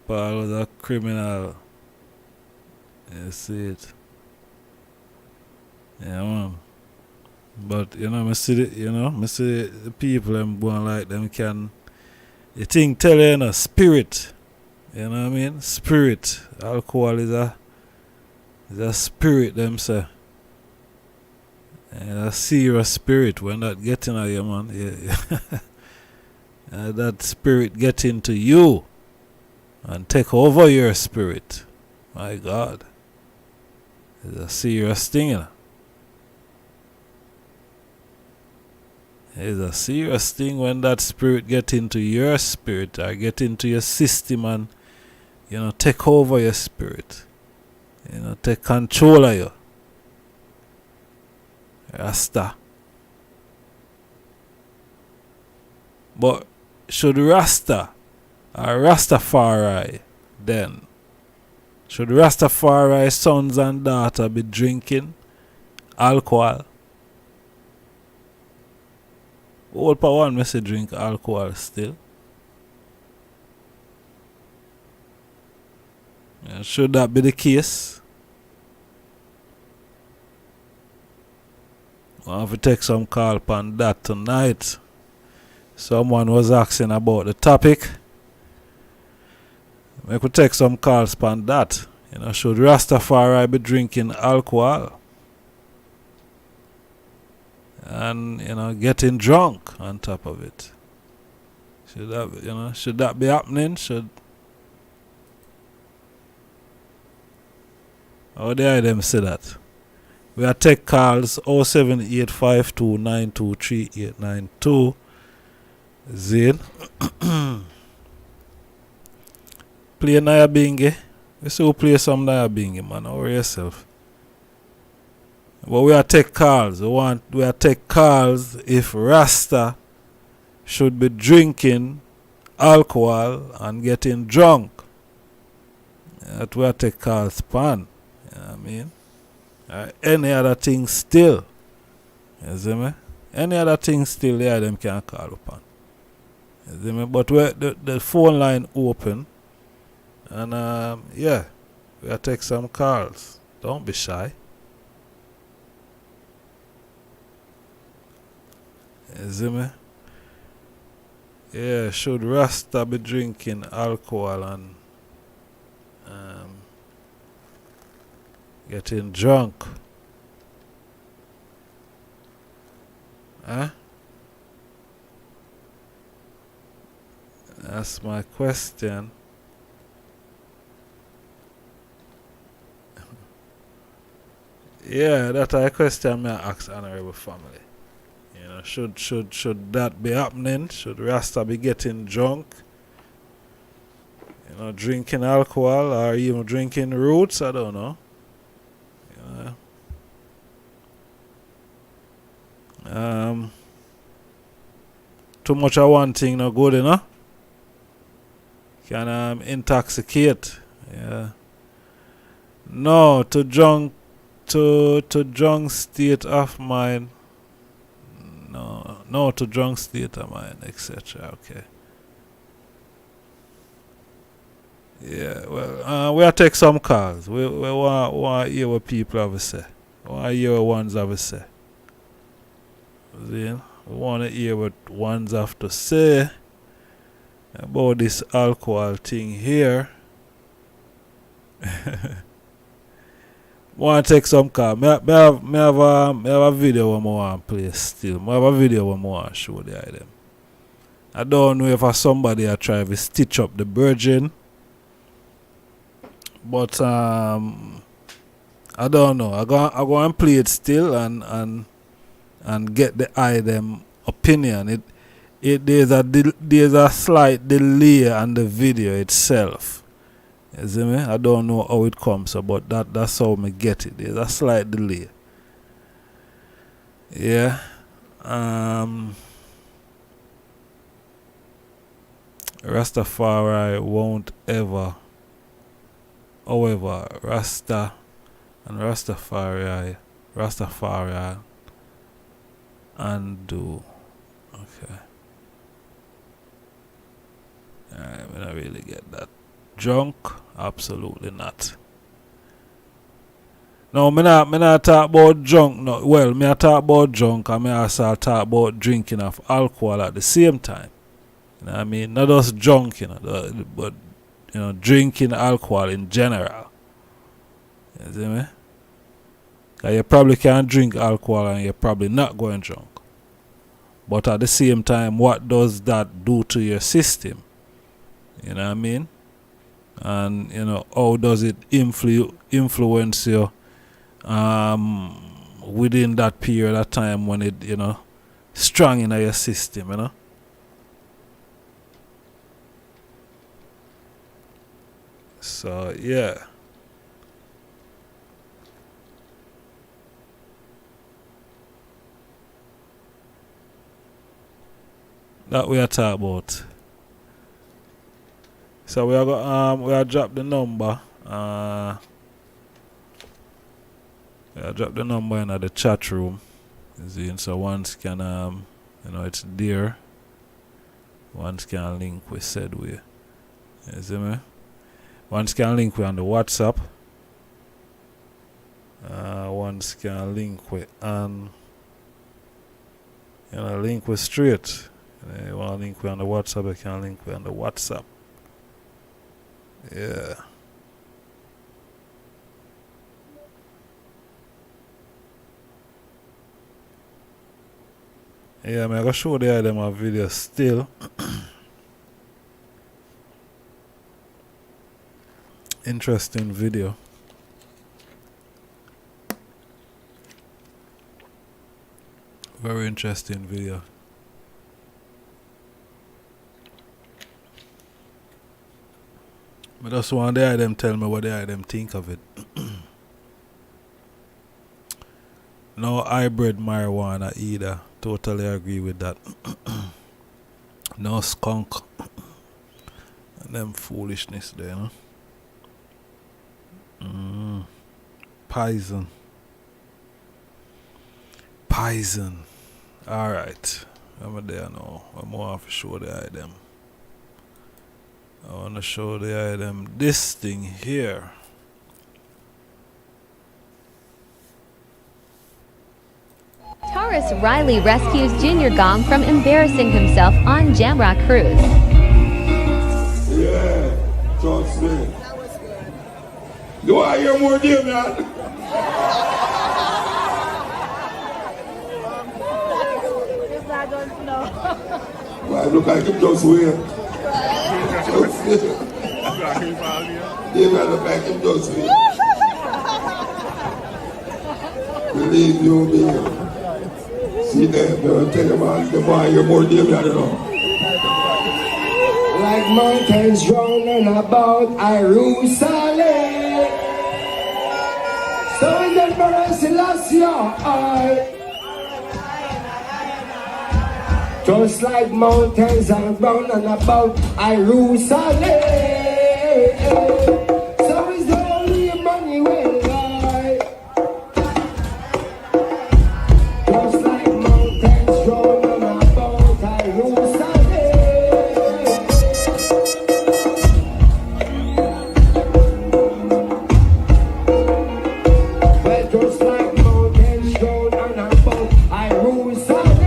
Paul was a criminal. You see it. Yeah, man. But I see the people them going like them can. You think tell you, spirit. You know what I mean? Spirit. Alcohol is a spirit, them say. And a serious spirit when that getting at you, man. Yeah. That spirit get into you and take over your spirit. My God. It's a serious thing, you know. It's a serious thing when that spirit get into your spirit or get into your system and take over your spirit. Take control of you. Rasta. But should Rasta or Rastafari then? Should Rastafari sons and daughters be drinking alcohol? All per one must drink alcohol still. Should that be the case? I have to take some call upon that tonight. Someone was asking about the topic. I could take some calls upon that. Should Rastafari be drinking alcohol? And getting drunk on top of it. Should that be happening? How dare them say that? We are take calls 07852923892. Zane. Play Naya Bingy. We see who play some Naya Bingy, man. Over yourself. But we are take calls. We are take calls if Rasta should be drinking alcohol and getting drunk. That we are take calls pan. You know what I mean? Any other thing still. You see me? Any other thing still, yeah, them can call upon. You see me? But the phone line open. And yeah, we are take some calls. Don't be shy. You see me? Yeah, should Rasta be drinking alcohol and getting drunk? Huh? That's my question. Yeah, that's a question I ask honorable family. Should that be happening? Should Rasta be getting drunk? Drinking alcohol or even drinking roots? I don't know. too much of one thing no good, you know. Can intoxicate. Yeah. No, to drunk state of mind. No, to drunk state of mind, etc. Okay. Yeah, well, we'll take some calls. We want to hear what people have to say. We want to hear what ones have to say. See? We want to hear what ones have to say about this alcohol thing here. Want to take some call. Me have a video I want to play still. I have a video I want to show the item. I don't know if somebody I try to stitch up the virgin, but I don't know. I go and play it still and get the item opinion. There's a slight delay on the video itself. You see me? I don't know how it comes, but that's how me get it. There's a slight delay. Yeah. Rastafari won't ever. However, Rasta and Rastafari undo. Okay. Alright, I don't really get that. Drunk? Absolutely not. No, me not talk about drunk. No, well, me talk about drunk and me also talk about drinking of alcohol at the same time. You know what I mean? Not just drunk, you know, but you know, drinking alcohol in general. You see me? Because you probably can't drink alcohol and you're probably not going drunk. But at the same time, what does that do to your system? You know what I mean? And you know, how does it influence you within that period of time when it, you know, strong in your system, you know? So yeah. That we are talking about. So we are drop the number. We are drop the number in the chat room. You see, so once can you know, it's there. Once can link with said way. You see me? Once can link with on the WhatsApp. Once can link with on, you know, link with straight. You want to link with on the WhatsApp, you can link with on the WhatsApp. Yeah. Yeah, I'm gonna show the item a video still. Interesting video. Very interesting video. But just one day them tell me what the item think of it. No hybrid marijuana either. Totally agree with that. No skunk. And them foolishness there, you know. Poison. Alright. I'm there now. I'm more to show the item. I want to show the item this thing here. Taurus Riley rescues Junior Gong from embarrassing himself on Jamrock Cruise. Yeah, trust me. Do I hear more deal, man? Well, look like him just weird. Yeah, man, look like him just weird. Believe you me. See that, tell him the boy you're more deal, I don't know. Like mountains round about Jerusalem. So in the Emperor Selassie, Just like mountains and round and about Jerusalem. So is the only Emmanuel light. Just like mountains round and about Jerusalem. Well, just like mountains round and about Jerusalem.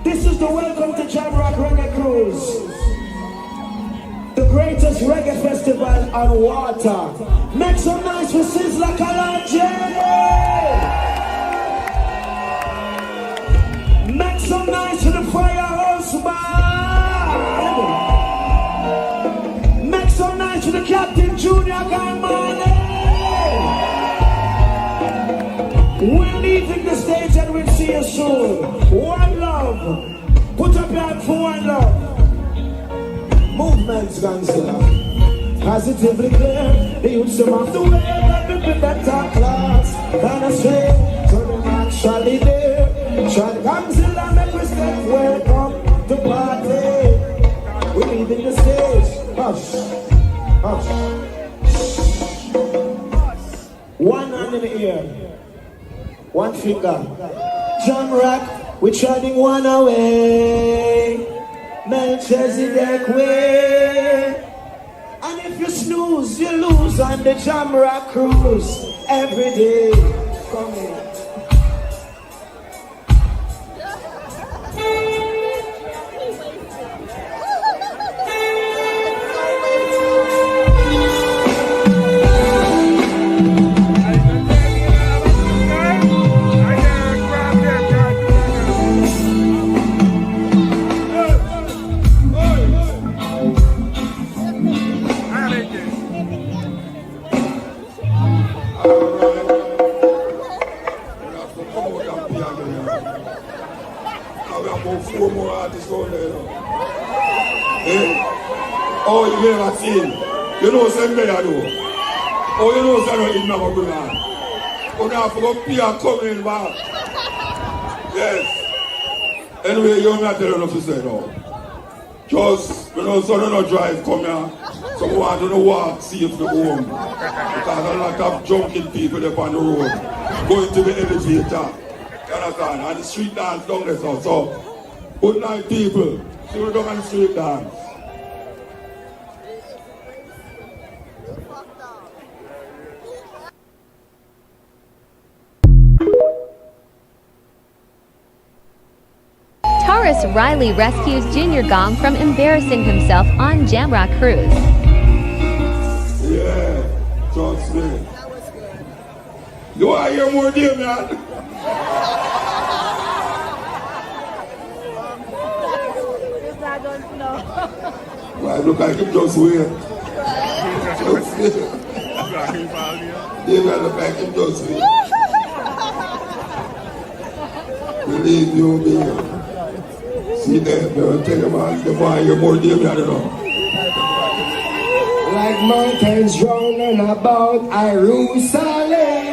This is the welcome to Jamrock Reggae Cruise, the greatest reggae festival on water. Make some noise for Sizzla Kalonji! Make some noise for the Firehouse Band! Make some noise for the Captain Junior Garmani! We're leaving the stage and we'll see you soon. One love. Put up your hand for one love. Movement's gangster. Positively clear. The youths them off the way. the better class. Kind of straight, so them actually there. Try to cancel and make we step welcome to party. We leaving the stage. Hush, hush. One hand in the air, one finger. Jam rock, we treading one away. Melchizedek way. And if you snooze, you lose on the jam rock cruise every day. Come in. Four more artists going there. Oh, you never seen. You know something I do. Oh, you know something in my good hand. Oh, now for go Pierre coming back. Yes. Anyway, you're not telling enough to say no. Just, you know, so no drive come here. So we want to walk, see if they go home. Because a lot of junking people up on the road. Going to the elevator. You understand? And the street dance down there. So good night, people. See you down on the street dance. Taurus Riley rescues Junior Gong from embarrassing himself on Jamrock Cruise. Yeah, trust me. Do I hear more deal, man? Well, look like him just weird. They look like him just weird. Believe you me. See that, bro. Take him out. The boy, you're more deal, I don't know. Like mountains round about Jerusalem.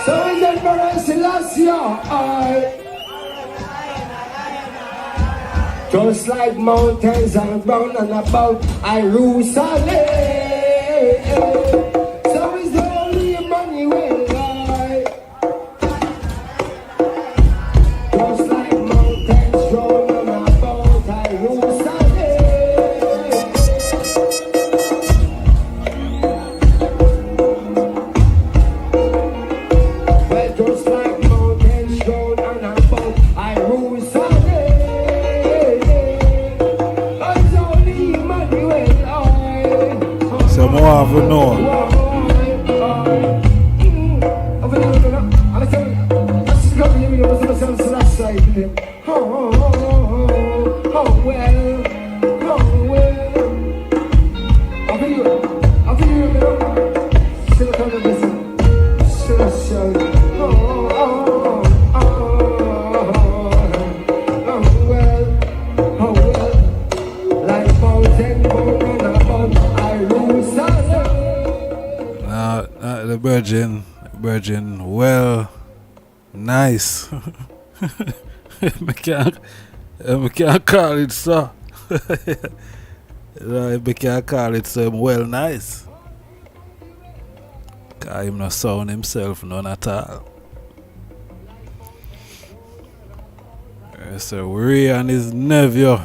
So is Emperor Selassie. Just like mountains are round and about Jerusalem. So is the Holy Emmanuel. Just like mountains round and about Jerusalem. Well, just like mountains round and about Jerusalem. So more have we know. Virgin, well, nice. I can't call it so. I can't call it so well nice. Cause him not sound himself none at all. So Ray and his nephew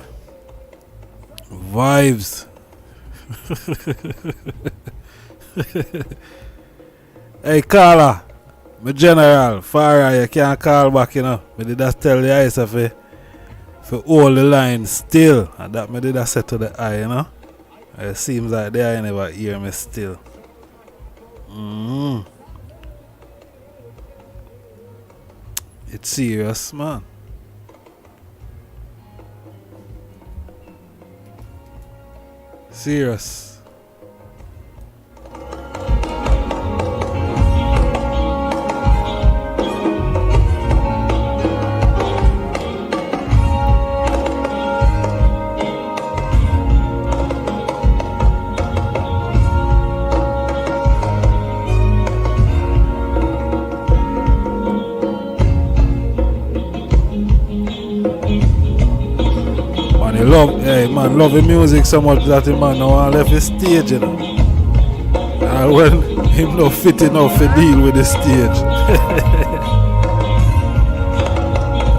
vibes. Hey Carla, my general, Farah, you can't call back, you know. I did just tell the eyes of it for hold the line still. And that I did say to the eye, you know. It seems like the eye never hear me still. It's serious, man. Serious. love the music so much that the man now left the stage, you know. And when him not fit enough to deal with the stage.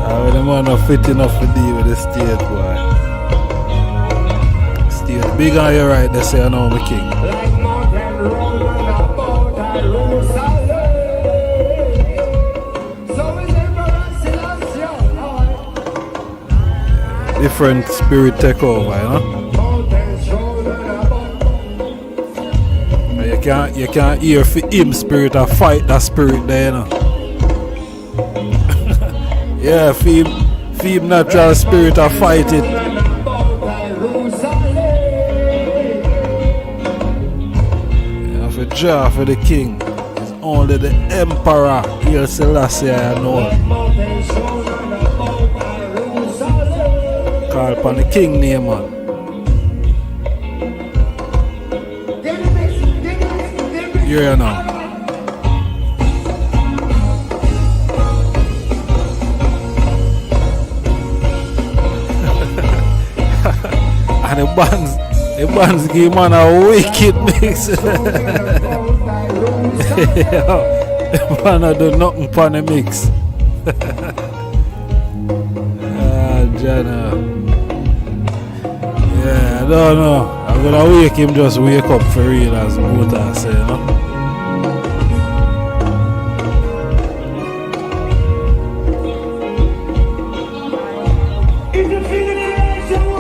And when the man not fit enough to deal with the stage, boy. Stage big on your right, they say I know my king. Different spirit take over, you know. You can't hear for him spirit or fight that spirit there, you know. Yeah, for him natural spirit or fight it. Yeah, for Jah, for the king, it's only the emperor here Selassie I know. Call upon the king name, man. Here now. And the bands give man a wicked mix. The man do nothing upon the mix. Jana. Yeah, I don't know. I'm gonna wake him, just wake up for real, as Mota say, you know. If you're feeling it, raise your voice.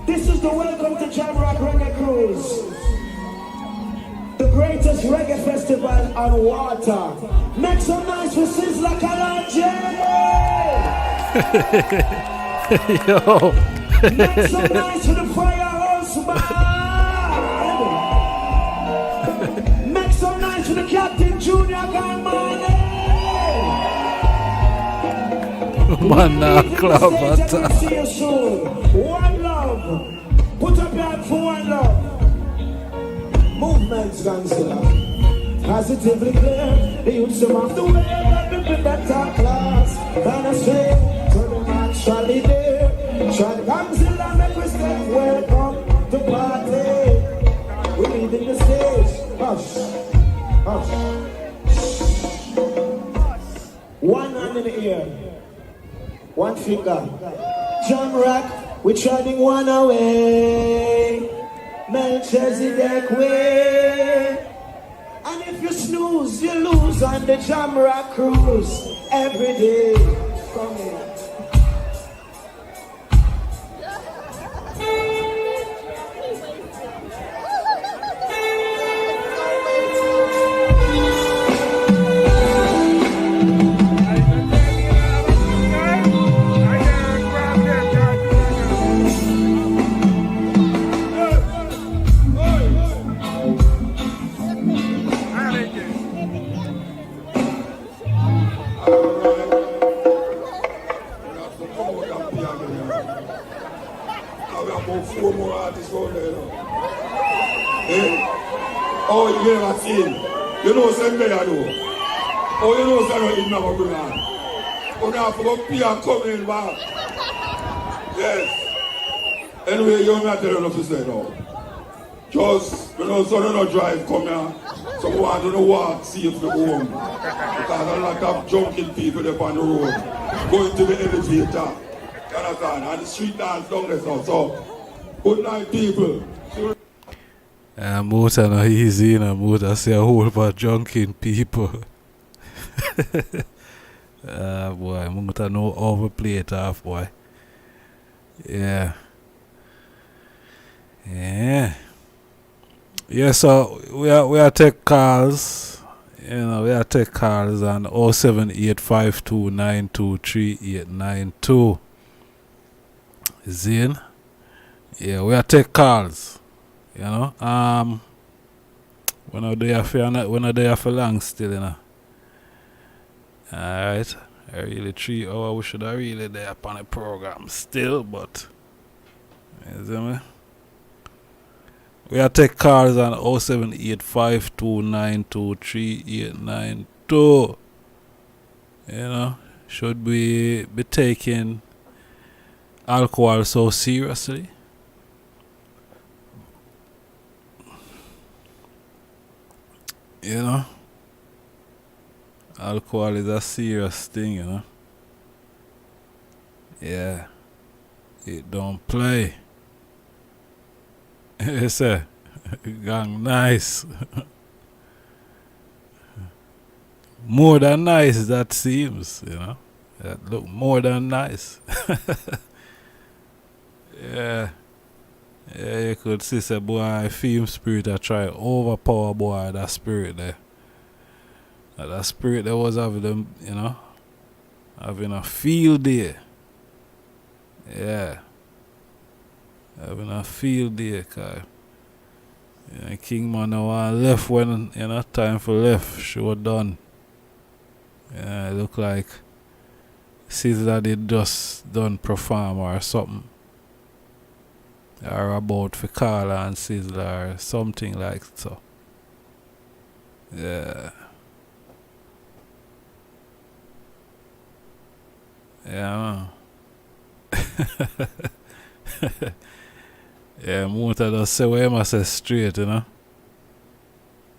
This is the Welcome to Jamrock Reggae Cruise, the greatest reggae festival on water. Make some noise for Sizzla Kalonji! Yo. Make some noise for the Firehouse Band! Make some noise for the Captain Junior Gunman! Man, now clap at that. See you soon. One love. Put up your hand for one love. Movements gangster. Positively clear. The youths come off the way that the better class. Kind of straight. So the naturally there. Try the gangster make we stay. Welcome to party. We lead in the stage. Hush. Hush. One hand in the ear. One finger. Jamrock, we're turning one away. Melchizedek way. And if you snooze, you lose on the Jamrock cruise every day. Come here. Oh, you never seen. You know something I do. Oh, you know something never bring on. Oh, now for Pia coming back. Yes. Anyway, you're not telling enough to say no. Just, you know, so no drive come here. So we want to know what, see if they go home. Because a lot of junking people up on the road. Going to the elevator. You understand? And the street dance down there. So, good night, people. Mota no easy, you know. Mota say a whole bunch of junking people. Boy, Mota no overplay it off, boy. Yeah. Yeah, so we are take calls. You know, we are take calls on 07852923892. Zin. Yeah, we are take calls. You know, when are they for long still, you know. Alright. I really 3 hours we should have really there upon the program still, but you see me? We are take calls on 07852923892. You know. Should we be taking alcohol so seriously? You know? Alcohol is a serious thing, you know? Yeah. It don't play. Yes, sir. Gang nice. More than nice, that seems, you know. That look more than nice. Yeah. Yeah, you could see say boy film spirit I try overpower boy that spirit there. That spirit that was having them, you know, having a field day. Yeah. Having a field day, cause you know, King man now left when you know time for left, show done. Yeah, it look like Sizzler did just done perform or something. Or about for Carla and Sizzler or something like so. Yeah. Yeah, man. Yeah, Motor does say what you must say straight, you know.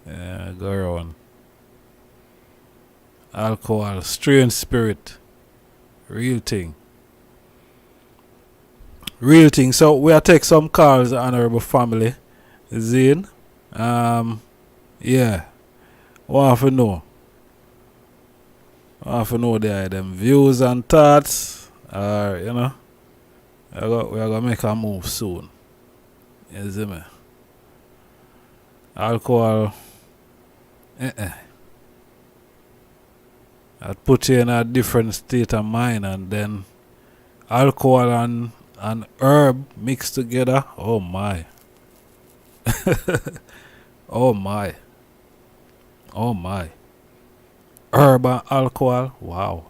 Yeah, go around. Alcohol, strange spirit. Real thing. Real thing. So we'll take some calls, honorable family. Zane. Yeah. Want to know. Want to know them views and thoughts. Or, you know. We are going to make a move soon. You see me? Alcohol. I'd put you in a different state of mind, and then alcohol and herb mixed together. Oh my. Oh my. Oh my. Herb and alcohol. Wow.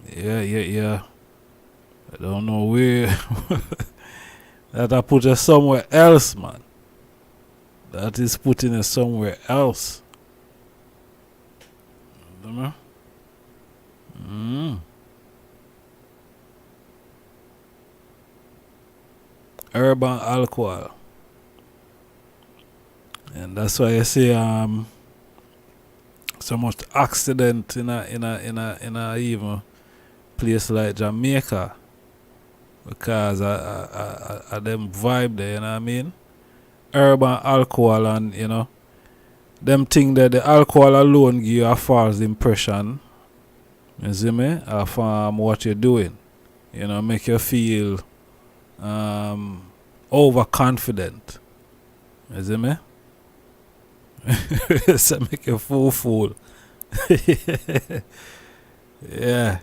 Yeah. I don't know where that I put it somewhere else, man. That is putting it somewhere else. You know? Herb and alcohol. And that's why I say so much accident in a even place like Jamaica, because of them vibe there, you know what I mean? Herb and alcohol, and you know, them thing that the alcohol alone give you a false impression, you see me, of what you're doing. You know, make you feel overconfident. You see me? So make you fool. Yeah.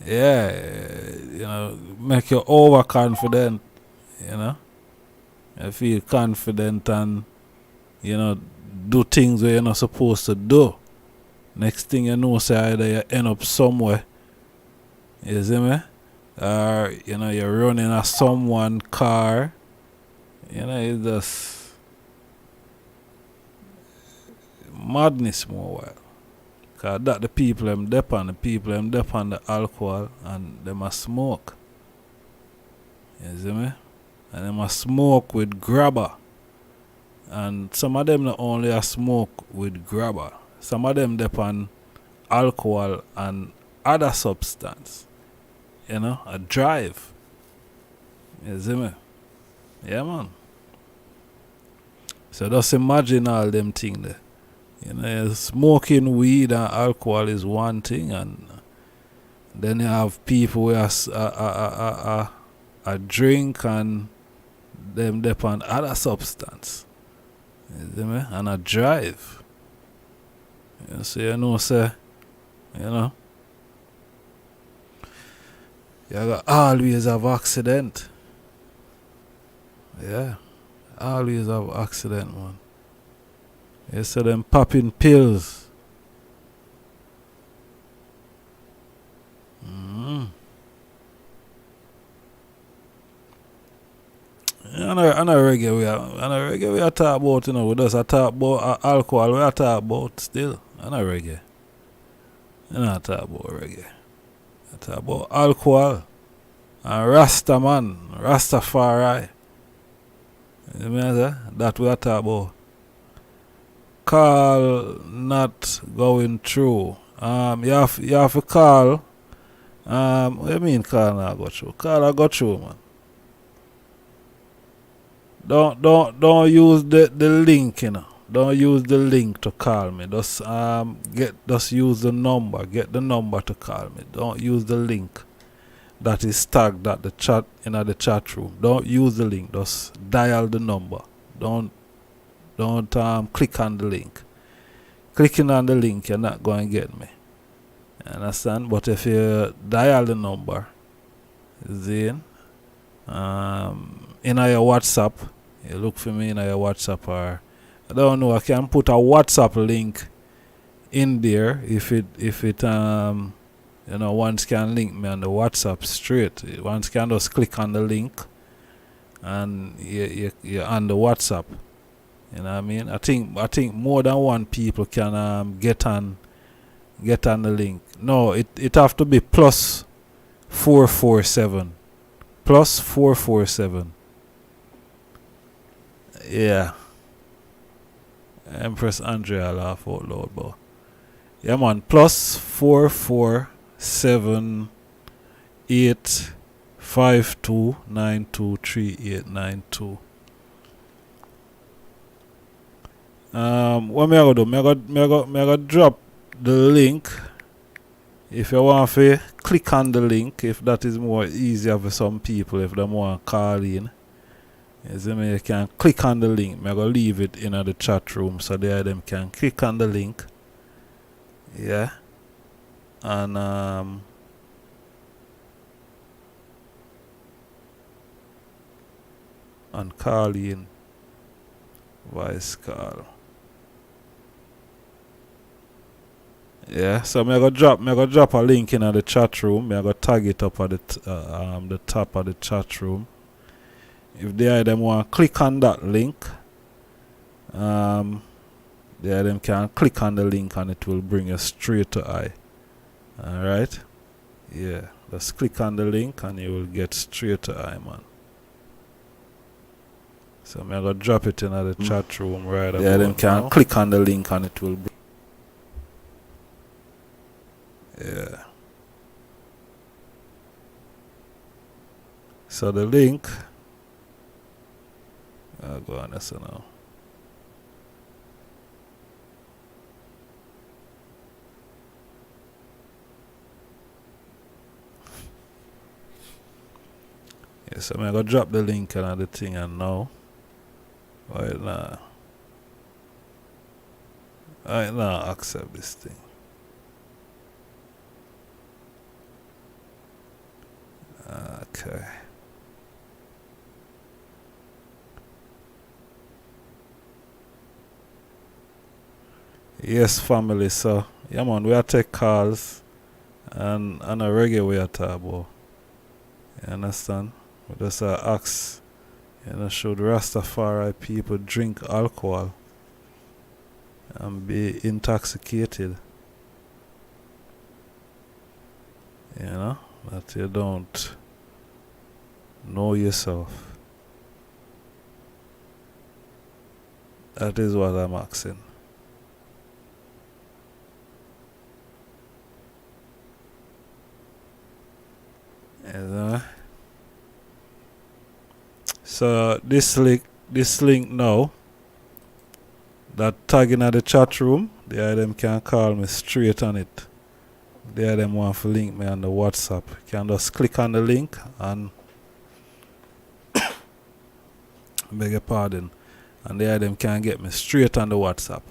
You know, make you overconfident, you know. You feel confident and, you know, do things where you're not supposed to do. Next thing you know, say either you end up somewhere, you see me? Or, you know, you're running a someone car, you know, it's just madness more while. Because that the people them depend on the alcohol and them a smoke. You see me? And them a smoke with grabber. And some of them not only a smoke with grabber. Some of them depend alcohol and other substance. You know, a drive. You see me? Yeah, man. So just imagine all them things there. You know, smoking weed and alcohol is one thing, and then you have people who a drink and them depend on other substance. You see me? And a drive. You see, you know, say, you know, you got always have accident. Yeah, always have accident, man. You see them popping pills. You And a reggae we are talk about, you know, we just talk about alcohol, we are talk about still. And a reggae. You know, talk about reggae. I talk about alcohol and Rasta man, Rastafari. You know that we are talk about. Call not going through. You have to call. What do you mean call not go through? Call not go through, man. Don't use the link, you know. Don't use the link to call me. Just use the number. Get the number to call me. Don't use the link that is tagged at the chat in the chat room. Don't use the link. Just dial the number. Don't click on the link. Clicking on the link, you're not going to get me. You understand? But if you dial the number, then in your WhatsApp, you look for me in your WhatsApp, or I don't know, I can put a WhatsApp link in there if it you know, one can link me on the WhatsApp straight. One can just click on the link and you're on the WhatsApp. You know what I mean? I think more than one people can get on the link. No, it have to be plus 447. Plus 447. Yeah. Empress Andrea laugh out loud, but yeah, man. Plus 4478529238892. What me I go do? Me I go drop the link. If you want to click on the link, if that is more easier for some people, if they want to call in, you can click on the link. I'm going to leave it in the chat room so them can click on the link. Yeah. And call in. Voice call. Yeah, so I'm gonna drop a link in the chat room. I'm gonna tag it up at the top of the chat room. If them want to click on that link, them can click on the link and it will bring you straight to I. Alright? Yeah. Just click on the link and you will get straight to I, man. So I'm gonna drop it in the chat room right about now. Them can click on the link and it will bring. Yeah. So the link, I'll go on this now. Yeah, so I'm gonna drop the link and the thing and now. Right now, accept this thing. Okay. Yes, family. So, yeah, man, we are take calls and a reggae we are talk about. You understand? We just ask, should Rastafari people drink alcohol and be intoxicated? You know? That you don't know yourself. That is what I'm asking. So this link now, that tagging at the chat room, them can call me straight on it. Them want to link me on the WhatsApp. You can just click on the link and beg your pardon. And them can get me straight on the WhatsApp.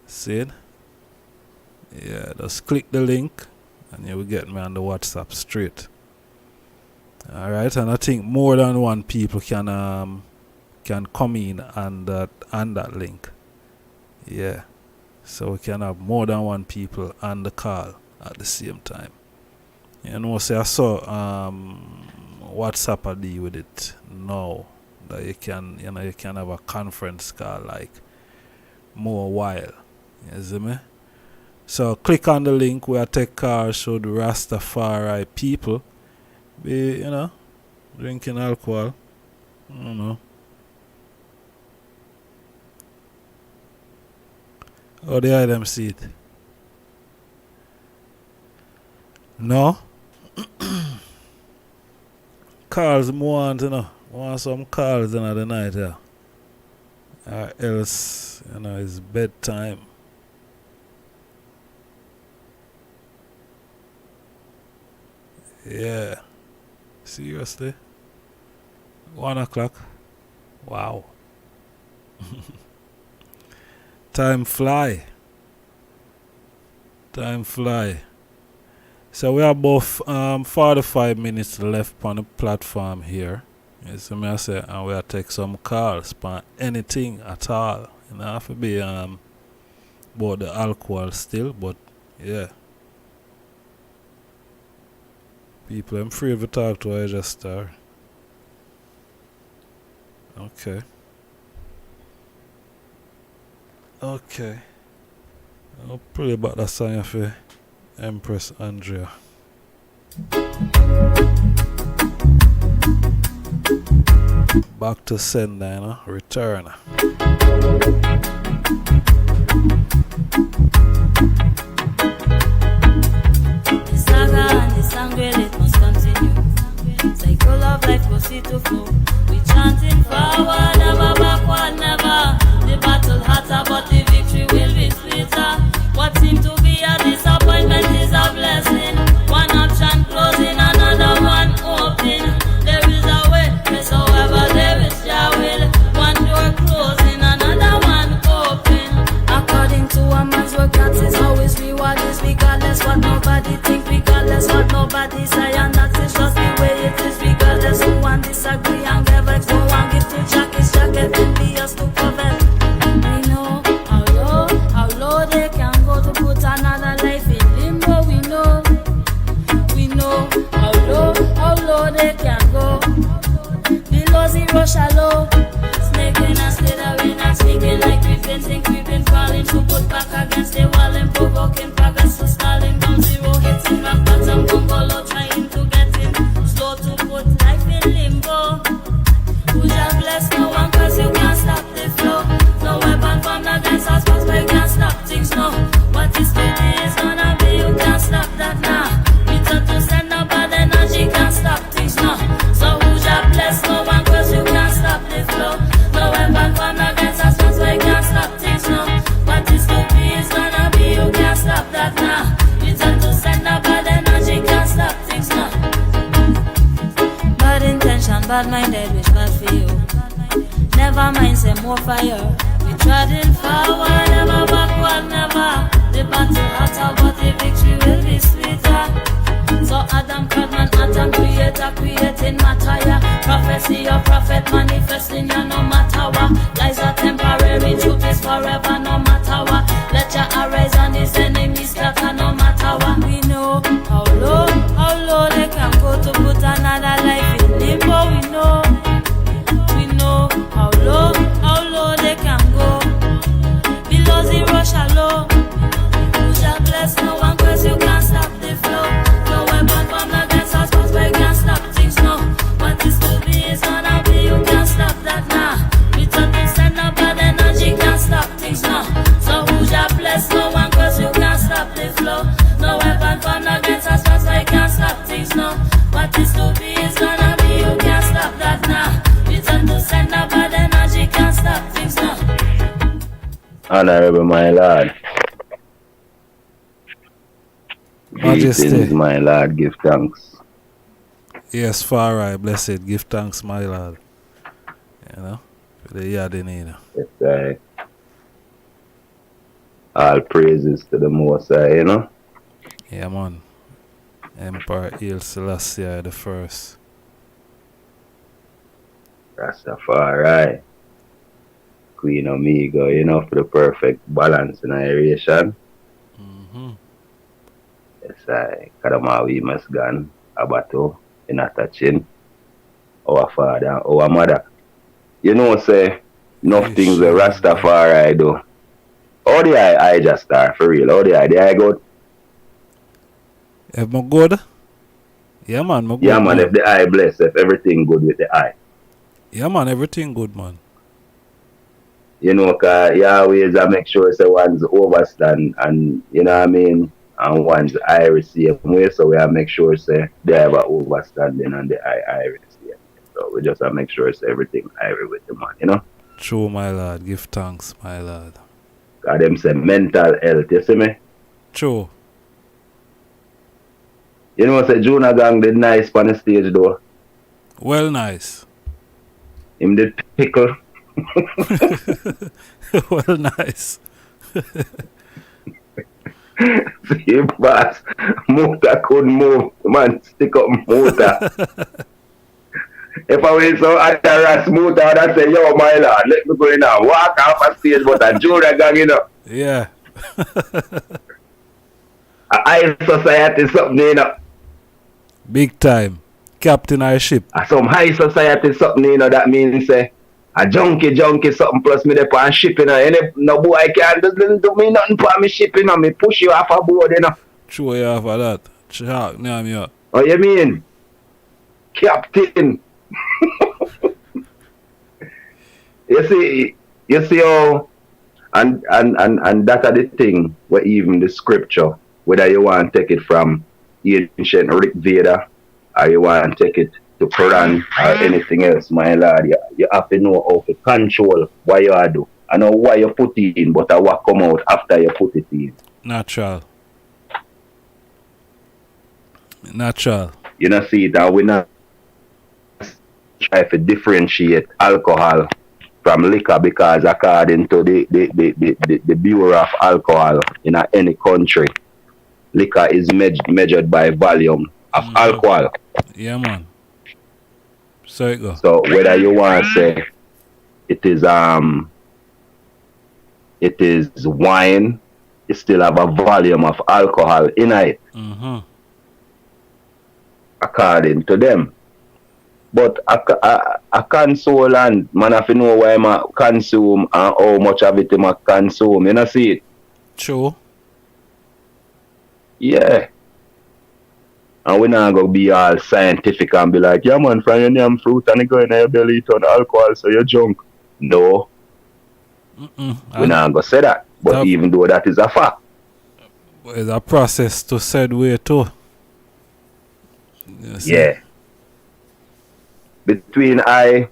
See it? Yeah, just click the link and you will get me on the WhatsApp straight. Alright, and I think more than one people can come in on that link. Yeah. So we can have more than one people on the call at the same time. You know, say I saw WhatsApp I deal with it now. that you can have a conference call like more while. You see me? So click on the link where I take cars show the Rastafari people be, drinking alcohol. I don't know. Oh, they had them seat. No? Calls more want, want some calls in the night, yeah. Or else, it's bedtime. Yeah. Seriously? 1 o'clock? Wow. Time fly. Time fly. So we have about 45 minutes left on the platform here. You see me I say, and we'll take some calls for anything at all. You know, have to be about the alcohol still, but yeah. People, I'm free to talk to Ijahstars. Okay. Okay. I'll play about that song for Empress Andrea. Back to sender, return. The saga and the sangre, it must continue. Cycle of life proceed to flow. We chanting forward, never backward, never. The battle hotter, but the victory will be sweeter. What seemed to be a disappointment is a blessing. One option closing, another one open. There is a way, wheresoever there is your will. One door closing, another one open. According to a man's work, that is always reward is regardless what nobody think, regardless what nobody say, and that is just the way it is. Regardless who one disagree and get vexed, no one give to Jack his jacket and be us to covet. We know how low they can go to put another life in limbo. We know how low they can go. Below zero shallow. Snaking and slithering and sneaking like creeping, crawling to put back against the wall and provoking progress to stalling down zero, hitting rock bottom, bungalow trying to get in. Slow to put life in limbo. Who's your bless no one cause you can't stop the flow. No weapon formed against us cause we can't stop things, no. What is to be is gonna be, you can't stop that now. Return to send up bad energy, can't stop things, no. So who's your bless no one cause you can't stop the flow. No weapon formed against us cause we can't stop things, no. What is to be is gonna be, you can't stop that now. Return to send up bad energy, can't stop things, no. Bad intention, bad minded, wish bad for you. Never mind, say more fire. We treading forward, never backward, never. The battle hotter, but the victory will be sweeter. So Adam, Cadman, Atom, creator, creating matter, yeah. Prophecy or prophet, manifesting, yeah, no matter what. Lies are temporary, truth is forever, no matter what. Let your arise on this enemy scatter, no matter what. We know how low they can go to put another life in limbo. We know how low they can go. Below zero shallow. You shall bless no one cause you can't stop the flow. No weapon formed against us cause we can't stop things, no. What is to be is gonna be, you can't stop that now. Return to send up bad energy, can't stop things, no. So who shall bless no one cause you can't stop the flow. No weapon formed against us cause we can't stop things, no. What is to be is gonna be, you can't stop that now. Return to send up bad energy, can't stop things, no. Honorable my lord. Majesty. Greetings, my lord, give thanks. Yes, far right, blessed. Give thanks, my lord. For the yarding, Yes, I. All praises to the Most High, Yeah, man. Emperor Haile Selassie the first. Rastafari. Queen Omega, for the perfect balance in narration. Yes, I. Kadamawi Masgan, Abato, Inatachin, our father, our mother. You know, say, enough things the Rastafari do. How the Ijahstars, for real? How the eye good? If my good? Yeah, man, my good. Yeah, man, if the eye bless, if everything good with the eye. Yeah, man, everything good, man. You know, cause you always make sure say one's overstand and, you know what I mean, and one's eye receive way, so we have make sure say they have an overstanding and the eye receive. So we just have to make sure say everything eye with the man, you know? True, my lord. Give thanks, my lord. Cause them say mental health, you see me? True. You know, say Jonah Gang did nice on the stage though. Well, nice. Him did pickle. Well, nice. See, boss, motor couldn't move. Man, stick up motor. If I went so at the ras motor, I'd say, yo, my lord, let me go in and walk off a stage, but a Jonah Gang, you know. Yeah. A high society something, you know. Big time. Captain our ship. Some high society something, you know, that means say a junkie something plus me there on ship, you know. And no boy can't do me nothing for me ship, you know. Me push you off a board, you know. True, you have that. Shark, name you. Oh, you mean? Captain. You see how and that are the thing where even the scripture, whether you want to take it from ancient Rick Vader or you want to take it to Quran or anything else, my lord, you have to know how to control what you do. I know why you put it in, but what come out after you put it in. Natural. You know, see it, and we not try to differentiate alcohol from liquor because according to the Bureau of Alcohol in any country, liquor is measured by volume of alcohol. Yeah, man. So it go. So whether you want to say it is wine, it still have a volume of alcohol in it. According to them. But a console and man have to know why I consume and how much of it I consume. You know, see it? True. Yeah. And we're not going to be all scientific and be like, yeah man, from your name fruit and you go in your belly turn alcohol so you're drunk. No. We're not going to say that. But even though that is a fact. It's a process to said way too. Yeah. Between I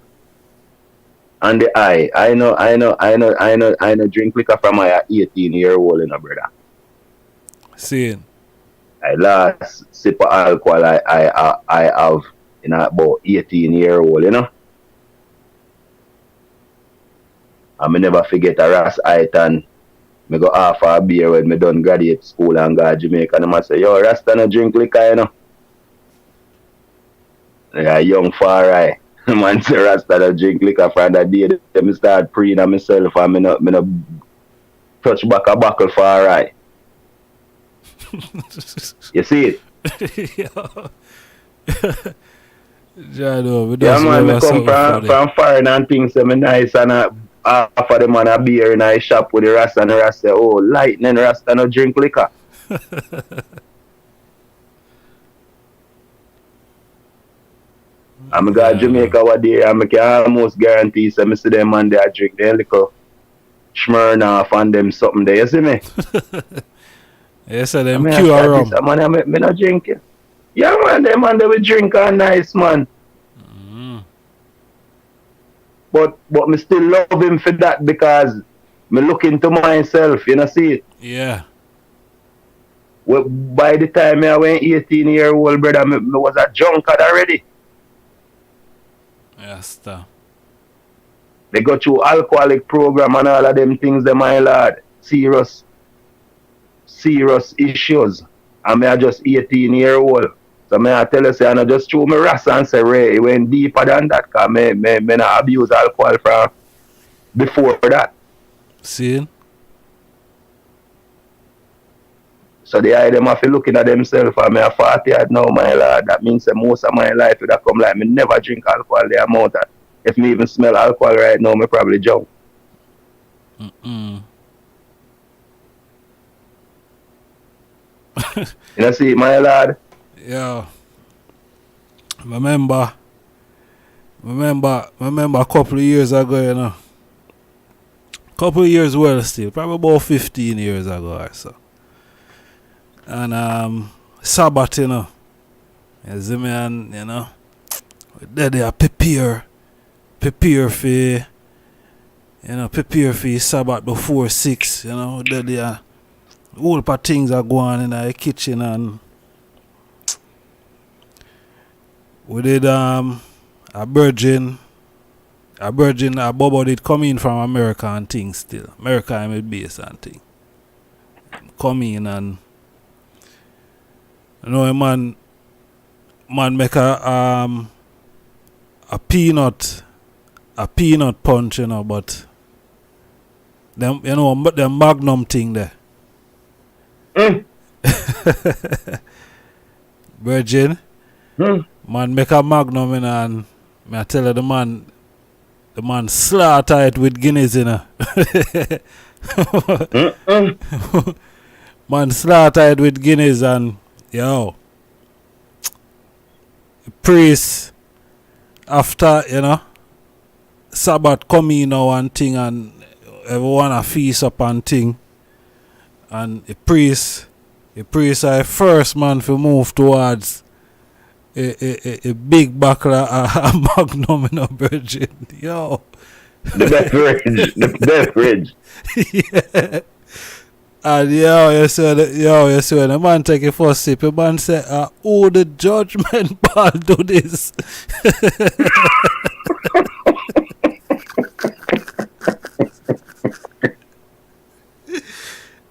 and the I know drink liquor from my 18-year-old, you know, brother. Seeing. I last sip of alcohol I have in about 18-year-old, you know. And me never forget a Ras Iton. Me go half a beer when me done graduate school and go to Jamaica and I say, yo, Rasta no drink liquor, you know. Yeah, young far eye. Man say Rasta no drink liquor from that day. Then me start praying on myself and me no touch back a buckle far eye. You see it? Yeah, man, me come from foreign and things say me nice and half of them man a beer in a shop with the Rasta and the Rasta say, oh, lightning Rasta no drink liquor. I'm going to Jamaica one day and I can almost guarantee so I see them man there drink their liquor Smirnoff and them something there, you see me? Yes, so them Q rum. Man, me not drink it. Yeah man, them man they will drink all nice man. But me still love him for that because me look into myself, you know, see it? Yeah. Well, by the time I went 18-year-old brother, me was a drunkard already. Yes, they go through alcoholic program and all of them things, them my lord. Serious issues. And me are just 18-year-old. So me I tell you, say, I not just throw me rasta and say, Ray, it went deeper than that because me not abuse alcohol from before that. See? So they are them have to looking at themselves and me a 40 now, my lord. That means that most of my life would have come like me never drink alcohol the amount that. if me even smell alcohol right now, me probably jump. Mm-mm. You know, see, my lad? Yeah. Remember a couple of years ago, you know. Couple of years well still, probably about 15 years ago or so. And Sabbath, you know. You see me, and you know, they are prepare for Sabbath before 6, you know. They are whole lot of things are going on in the kitchen, and we did a Bobo did come in from America and things still. America I'm a base and thing. Come in and you know a man make a peanut punch, you know, but them you know the Magnum thing there. Virgin. Man make a Magnum, you know, and I tell you the man slaughter it with Guinness, you know. Man slaughter it with Guinness, and yo, priest after, you know, Sabbath come in now and thing, and everyone a feast up and thing, and the priest are first man to move towards a big buckle of Magnum in a virgin. Yo. The beverage. Yeah. And you see when the man take a first sip, the man say, oh, the judgment ball do this.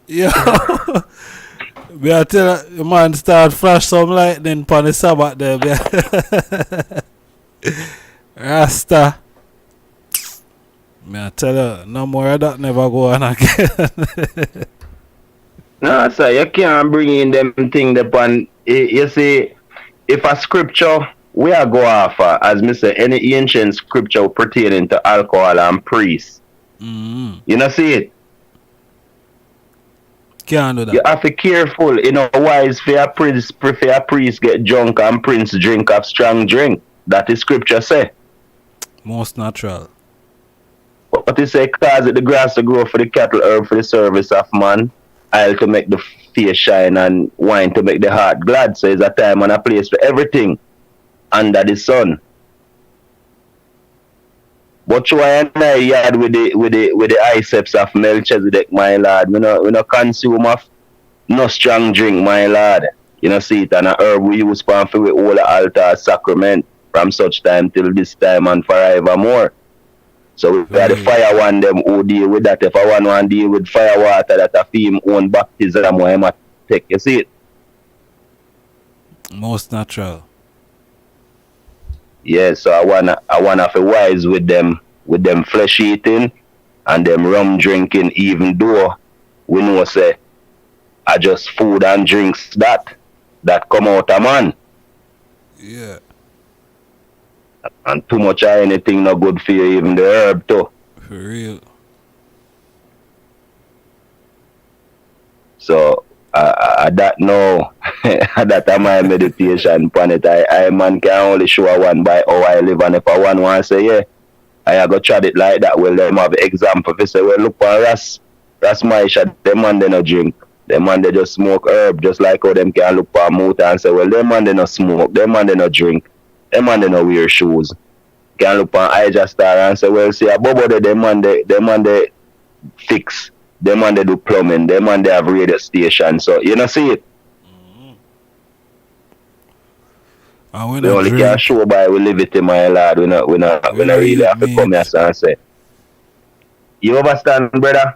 Yo. We are tell the man start flash some lightning upon the Sabbath there. Rasta. Me I tell you, no more of that never go on again. No, sir, you can't bring in them thing upon. You see, if a scripture we are go off as me say, any ancient scripture pertaining to alcohol and priests. Mm-hmm. You know, see it. Can't do that. You have to be careful, you know, wise for a priest get drunk and prince drink of strong drink. That is scripture say. Most natural. But it say, cause it the grass to grow for the cattle, herb for the service of man, oil to make the face shine, and wine to make the heart glad. So it's a time and a place for everything under the sun. But you and I yard with the biceps of Melchizedek, my lord. We no consume of no strong drink, my lord. You know, see it, and a herb we use for we all the altar sacrament from such time till this time and forevermore. So we got the fire one them who deal with that. If I want to deal with fire water, that a film own baptism where I take. You see it? Most natural. Yeah, so I wanna be wise with them flesh eating and them rum drinking, even though we know say I just food and drinks that come out of man. Yeah. And too much of anything not good for you, even the herb too. For real. So that no, that my meditation upon it. I man can only show one by how I live, and if I want to say yeah, I go try it like that. Well, them have example. If they say, well, look for Ras my shot. Them man they no drink. Them man they just smoke herb, just like how them can look for motor and say, well, them man they no smoke. Them man they no drink. Them man they no wear shoes. Can look for Ijahstars and say, well, see a Bobo there. Them man they fix. Them man they do plumbing. Them man they have radio station. So you know see it. And we only can show by we live it in my lad. We not really have to come here and say. You understand, brother?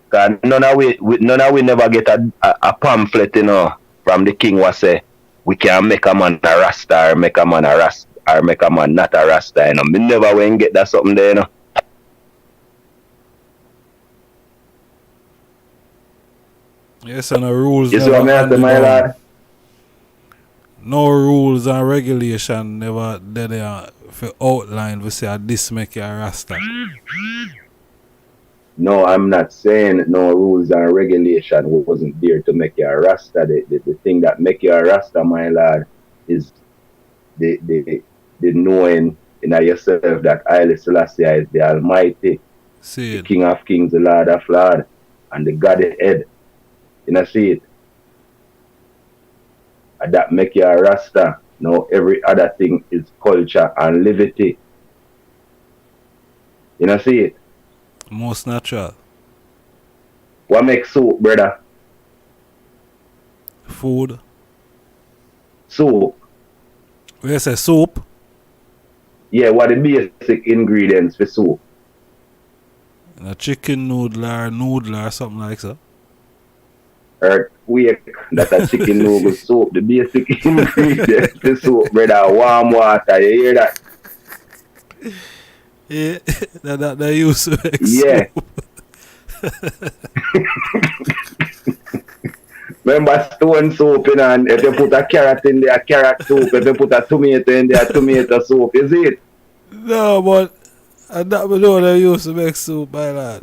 Cause none of we never get a pamphlet, you know, from the king was say we can make a man a rasta or make a man a rasta or make a man not a rasta, you know. Me never went get that something there, you know. Yes, and the rules. You see what I mean, my lad? no rules and regulation never there for outline we say this make you a Rasta. No, I'm not saying no rules and regulation wasn't there to make you a Rasta. The thing that make you a Rasta, my lad, is the knowing in yourself that Haile Selassie is the Almighty, the King of Kings, the Lord of Lords, and the Godhead. You know, see it? And that make you a Rasta. Now every other thing is culture and levity. You know, see it? Most natural. What makes soup, brother? Food. Soup. Where you say soup? Yeah, what the basic ingredients for soup? A chicken noodle or something like that. Earthquake, that's a chicken noodle soup. The basic ingredients for soup, brother. Warm water, you hear that? Yeah, that they used to make soup. Remember stone soup, you know, and if you put a carrot in there, carrot soup. If you put a tomato in there, tomato soup. Is it? No, but that we know they used to make soup, my lad.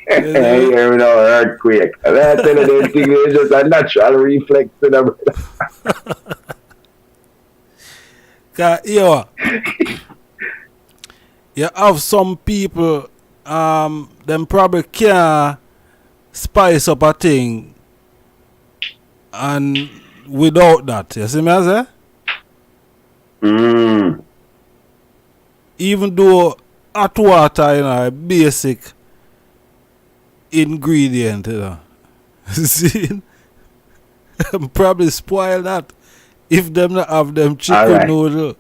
I hear me now, earthquake. And I tell you, them things is just a natural reflex to them. You have some people, them probably can't spice up a thing and without that. You see me, I say? Even though hot water, you know, a basic ingredient, you know. See? Probably spoil that if them not have them chicken noodle.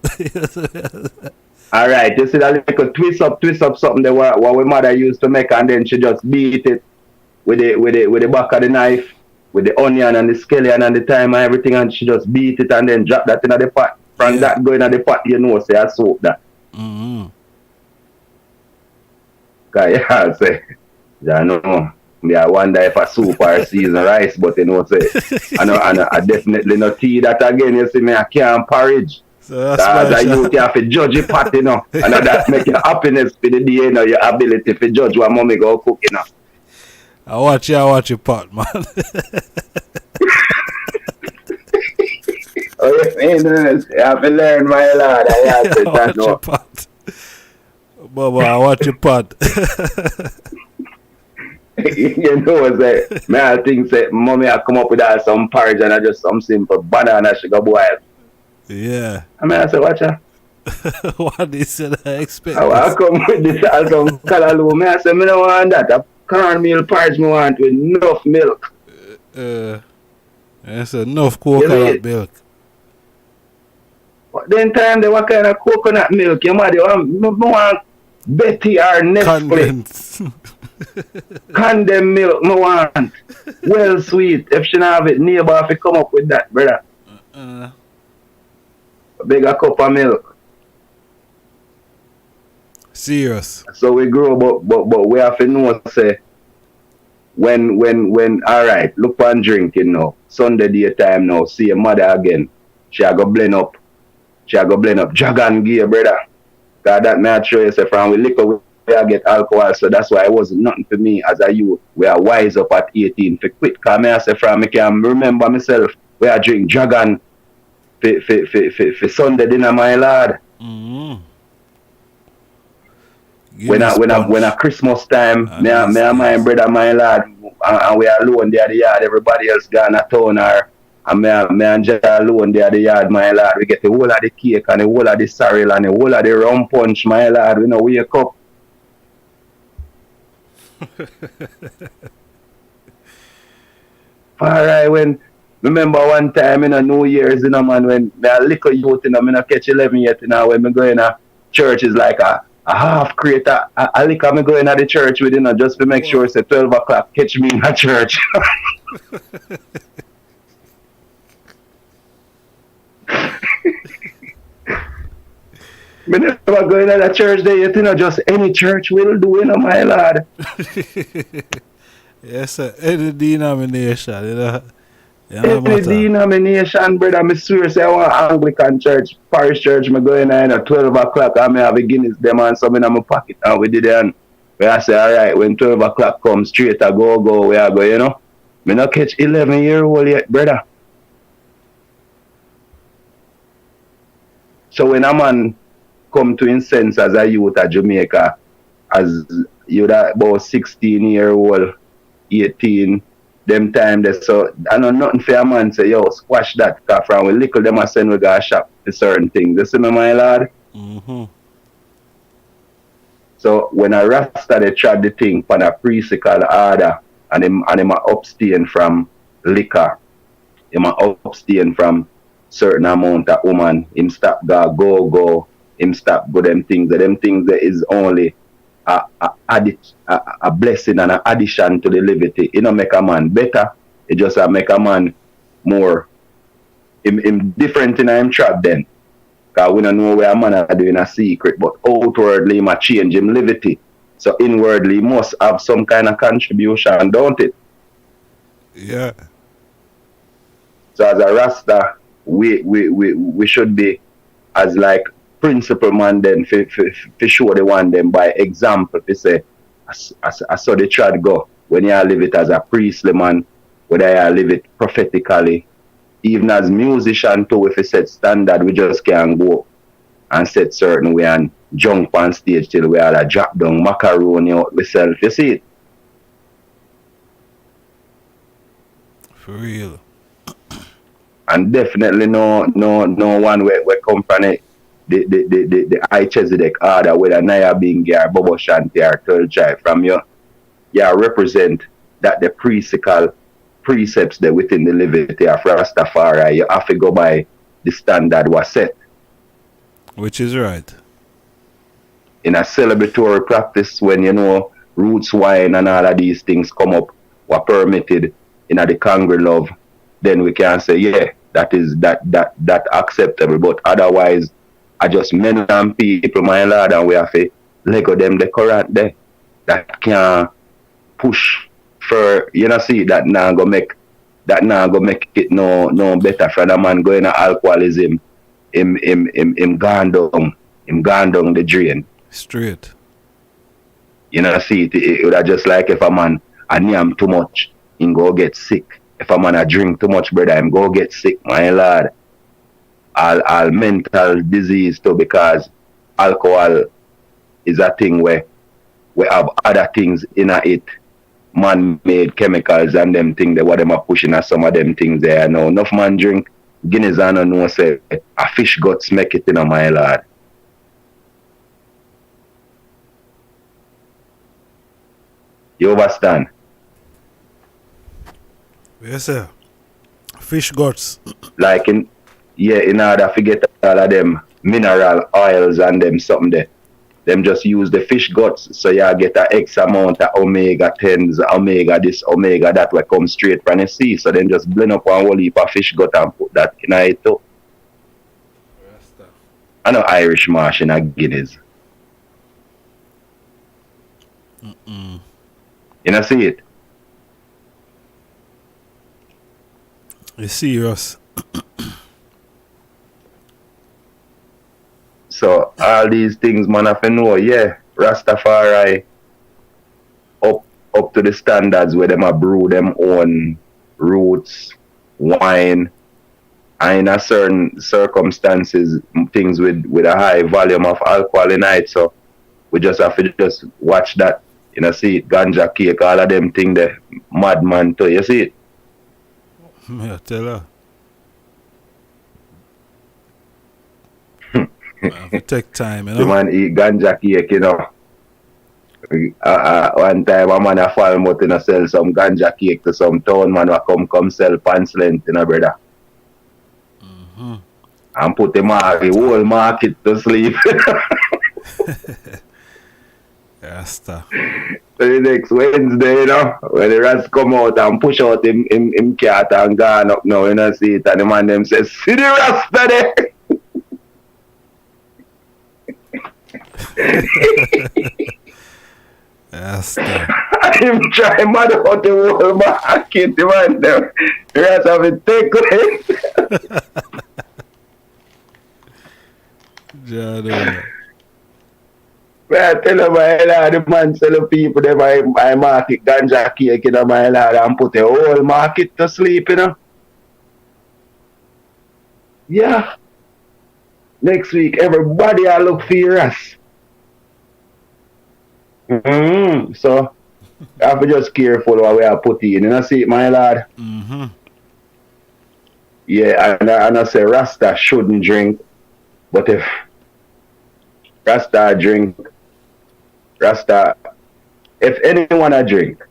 Alright, you see that little twist up something that what my mother used to make, and then she just beat it with the back of the knife, with the onion and the scallion and the thyme and everything, and she just beat it and then drop that in the pot. From that going in the pot, you know, say I soak that. Cause yeah, say, I know. I wonder if a soup or season rice, but you know, say, I definitely not tea that again. You see me, I can't porridge. So that's you have to judge your pot, you know, and that make your happiness for the day, you know, your ability to judge what mommy go cook, you know. I watch your pot, man. Oh, you have to learn, my lad. I have to watch your pot. Baba, I watch your pot. You know, say, I think say, mommy, I come up with some porridge and I just some simple banana sugar boil. Yeah. I say, watch her. What they said I expect. I come with this some callaloo. I say, I don't want that. A cornmeal porridge I want with enough milk. That's enough coconut milk. But then time they what kind of coconut milk? You want Betty or Nestle? Condemn milk, I want. Well sweet. If she not have it, neighbor if you come up with that, brother. A bigger cup of milk. Serious. So we grow, but we have to know, say, when, alright, look on drinking now. Sunday daytime now, see your mother again. She a go blend up. Dragon gear, brother. Cause that may show you, say, from we liquor, we get alcohol, so that's why it wasn't nothing for me as a youth. We are wise up at 18 for quit. Cause me I say from me can remember myself, we are drink Dragon for Sunday dinner, my lad. When a Christmas time, me and my brother, my lad, and we are alone there at the yard, everybody else gone a town or and me and Jay alone there at the yard, my lad. We get the whole of the cake and the whole of the sorrel and the whole of the rum punch, my lad. We know wake up. Alright, when remember one time in a New Year's, you know, man, when me a little youth, you know, me not catch 11 yet, you know, when me go in a church is like a half crate a liquor me go in at the church with, you know, just to make sure it's 12 o'clock, catch me in a church. Me never go in a church there, you know, just any church will do, you know, my lord. Yes, sir. Any denomination, you know. Any denomination, brother, I swear, say I want Anglican church, parish church, I go in there at 12 o'clock, I may have a Guinness, them and some in my pocket, and we did it, and where I say, alright, when 12 o'clock comes straight, I go, where I go, you know. Me not catch 11-year-old yet, brother. So when a man come to his sense as a youth at Jamaica, as you're about 16-year-old, 18, them time there, so I know nothing for a man say, yo, squash that, cause from we little them a send we go shop for certain things. You see me, my lord? Mm-hmm. So when a Rasta they tried the thing on a priestly order, and him abstain from liquor, him abstain from certain amount of woman, him stop go, him stop go them things. Them things that is only a blessing and an addition to the liberty. It don't make a man better. It just make a man more him different in him trap then. Because we don't know where a man are doing a secret, but outwardly him a change him liberty. So inwardly must have some kind of contribution, don't it? Yeah. So as a Rasta, we should be as like principal man then for show the one them by example. To say, I saw the trad go. When you live it as a priestly man, whether you live it prophetically, even as musician too, if you set standard, we just can't go and set certain way and jump on stage till we all a drop down macaroni out myself. You see it? For real. And definitely no one where come from the Ijahstars order, whether Naya Bingi or Bobo Shanti or Third Tribe, from you represent that the precepts there within the liberty of Rastafari, you have to go by the standard was set. Which is right. In a celebratory practice, when you know roots wine and all of these things come up, were permitted in the Congress love, then we can say, yeah, that is that acceptable. But otherwise, I just men and people, my lord, and we have to lego them the current there. That can push for, you know, see that now go make it no better for the man going to alcoholism, him gone down the drain. Straight. You know, see it would have just like if a man a yam too much, he go get sick. If a man a drink too much, brother, him go get sick, my lord. All mental disease too, because alcohol is a thing where we have other things in it, man-made chemicals and them things that what them are pushing at some of them things there. Now enough man drink Guinness and I know say a fish guts make it in a my lord. You understand? Yes, sir. Fish guts. Like in order to get all of them mineral oils and them something there. Them just use the fish guts, so you get a X amount of omega 10s, omega this, omega that will come straight from the sea. So then just blend up one whole heap of fish gut and put that in it too. I know Irish marsh in a Guinness. You know, see it? You serious? So all these things man have to know, yeah, Rastafari up to the standards where them a brew them own roots, wine, and in a certain circumstances things with a high volume of alcohol in it. So we just have to just watch that. You know, see it, ganja cake, all of them things there, madman too, you see it? Yeah, tell her. Have to take time, you know. The man eat ganja cake, you know. One time a man a fall out, you know, sell some ganja cake to some town man who come sell pants length, you know, brother. And put the whole market to sleep. Rasta. So the next Wednesday, you know, when the rats come out and push out him cat and gone up now, you know, see it, and the man them says, see the Rasta there. Yes, sir. I'm trying mad out the whole market, man. The rest of it take away. I tell you, my lord, the man sell the people, they buy market ganja cake in my lord and put the whole market to sleep, you know. Yeah. Next week, everybody I look for your ass. So, I have to just careful what we are putting in. You know, see it, my lord? Yeah, and I say Rasta shouldn't drink, but if Rasta drink, Rasta, if anyone a drink,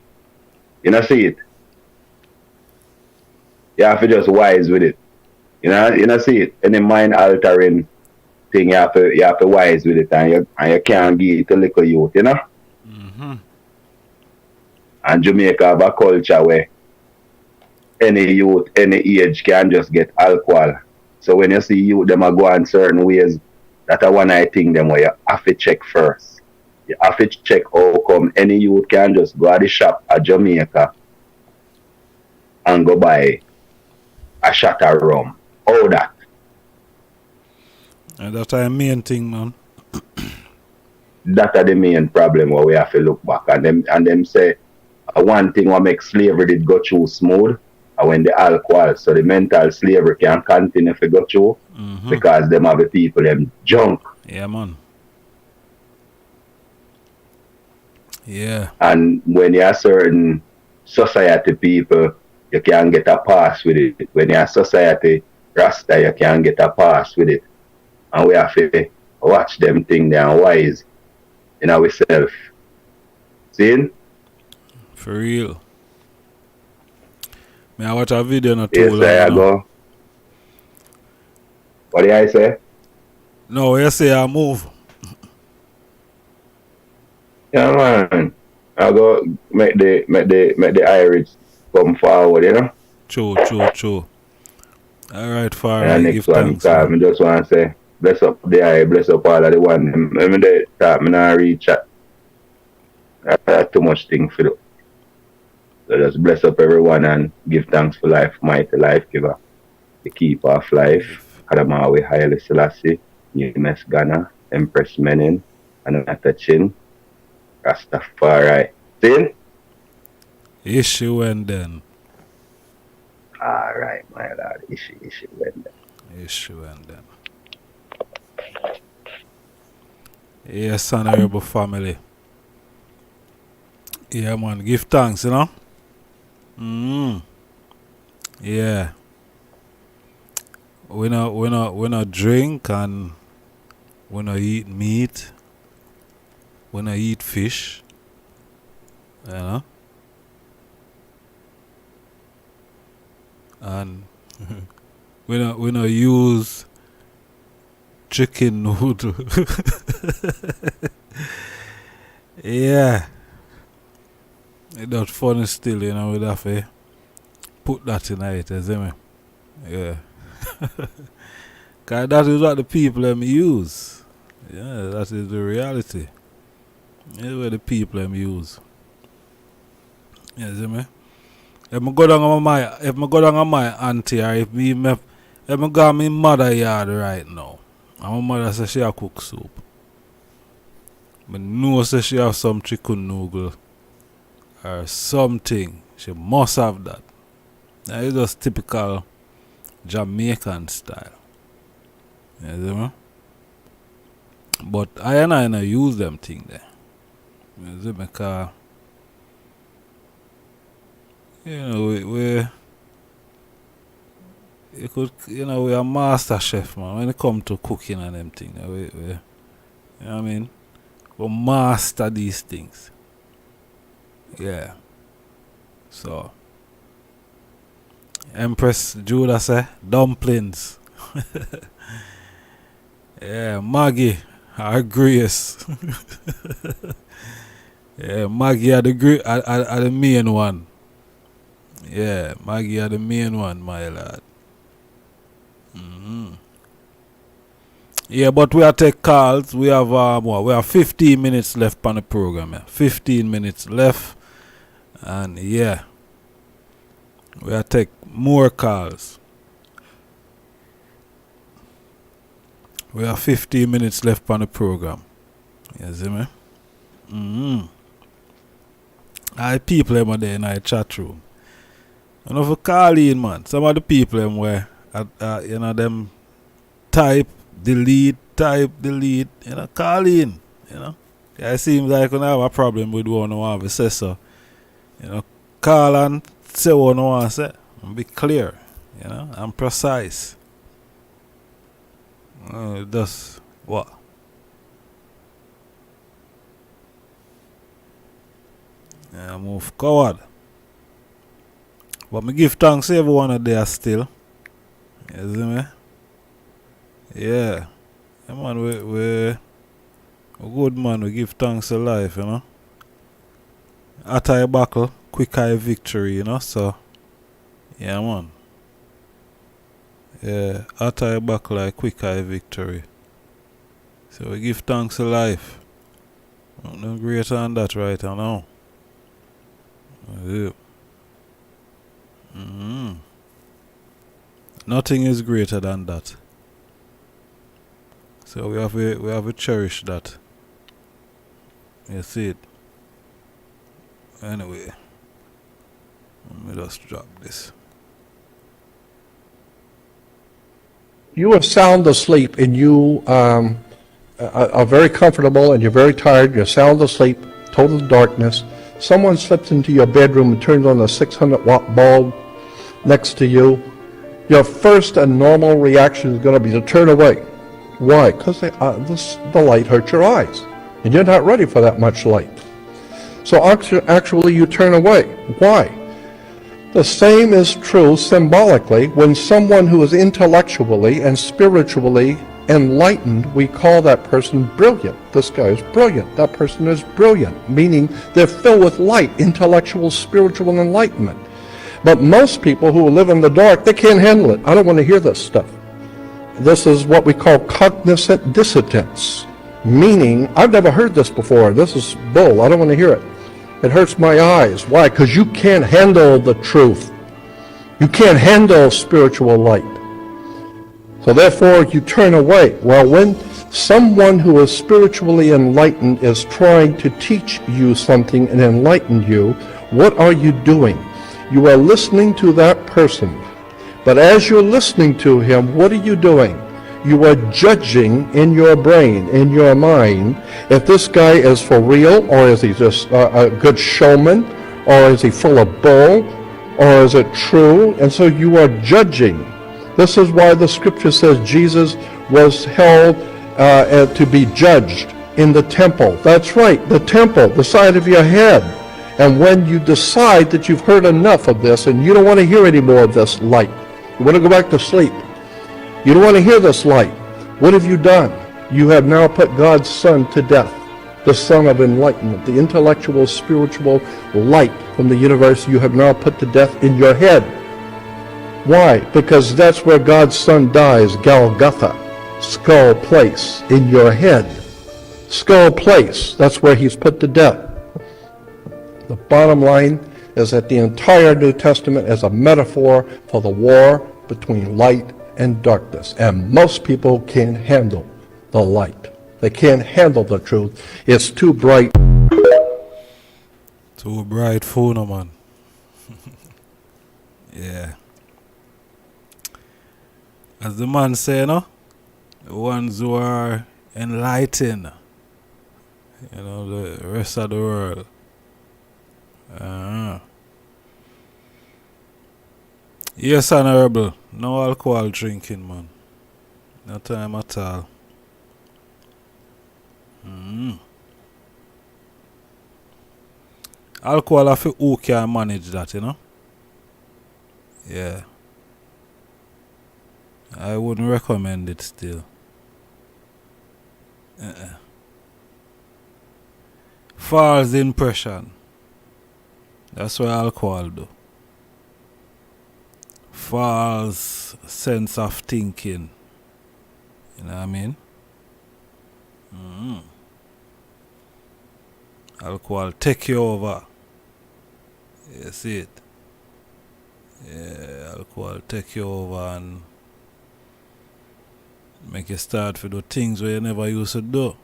you know, see it. You have to just wise with it. You know, see it. Any mind altering thing, you have to wise with it, and you can't give it to little youth, you know. And Jamaica have a culture where any youth, any age can just get alcohol. So when you see youth, them are going certain ways, that's one I think them where you have to check first. You have to check how come any youth can just go to the shop at Jamaica and go buy a shot of rum. All that. And that's the main thing, man. That's the main problem where we have to look back. And them say one thing what makes slavery did go through smooth when the alcohol, so the mental slavery can continue to go through because them have the people them junk. Yeah, man. Yeah. And when you're certain society people, you can get a pass with it. When you're society Rasta, you can get a pass with it. And we have to watch them thing there and wise in ourselves. See? For real. May I watch a video not too yes, long I go. What did I say? No, you say I move. Yeah, man. I go make the Irish come forward, you know? True. Alright, far right. Next Give one, thanks. I just want to say, bless up the eye, bless up all of the one. I mean, they thought me not reach out. That's too much thing for do. So just bless up everyone and give thanks for life, mighty life giver, the keeper of life, Adamawi Haile Selassie, Niceness Ghana, Empress Menin, and Atachin, Rastafari. See? Issue and then. Alright, my lord, issue and then. Issue and then. Yes, honorable family. Yeah, man, give thanks, you know? Yeah. We not drink and we not eat meat. We not eat fish. You know? And we not use chicken noodle. Yeah. It's not funny still, you know, we'd have to put that in it, you see me? Yeah. Because that is what the people them use. Yeah, that is the reality. That's what the people them use. You see me? If I go down on my auntie or if I go to my mother yard right now, and my mother says she a cook soup, I know say she have some chicken noodle or something. She must have that. Now it's just typical Jamaican style. You see me? But I not use them thing there. You see me? Because you know we are master chef, man. When it comes to cooking and them things, we you know what I mean? We master these things. Yeah. So Empress Judah say dumplings. Yeah, Maggie, our grace. Yeah, Maggie are the main one. Yeah, Maggie are the main one, my lad. Yeah, but we are take calls. We have we have 15 minutes left on the program. Yeah. 15 minutes left, and yeah, we are take more calls. We have 15 minutes left on the program. You see me? I people them are there in the chat room. And if you call in, man, some of the people them where you know them type delete, you know, call in, you know. Yeah, it seems like when I have a problem with one who want to say so, you know, call and say what you want to say and be clear, you know, and precise. That's what? Yeah, move forward. But me give thanks to everyone there still. You see me? Yeah. Yeah, man, we good, man. We give thanks to life, you know. After a battle, quick eye victory, you know. So, yeah, man. Yeah, after a battle, like quick eye victory. So we give thanks to life. Nothing greater than that right now. Yeah. Nothing is greater than that. So we have to cherish that. You see it. Anyway, let me just drop this. You are sound asleep and you are very comfortable and you're very tired. You're sound asleep, total darkness. Someone slips into your bedroom and turns on a 600-watt bulb next to you. Your first and normal reaction is going to be to turn away. Why? Because the light hurts your eyes, and you're not ready for that much light. So actually you turn away. Why? The same is true symbolically when someone who is intellectually and spiritually enlightened, we call that person brilliant. This guy is brilliant. That person is brilliant, meaning they're filled with light, intellectual, spiritual enlightenment. But most people who live in the dark, they can't handle it. I don't want to hear this stuff. This is what we call cognizant dissonance, meaning I've never heard this before. This is bull. I don't want to hear it. It hurts my eyes. Why? Because you can't handle the truth. You can't handle spiritual light. So therefore, you turn away. Well, when someone who is spiritually enlightened is trying to teach you something and enlighten you, what are you doing? You are listening to that person. But as you're listening to him, what are you doing? You are judging in your brain, in your mind, if this guy is for real, or is he just a good showman, or is he full of bull, or is it true? And so you are judging. This is why the scripture says Jesus was held to be judged in the temple. That's right, the temple, the side of your head. And when you decide that you've heard enough of this and you don't want to hear any more of this light, you want to go back to sleep, you don't want to hear this light, what have you done? You have now put God's Son to death, the Son of enlightenment, the intellectual, spiritual light from the universe you have now put to death in your head. Why? Because that's where God's Son dies, Golgotha, skull place in your head. Skull place, that's where he's put to death. The bottom line is that the entire New Testament is a metaphor for the war between light and darkness. And most people can't handle the light. They can't handle the truth. It's too bright. Too bright for no man. Yeah. As the man say, you know, the ones who are enlightened, you know, the rest of the world. Yes, Honorable. No alcohol drinking, man. No time at all. Alcohol, I feel who can manage that, you know? Yeah. I wouldn't recommend it still. False impression. That's what alcohol do. False sense of thinking. You know what I mean? Alcohol take you over. You see it? Yeah, alcohol take you over and make you start to do things where you never used to do.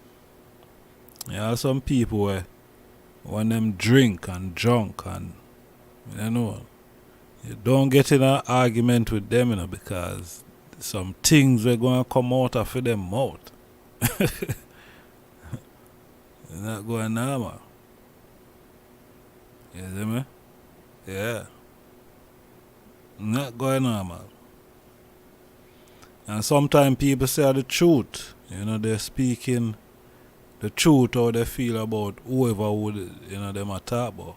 There are some people where when them drink and drunk and you know, you don't get in an argument with them, you know, because some things are going to come out of them mouth. It's not going normal. You see me? Yeah. Not going normal. And sometimes people say the truth. You know, they're speaking the truth how they feel about whoever would, you know, them a talk about.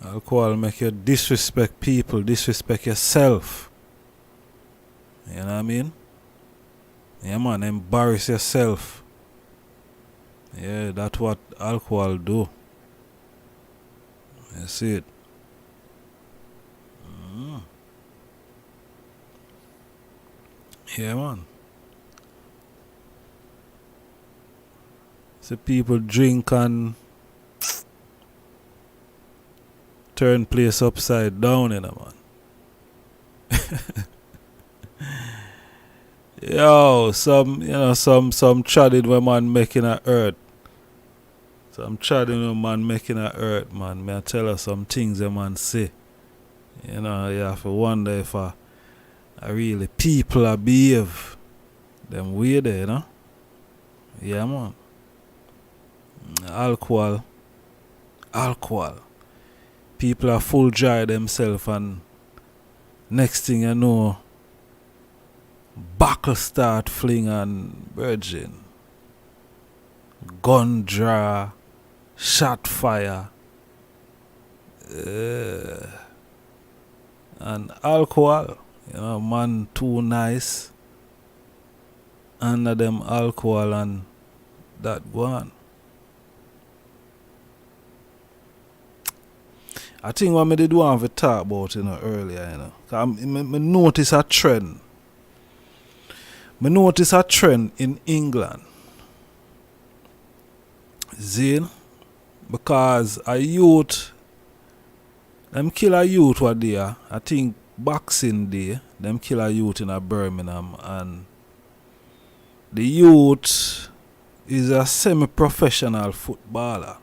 Alcohol make you disrespect people, disrespect yourself. You know what I mean? Yeah, man, embarrass yourself. Yeah, that's what alcohol do. You see it? Yeah, man. See people drink and turn place upside down, you know, man. Yo, some tradded when man making a earth. Some tradded when man making a earth, man. May I tell her some things a man say. You know, you have to wonder if I really people are behave them way there, you know. Yeah, man. Alcohol. People are fuljoy themselves and next thing you know, buckle start fling and virgin. Gun draw, shot fire. And alcohol, you know, man too nice. Under them alcohol and that go on. I think what I did want to talk about, you know, earlier, you know. I notice a trend. I notice a trend in England. Zin, because a youth, them kill a youth what there. I think Boxing Day, them kill a youth in a Birmingham, and the youth is a semi-professional footballer.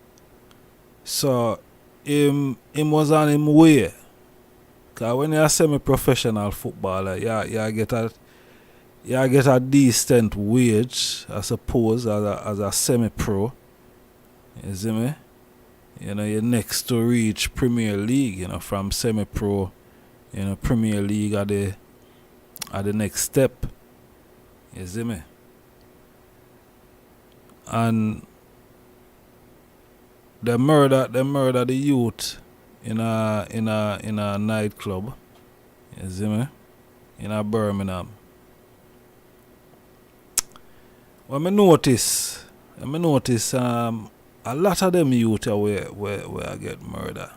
So him was on him way. Cause when you're a semi-professional footballer, you get a decent wage, I suppose, as a semi-pro. You see me? You know, you're next to reach Premier League, you know, from semi-pro, you know, Premier League are the next step. You see me? And they murder the youth in a nightclub. You see me? In a Birmingham. When I notice a lot of them youth are where I get murder.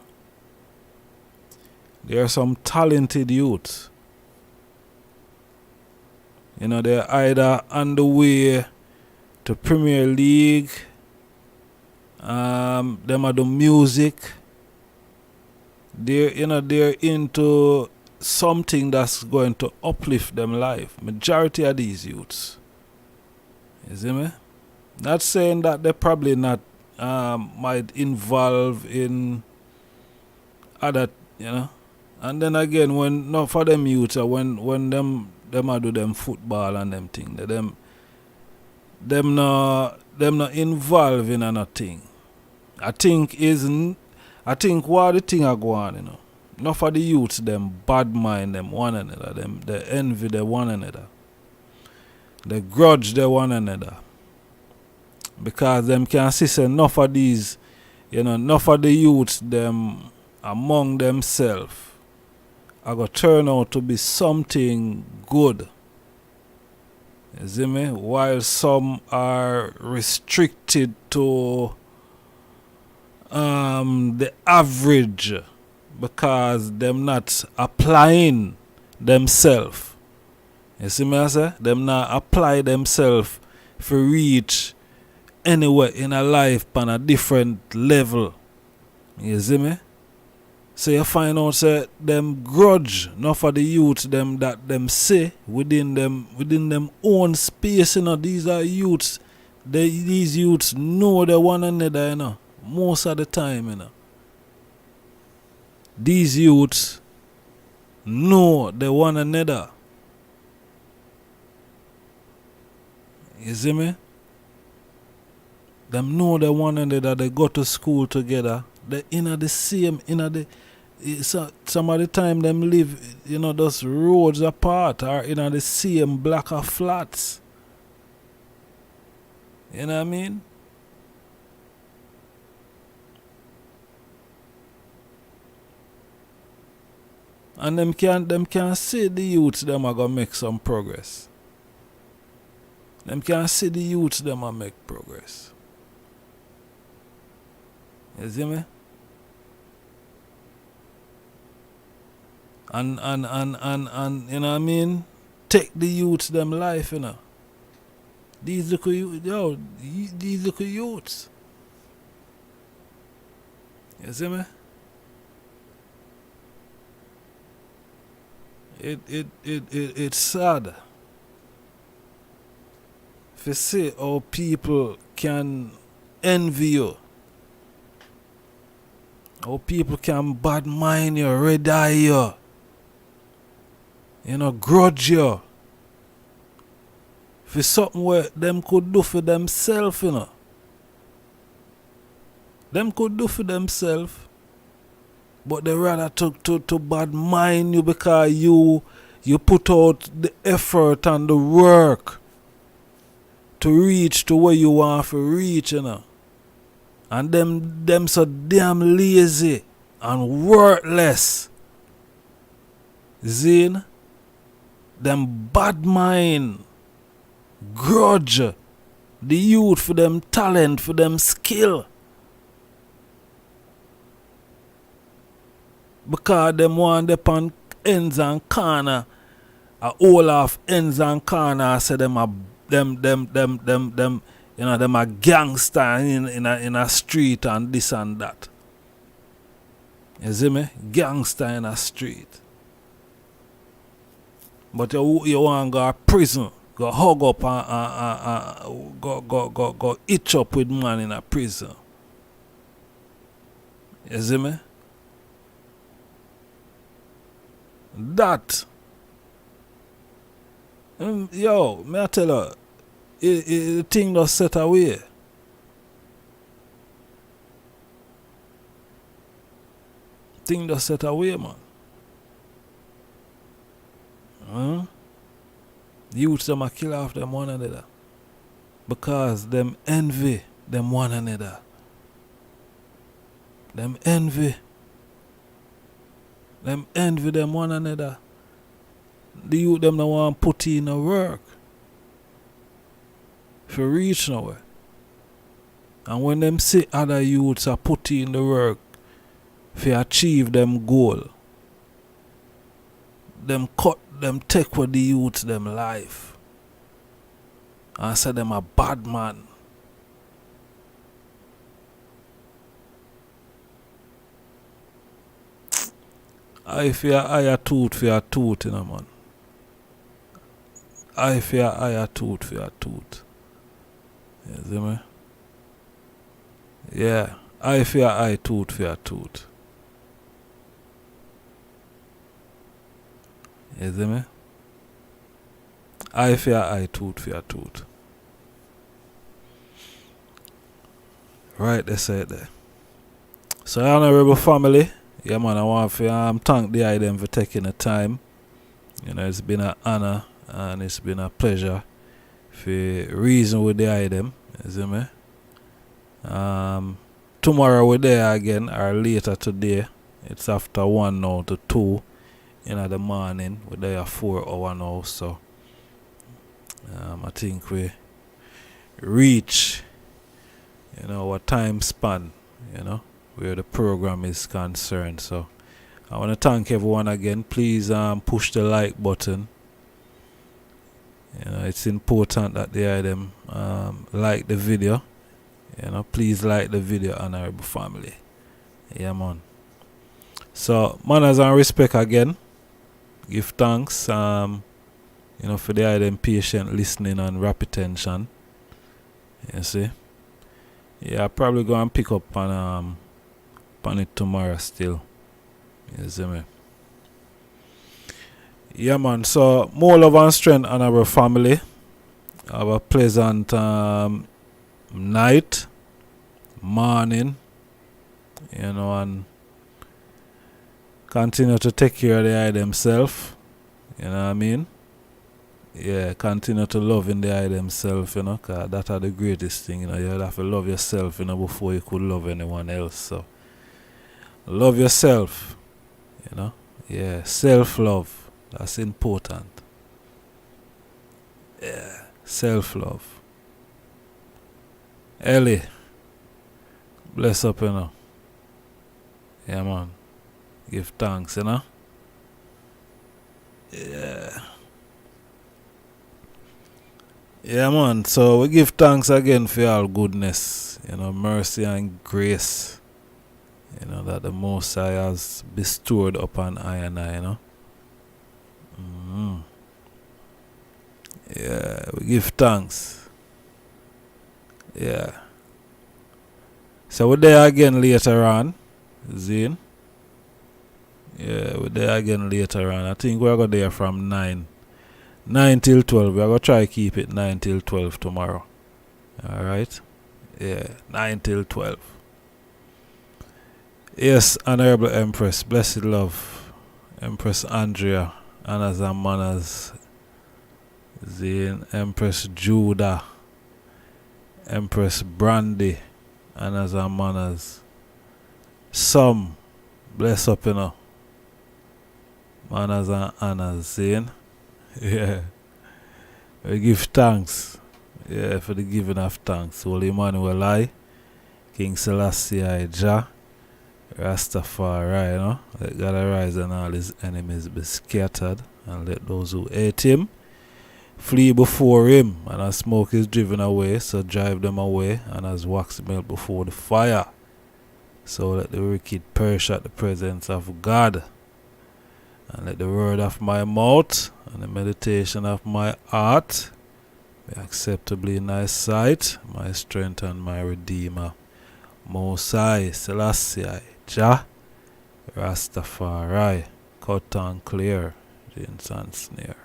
There are some talented youths. You know, they're either on the way to Premier League, them are the music. They're into something that's going to uplift them life. Majority of these youths. You see me? Not saying that they probably not might involve in other, you know. And then again, when not for them youths, when them a do them football and them thing, them not involved in nothing. I think what the thing are going, you know. Not for the youths, them bad mind them one another, them they envy the one another. They grudge the one another. Because them can see enough of these, you know, enough of the youths them among themselves are going to turn out to be something good. You see me? While some are restricted to the average because them not applying themselves. You see me I say? Them not apply themselves for reach anywhere in a life on a different level. You see me? So you find out say them grudge not for the youth them that them say within them own space, you know. These are youths. These youths know they one another, you know, most of the time, you know. These youths know they one another. You see me? Them know they one another, they go to school together. They the same, some of the time them live, you know, those roads apart or in the same block of flats. You know what I mean? And them can see the youths them are gonna make some progress. Them can see the youths them are make progress. You see me? And you know what I mean? Take the youths them life, you know. These little youths. You see me? It's sad to see how people can envy you. How people can bad mind you, red eye you. You know, grudge you. For something where them could do for themselves, you know. Them could do for themselves. But they rather to bad mind you because you put out the effort and the work to reach to where you want to reach, you know. And them so damn lazy and worthless. Zine, them bad mind, grudge the youth for them talent, for them skill. Because them want them on ends and corner, all off ends and corner, say them you know, them a gangster in a street and this and that. You see me? Gangster in a street. But you want to go to prison, go hug up and go itch up with man in a prison. You see me? That, yo, may I tell you, the thing just set away. Thing just set away, man. Youths them a kill off them one another because them envy them one another. Them envy them one another. The youth them don't want to put in the work for reach nowhere. And when them see other youths are putting in the work for achieve them goal, them take with the youths them life and say them a bad man. I fear higher tooth for your tooth, you know, man. I fear higher tooth for your tooth. You see me? Yeah. I fear high tooth for your tooth. You see me? I fear high tooth for your tooth. Right, they say it there. So, honorable family, yeah, man, I want to thank the item for taking the time. You know, it's been an honor and it's been a pleasure for reason with the item. You see me? Tomorrow we're there again, or later today. It's after 1 now to 2 in the morning. We're there 4 hours now, so I think we reach, you know, our time span, you know, where the program is concerned. So I want to thank everyone again. Please push the like button. You know, it's important that they them like the video. You know, please like the video, honorable family. Yeah, man. So, manners and respect again. Give thanks, you know, for them patient listening and rapid attention. You see? Yeah, I'll probably go and pick up on it tomorrow still. You see me? Yeah, man. So, more love and strength on our family. Have a pleasant night, morning, you know, and continue to take care of the eye themselves. You know what I mean? Yeah, continue to love in the eye themselves, you know, because that are the greatest thing, you know. You have to love yourself, you know, before you could love anyone else. So, love yourself, you know. Yeah, self-love. That's important. Yeah, self-love. Ellie, bless up, you know. Yeah, man. Give thanks, you know. Yeah. Yeah, man. So we give thanks again for all goodness, you know, mercy and grace, you know, that the Most High has bestowed upon I and I, you know. Yeah, we give thanks. Yeah. So we're there again later on, Zane. Yeah, we're there again later on. I think we're going there from 9 till 12. We're going to try to keep it 9 till 12 tomorrow. Alright? Yeah, 9 till 12. Yes, Honorable Empress, blessed love, Empress Andrea, Annas and Manners, Zane, Empress Judah, Empress Brandy, Annas and Manners. Some, bless up, you know. Manners and Annas, Zane. Yeah. We give thanks. Yeah, for the giving of thanks. Holy Emmanuel I, King Selassie I, Jah, Rastafari, you know. Let God arise and all his enemies be scattered, and let those who hate him flee before him. And as smoke is driven away, so drive them away, and as wax melt before the fire, so let the wicked perish at the presence of God. And let the word of my mouth and the meditation of my heart be acceptably in thy sight, my strength and my redeemer. Most High, Selassie, Jah, Rastafari, cut and clear, James and snare.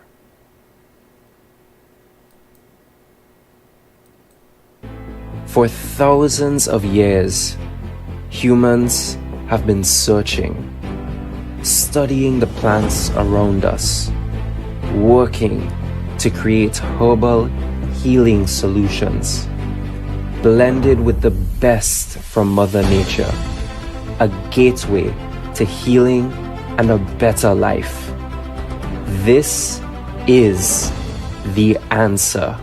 For thousands of years, humans have been searching, studying the plants around us, working to create herbal healing solutions, blended with the best from Mother Nature, a gateway to healing and a better life. This is the answer.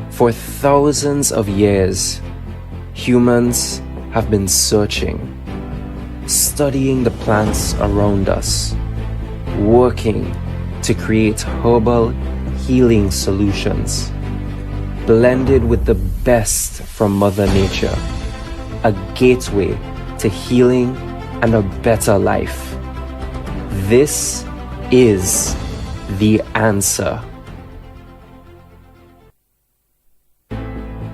For thousands of years, humans have been searching, studying the plants around us, working to create herbal healing solutions, blended with the best from Mother Nature, a gateway to healing and a better life. This is the answer.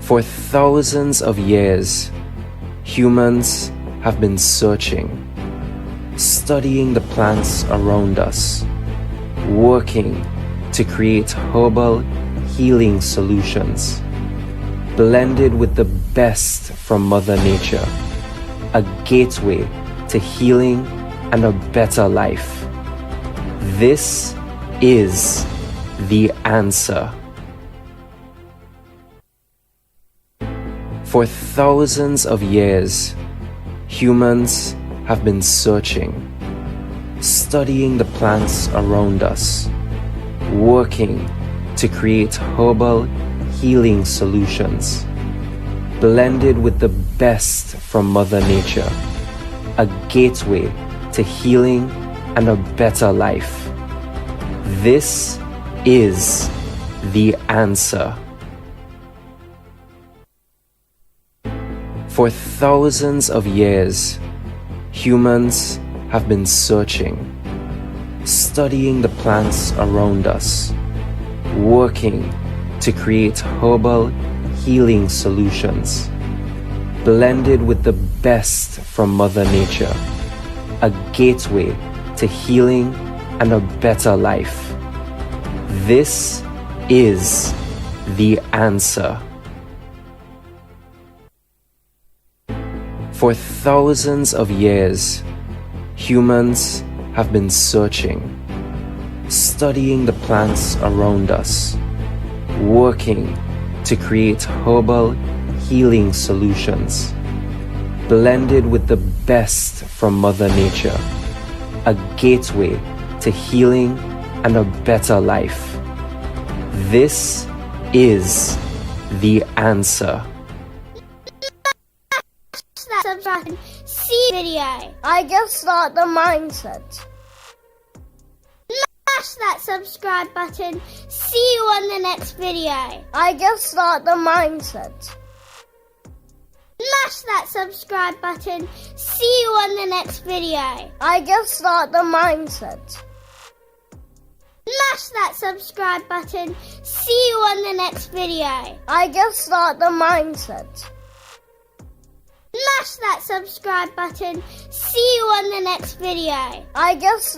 For thousands of years, humans have been searching, studying the plants around us, working to create herbal healing solutions, blended with the best from Mother Nature, a gateway to healing and a better life. This is the answer. For thousands of years, humans have been searching, studying the plants around us, working to create herbal healing solutions, blended with the best from Mother Nature, a gateway to healing and a better life. This is the answer. For thousands of years, humans have been searching, studying the plants around us, working to create herbal healing solutions, blended with the best from Mother Nature, a gateway to healing and a better life. This is the answer. For thousands of years, humans have been searching, studying the plants around us, working to create herbal healing solutions, blended with the best from Mother Nature, a gateway to healing and a better life. This is the answer. Subscribe. See video. I just start the mindset. Smash that subscribe button. See you on the next video. I just start the mindset. Smash that subscribe button. See you on the next video. I just start the mindset. Smash that subscribe button. See you on the next video. I just start the mindset. Smash that subscribe button. See you on the next video. I just